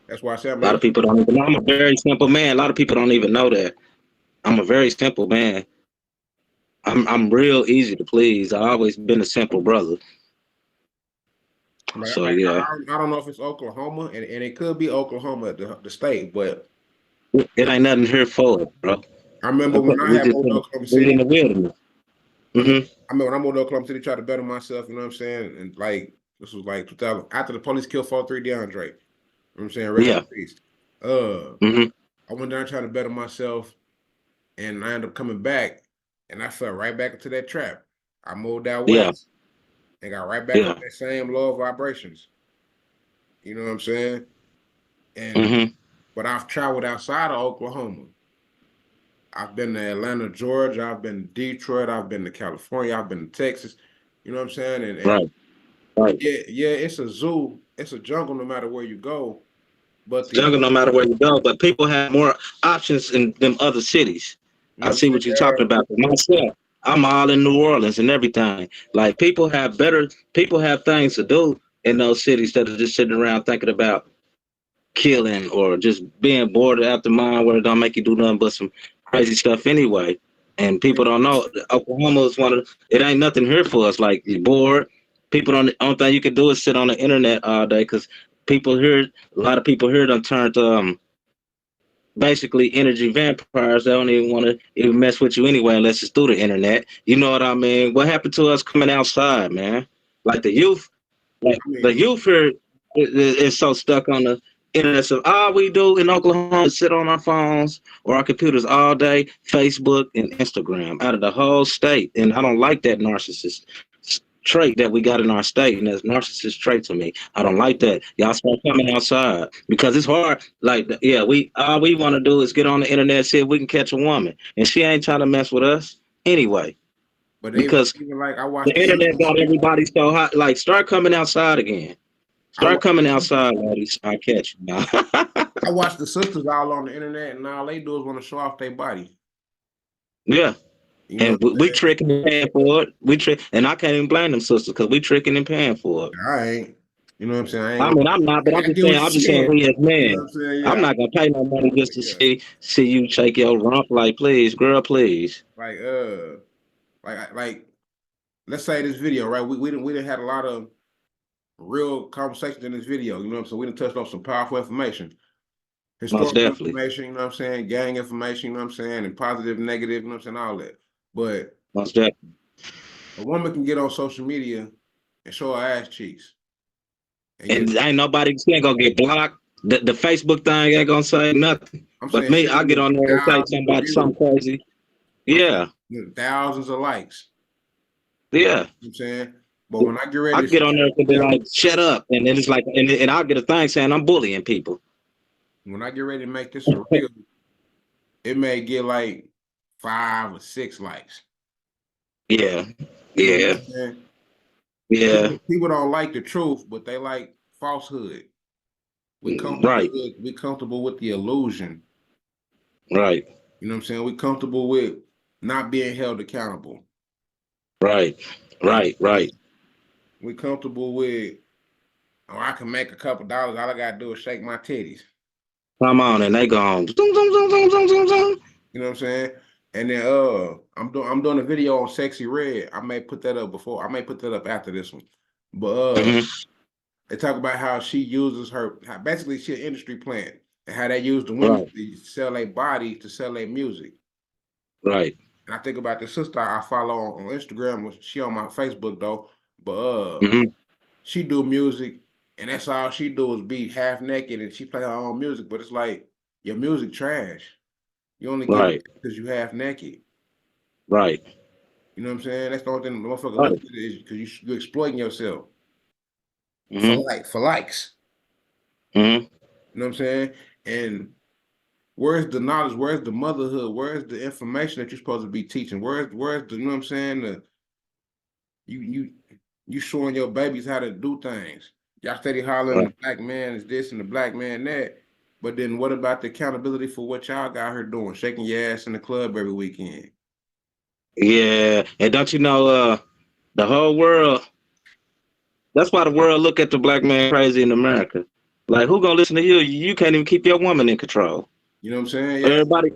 That's why I said, A lot man, of people don't even know I'm a very simple man. A lot of people don't even know that I'm a very simple man. I'm real easy to please. I always been a simple brother. So yeah, I don't know if it's Oklahoma, and it could be Oklahoma, the state, but it ain't nothing here for it, bro. I remember when I We had just moved to Oklahoma we in City. the wilderness. Hmm. I remember when I moved to Oklahoma City, tried to better myself. You know what I'm saying? And like this was like 2000 after the police killed 43 DeAndre. You know what I'm saying? Rest in Yeah. peace. Uh, Hmm. I went down trying to better myself, and I ended up coming back, and I fell right back into that trap. I moved out Yeah. west and got right back on Yeah. that same low vibrations. You know what I'm saying? And Hmm. but I've traveled outside of Oklahoma. I've been to Atlanta, Georgia. I've been to Detroit. I've been to California. I've been to Texas. You know what I'm saying? And Right. Right. yeah, it's a zoo. It's a jungle no matter where you go. But It's jungle no matter where you go, but people have more options in them other cities. you know I what I'm see saying? what you're talking about. For myself, I'm all in New Orleans and everything. Like people have things to do in those cities that are just sitting around thinking about killing or just being bored out the mind where it don't make you do nothing but some crazy stuff anyway. And people don't know Oklahoma is one of it ain't nothing here for us. Like you're bored. People don't only thing you can do is sit on the internet all day because people here a lot of people here done turned basically energy vampires. They don't even want to even mess with you anyway unless it's through the internet. You know what I mean? What happened to us coming outside, man? Like the youth, like I the mean, youth here is so stuck on the internet. So all we do in Oklahoma is sit on our phones or our computers all day, Facebook and Instagram, out of the whole state. And I don't like that narcissist trait that we got in our state, and that's narcissist trait to me. I don't like that. Y'all start coming outside because it's hard. Like, yeah, we all we want to do is get on the internet, see if we can catch a woman, and she ain't trying to mess with us anyway. but Because even like I the watched the internet sisters. got everybody so hot. Like, start coming outside again. I Start watched coming the sisters. outside, ladies. I catch you now. I watch the sisters all on the internet, and all they do is want to show off their body. Yeah, You know and what we I'm saying? tricking and paying for it. We trick, and I can't even blame them sisters because we tricking and paying for it. I ain't. You know what I'm saying? I ain't I gonna. mean, I'm not, but I get what you're I'm just saying, saying. we as You know what men, I'm saying? I'm Yeah, not gonna pay no money just to yeah. see you shake your rump. Like, please, girl, please. Like like let's say this video, right? We didn't had a lot of real conversations in this video. You know what I'm saying? We done touched on some powerful information, Most historical definitely, information. You know what I'm saying? Gang information. You know what I'm saying? And positive, negative. You know what I'm saying? All that. But most definitely. a woman can get on social media and show her ass cheeks and get. And ain't nobody she ain't gonna get blocked. The Facebook thing ain't gonna say nothing. I'm But saying me, she'll I get get on there and say thousands of somebody something views. crazy. I'm saying Yeah, thousands of likes. yeah. You know what I'm saying? But when I get I ready to get on there and be yeah, like, shut up. And then it's like, and I'll get a thing saying I'm bullying people. when I get ready to make this a reel, it may get like 5 or 6 likes. Yeah, You know what yeah, I'm saying? yeah. People don't like the truth, but they like falsehood. Right, We comfortable with the illusion. right, You know what I'm saying? We comfortable with not being held accountable. right, You know right, what I'm saying? right. We comfortable with, oh, I can make a couple dollars. All I gotta do is shake my titties. Come on, and they gone. Zoom, zoom, zoom, zoom, zoom, zoom, zoom. You know what I'm saying? And then I'm doing a video on Sexy Red. I may put that up before. I may put that up after this one. But Mm-hmm. they talk about how she uses how basically she's an industry plant and how they use the women Right, to sell their body to sell their music. right. And I think about the sister I follow on Instagram. She on my Facebook though, but Mm-hmm. she do music and that's all she do is be half naked and she play her own music. But it's like your music trash. You only get Right, because you half naked. right, You know what I'm saying? That's the only thing the motherfucker looks right. at is because you're exploiting yourself Mm-hmm. for likes. Mm-hmm. You know what I'm saying? And where's the knowledge? Where's the motherhood? Where's the information that you're supposed to be teaching? Where's the you know what I'm saying? You you you showing your babies how to do things. Y'all steady hollering Right. the black man is this and the black man that. But then what about the accountability for what y'all got her doing? Shaking your ass in the club every weekend. Yeah, and don't you know, the whole world. That's why the world look at the black man crazy in America. Like, who gonna listen to you? You can't even keep your woman in control. You know what I'm saying? Yeah. Everybody,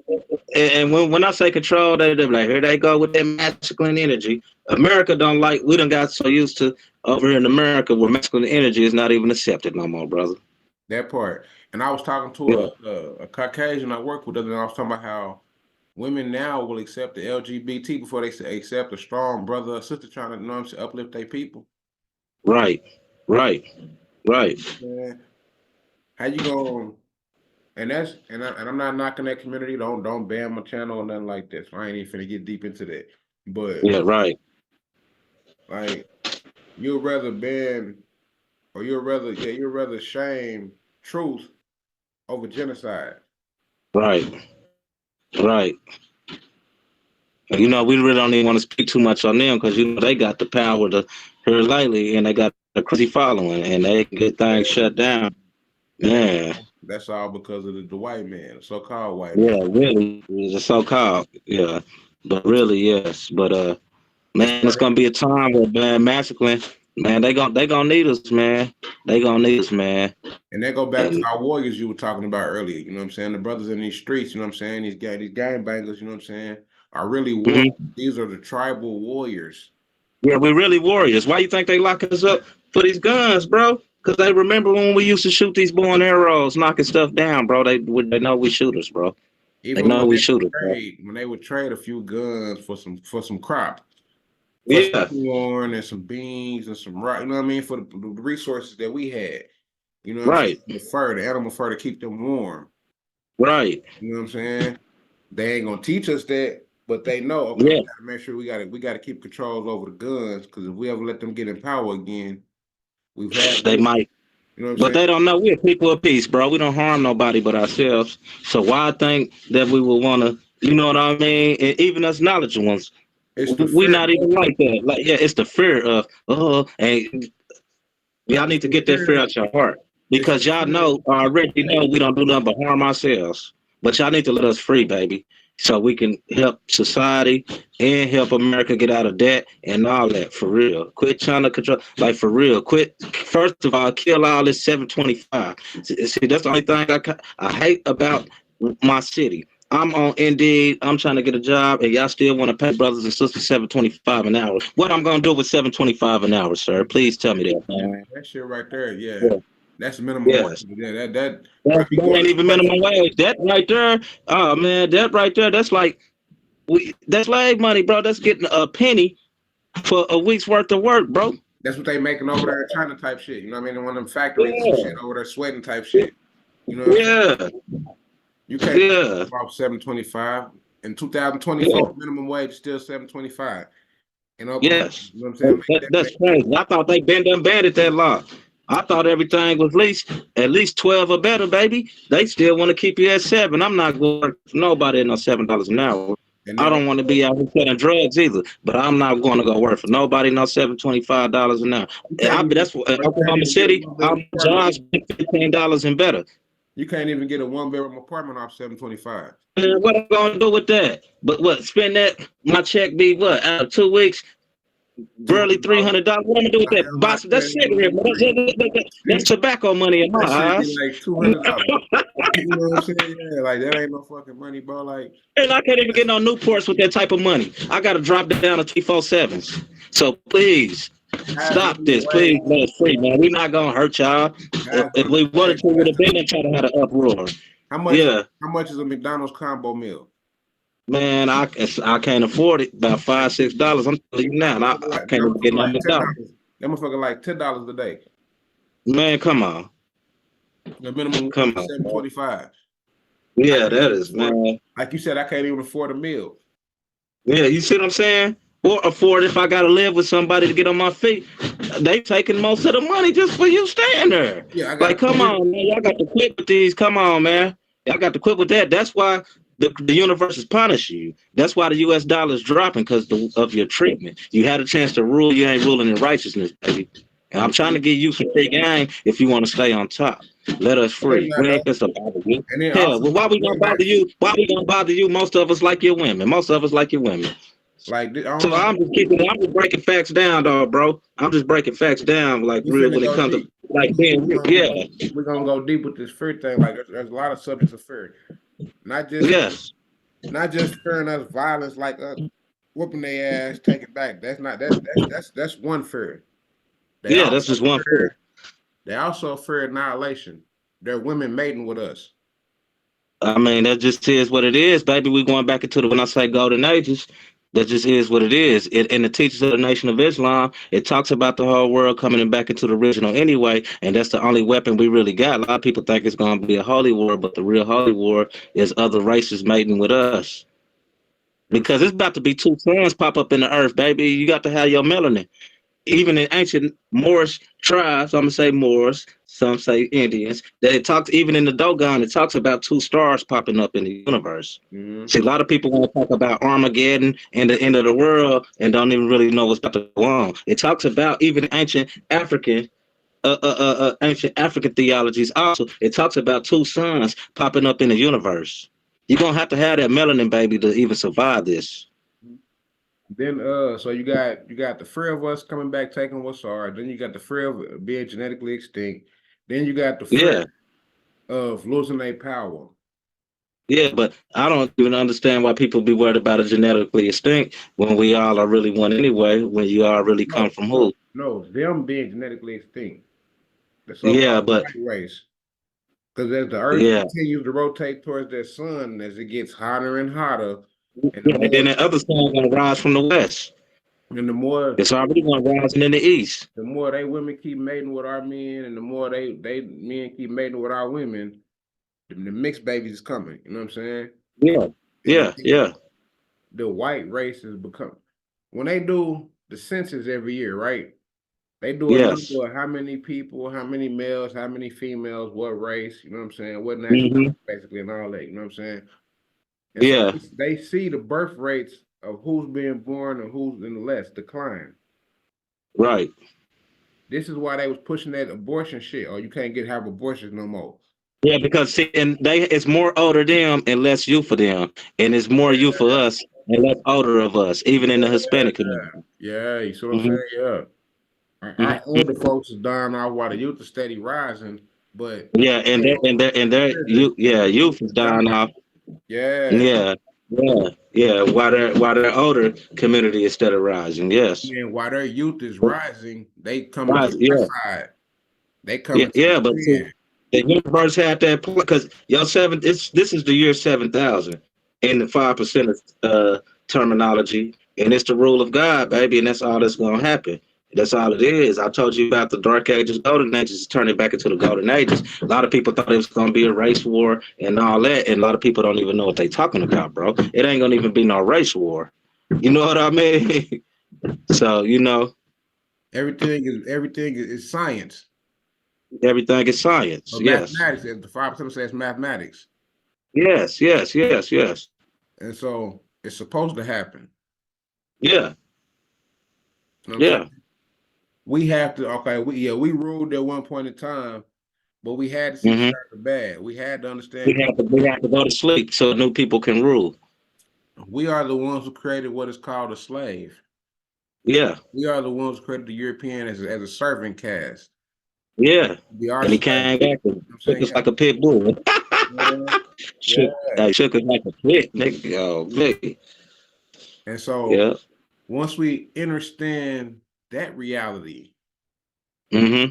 and when I say control, they be like, here they go with that masculine energy. America don't like. We done got so used to over here in America where masculine energy is not even accepted no more, brother. That part. And I was talking to Yeah, a Caucasian I work with, and I was talking about how women now will accept the LGBT before they accept a strong brother or sister trying to, you know what I'm saying, uplift their people. right, right, right. Man, how you going? And I'm not knocking that community. Don't ban my channel or nothing like this. I ain't even finna get deep into that. But Yeah, right, like, you'd rather ban or you'd rather shame truth over genocide. right, right. And, you know, we really don't even want to speak too much on them because you know they got the power to here lately, and they got a crazy following, and they can get things And shut down. and Yeah, that's all because of the white man, the so-called white man. yeah, really, it's a so-called, yeah, but really, yes, but As man, it's far gonna be a time where man, masculine. Man, they gonna need us, man. They gonna need us, man. And that go back to And our warriors you were talking about earlier. You know what I'm saying? The brothers in these streets, you know what I'm saying? These gang bangers, you know what I'm saying, are really warriors. mhm. These are the tribal warriors. Yeah, we really warriors. Why you think they lock us up for these guns, bro? Because they remember when we used to shoot these bow and arrows, knocking stuff down, bro. They know we shooters, bro. They Even know we shooters, bro. when they would trade a few guns for some crop, for some Yeah, corn and some beans and some rock, you know what I mean? For the resources that we had. You know what I'm saying? right, The fur, the animal fur to keep them warm. right. You know what I'm saying? They ain't gonna teach us that, but they know, okay, we Yeah, gotta make sure we gotta keep controls over the guns, because if we ever let them get in power again, we've had they war. might. You know what I'm But saying? they don't know we're people of peace, bro. We don't harm nobody but ourselves. So why think that we would want to, you know what I mean? And even us knowledgeable ones, It's the we fear. not even like that. Like, yeah, it's the fear of, and y'all It's need to the get that fear fear. out your heart It's because the y'all fear. know already know we don't do nothing but harm ourselves. But y'all need to let us free, baby, so we can help society and help America get out of debt and all that for real. Quit trying to control, like for real. Quit. First of all, kill all this 725. See, that's the only thing I hate about my city. I'm on Indeed. I'm trying to get a job, and y'all still want to pay brothers and sisters 725 an hour. What I'm gonna do with 725 an hour, sir? Please tell me that, man. That shit right there, yeah. Yeah. That's minimum wage. Yes. Yeah, that bro, That, you that going ain't to even work minimum wage. That right there, oh man, that right there, that's like that's slave money, bro. That's getting a penny for a week's worth of work, bro. that's what they making over there in China type shit. You know what I mean? In one of them factories and Yeah, shit over there sweating type shit. You know what I'm saying? yeah, You can't yeah, about 725. In yeah. 2024, minimum wage is still 725 in Oklahoma. Yes, You know what I'm saying? that's crazy. I thought they been done banded that law. I thought everything was at least 12 or better, baby. They still want to keep you at 7. I'm not going to work for nobody at no $7 an hour. and I then don't want to be out here selling drugs either, but I'm not going to go work for nobody no $725 an hour. you can't even That's what in you can't Oklahoma even get a City. one Our bedroom apartment. jobs $15 and better. You can't even get a one bedroom apartment off 725. Man, what am I gonna do with that? But what? Spend that? My check be what? Out of 2 weeks, barely $200. $300. What am I gonna do with Hell that? no, Box, you that's can't even cigarette, get man. three. That's tobacco money in my That shit be eyes. like $200. You know what I'm saying? Yeah, like that ain't no fucking money, bro. Like And I can't even get no Newports with that type of money. I got to drop down to 347s. So please guys stop minimum this. Please wage, let us free, man. We're not gonna hurt y'all. guys If minimum we wanted wage. to, would have been and try to have an uproar. How much Yeah, how much is a McDonald's combo meal? man, I can't afford it. About $5, $6. I'm telling you now, and I That can't even get motherfucker no like McDonald's. $10. That motherfucker like $10 a day. Man, come on, The minimum wage come is on, seven man. twenty five. I Yeah, can't that even is, afford. man. Like you said, I can't even afford a meal. Yeah, you see what I'm saying? Or afford if I gotta live with somebody to get on my feet. They taking most of the money just for you staying there. Yeah, I gotta Like, come pay. on, man. Y'all got to quit with these. Come on, man. Y'all got to quit with that. That's why the universe is punishing you. That's why the US dollar is dropping because of your treatment. You had a chance to rule, you ain't ruling in righteousness, baby. And I'm trying to give you some free game if you want to stay on top. Let us And then, free. We ain't just bother you. and then Hell, also well, why we gonna going back, bother you? Why we gonna bother you? Most of us like your women. Most of us like your women. like I don't So know. I'm just breaking facts down, dog, bro. I'm just breaking facts down, like We real finna when it go comes to deep. like being real. Yeah, We're gonna go deep with this fear thing. Like there's a lot of subjects of fear, not just yes, not just fearing us violence, like whooping their ass, taking back. That's not that's one fear. They yeah, also that's just one foot. fear. They also fear annihilation. They're women mating with us. I mean, that just is what it is, baby. We going back into the when I say golden ages. That just is what it is. In the teachings of the Nation of Islam, it talks about the whole world coming back into the original anyway, and that's the only weapon we really got. A lot of people think it's going to be a holy war, but the real holy war is other races mating with us. I'm Because it's about to be two suns pop up in the earth, baby. You got to have your melanin. Even in ancient Moorish tribes, I'm gonna say Moors, some say Indians, that it talks even in the Dogon, it talks about two stars popping up in the universe. mm-hmm. See, a lot of people want to talk about Armageddon and the end of the world and don't even really know what's about to go on. It talks about even ancient African theologies also. It talks about two suns popping up in the universe. You're gonna have to have that melanin, baby, to even survive this. Then so you got the fear of us coming back taking what's ours. Then you got the fear of being genetically extinct. Then you got the fear Yeah, of losing their power. yeah, but I don't even understand why people be worried about a genetically extinct when we all are really one anyway. When you all really come No, from no, who? no, them being genetically extinct. The Yeah, so-called but white race. Because as the Earth yeah, continues to rotate towards their sun, as it gets hotter and hotter, and the yeah. And more then the other sun gonna rise from the west. and the more It's already gonna rise in the east. the more they women keep mating with our men, and the more they men keep mating with our women, the mixed babies is coming. You know what I'm saying? Yeah, And yeah, then yeah, the white race has become when they do the census every year, right? They do a yes. number of how many people, how many males, how many females, what race, you know what I'm saying, what nationality, Hmm. basically, and all that, you know what I'm saying? And so Yeah, they see the birth rates of who's being born and who's in the less decline. right. This is why they was pushing that abortion shit, or you can't get have abortions no more. Yeah, because see, and they it's more older them and less youth for them, and it's more youth for us and less older of us, even in the Yeah, Hispanic community. yeah, you see what I'm Hmm. saying? Yeah. Our Hmm. older folks is dying off while the youth is steady rising, but Yeah, and they their children you yeah and youth youth is is dying dying. off. Yeah. Yeah, yeah, yeah. While their older community is steady rising. Yes. And while their youth is rising, they coming Right. to my Yeah. side. They Yeah. coming to Yeah. the But see, pen. the universe had that because y'all seven. This is the year 7,000 in the 5% terminology, and it's the rule of God, baby, and that's all that's gonna happen. That's all it is. I told you about the dark ages, golden ages, turning back into the golden ages. A lot of people thought it was gonna be a race war and all that, and a lot of people don't even know what they talking about, bro. It ain't gonna even be no race war. You know what I mean? So Everything is science everything is science. or Yes, mathematics. As the 5% says mathematics. yes, yes, yes, yes. And so it's supposed to happen. Yeah, You know what I'm yeah. saying? We have to, okay, we ruled at one point in time, but we had to see the Hmm. signs of bad. We had to understand We have to go to sleep so new people can rule. we are the ones who created what is called a slave. Yeah, We are the ones who created the European as a servant caste. yeah. Be our And he slave. came back and You know what I'm shook saying? us like a pit bull. Yeah. shook, Yeah. shook us like a pit, nigga. Oh, nigga. And so Yeah. once we understand that reality, Hmm.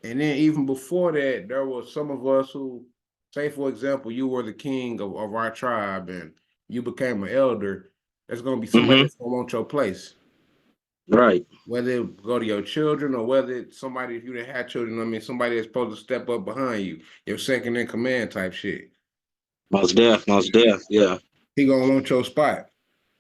and then even before that, there was some of us who, say for example, you were the king of our tribe and you became an elder, there's gonna be somebody Hmm. that's gonna want your place. Right. Whether it go to your children or whether it's somebody, if you didn't have children, I mean somebody that's supposed to step up behind you, your second in command type shit. Most deaf, most deaf. Yeah. He gonna want your spot.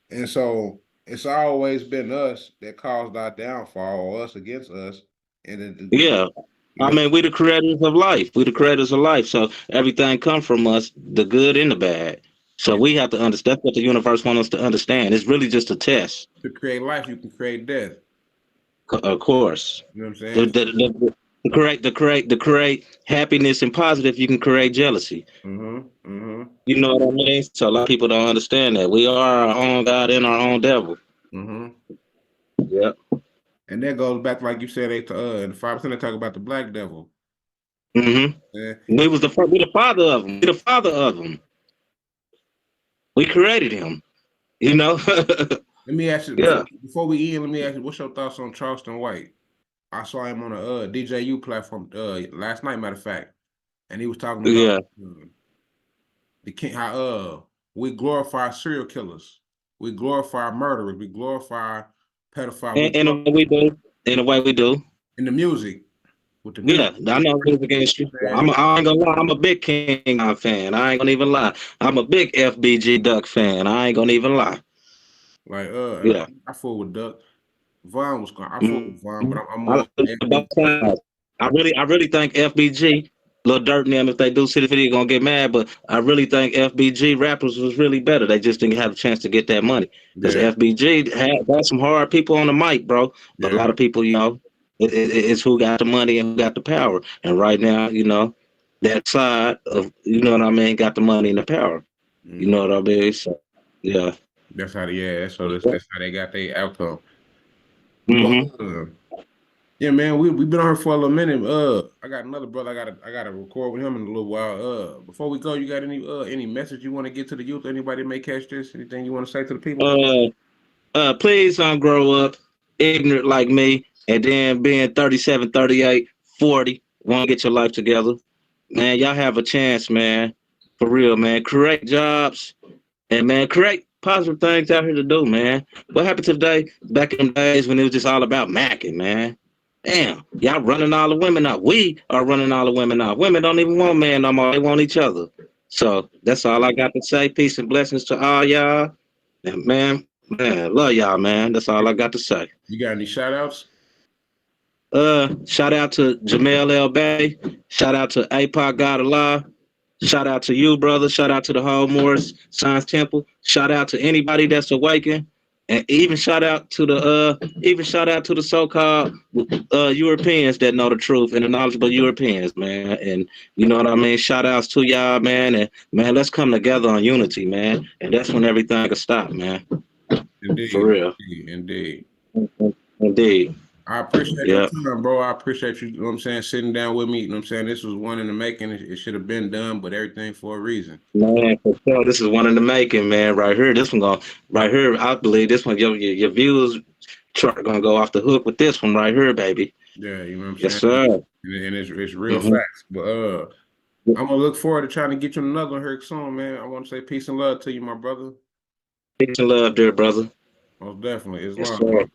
And so it's always been us that caused our downfall, or us against us. And Yeah. you I know, mean, we the creators of life. We the creators of life. So everything come from us, the good and the bad. So and we have to understand. That's what the universe wants us to understand. It's really just a test, to create life, you can create death. of course. You know what I'm The, saying? the, the, to create happiness and positive, you can create jealousy. Mm-hmm. Mm-hmm. You know what I mean? So a lot of people don't understand that we are our own God and our own devil. Mm-hmm. Yep. And that goes back, like you said, in the 5% they talk about the black devil. Hmm. Yeah. We the father of them. We the father of them. We created him. You know. Let me ask you Yeah. before we end. Let me ask you, what's your thoughts on Charleston White? I saw him on a DJU platform last night, matter of fact, and he was talking about Yeah. the king. How we glorify serial killers, we glorify murderers, we glorify pedophile. In a way we do. In a way we do. In the music with the music. Yeah, I know who's against you. Man, I ain't gonna lie. I'm a big King fan. I ain't gonna even lie. I'm a big FBG Duck fan. I ain't gonna even lie. like and Yeah. I fool with Duck. Vaughn was going. I fool with Vaughn, but Mhm. I'm I more like both sides. I really think FBG, Lil Dirt and them, if they do see the video, gonna get mad. But I really think FBG rappers was really better. They just didn't have a chance to get that money because yeah, FBG had got some hard people on the mic, bro. But a yeah. lot of people, it's who got the money and who got the power. And right now, that side of, you know what I mean, got the money and the power. You know Mm-hmm. what I mean? So, yeah. That's how that's how they got their outcome. But Mm-hmm. yeah, man, we been on here for a little minute. I got another brother. I gotta record with him in a little while. Before we go, you got any message you want to get to the youth? Anybody may catch this? Anything you want to say to the people? Uh, please don't grow up ignorant like me and then being 37, 38, 40, want to get your life together. Man, y'all have a chance, man. For real, man. Create jobs and, man, create positive things out here to do, man. What happened today? Back in the days when it was just all about macking, man. Damn, y'all running all the women out. We are running all the women out. Women don't even want men no more. They want each other. So that's all I got to say. Peace and blessings to all y'all. And man, love y'all, man. That's all I got to say. You got any shout outs? Shout out to Jamel L. Bay. Shout out to APOC God Allah. Shout out to you, brother. Shout out to the whole Morris Science Temple. Shout out to anybody that's awakened. And even shout out to the so-called Europeans that know the truth and the knowledgeable Europeans, man. And you know what I mean? Shout outs to y'all, man. And man, let's come together on unity, man. And that's when everything will stop, man. For Indeed, real. indeed. Indeed. I appreciate your Yeah. time, bro. I appreciate you know what I'm saying, sitting down with me. You know what I'm saying? This was one in the making. It should have been done, but everything for a reason. Man, for sure. This is one in the making, man. Right here. This one going right here. I believe this one, your views chart gonna go off the hook with this one right here, baby. Yeah, you know what I'm Yes, saying? sir. And it's real Mm-hmm. facts. But I'm gonna look forward to trying to get you another one here soon, man. I want to say peace and love to you, my brother. Peace and love, dear brother. Most definitely. Yes, Islam, bro. sir.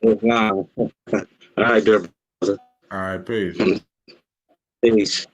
Wow. All right, dear brother. All right, peace. Peace.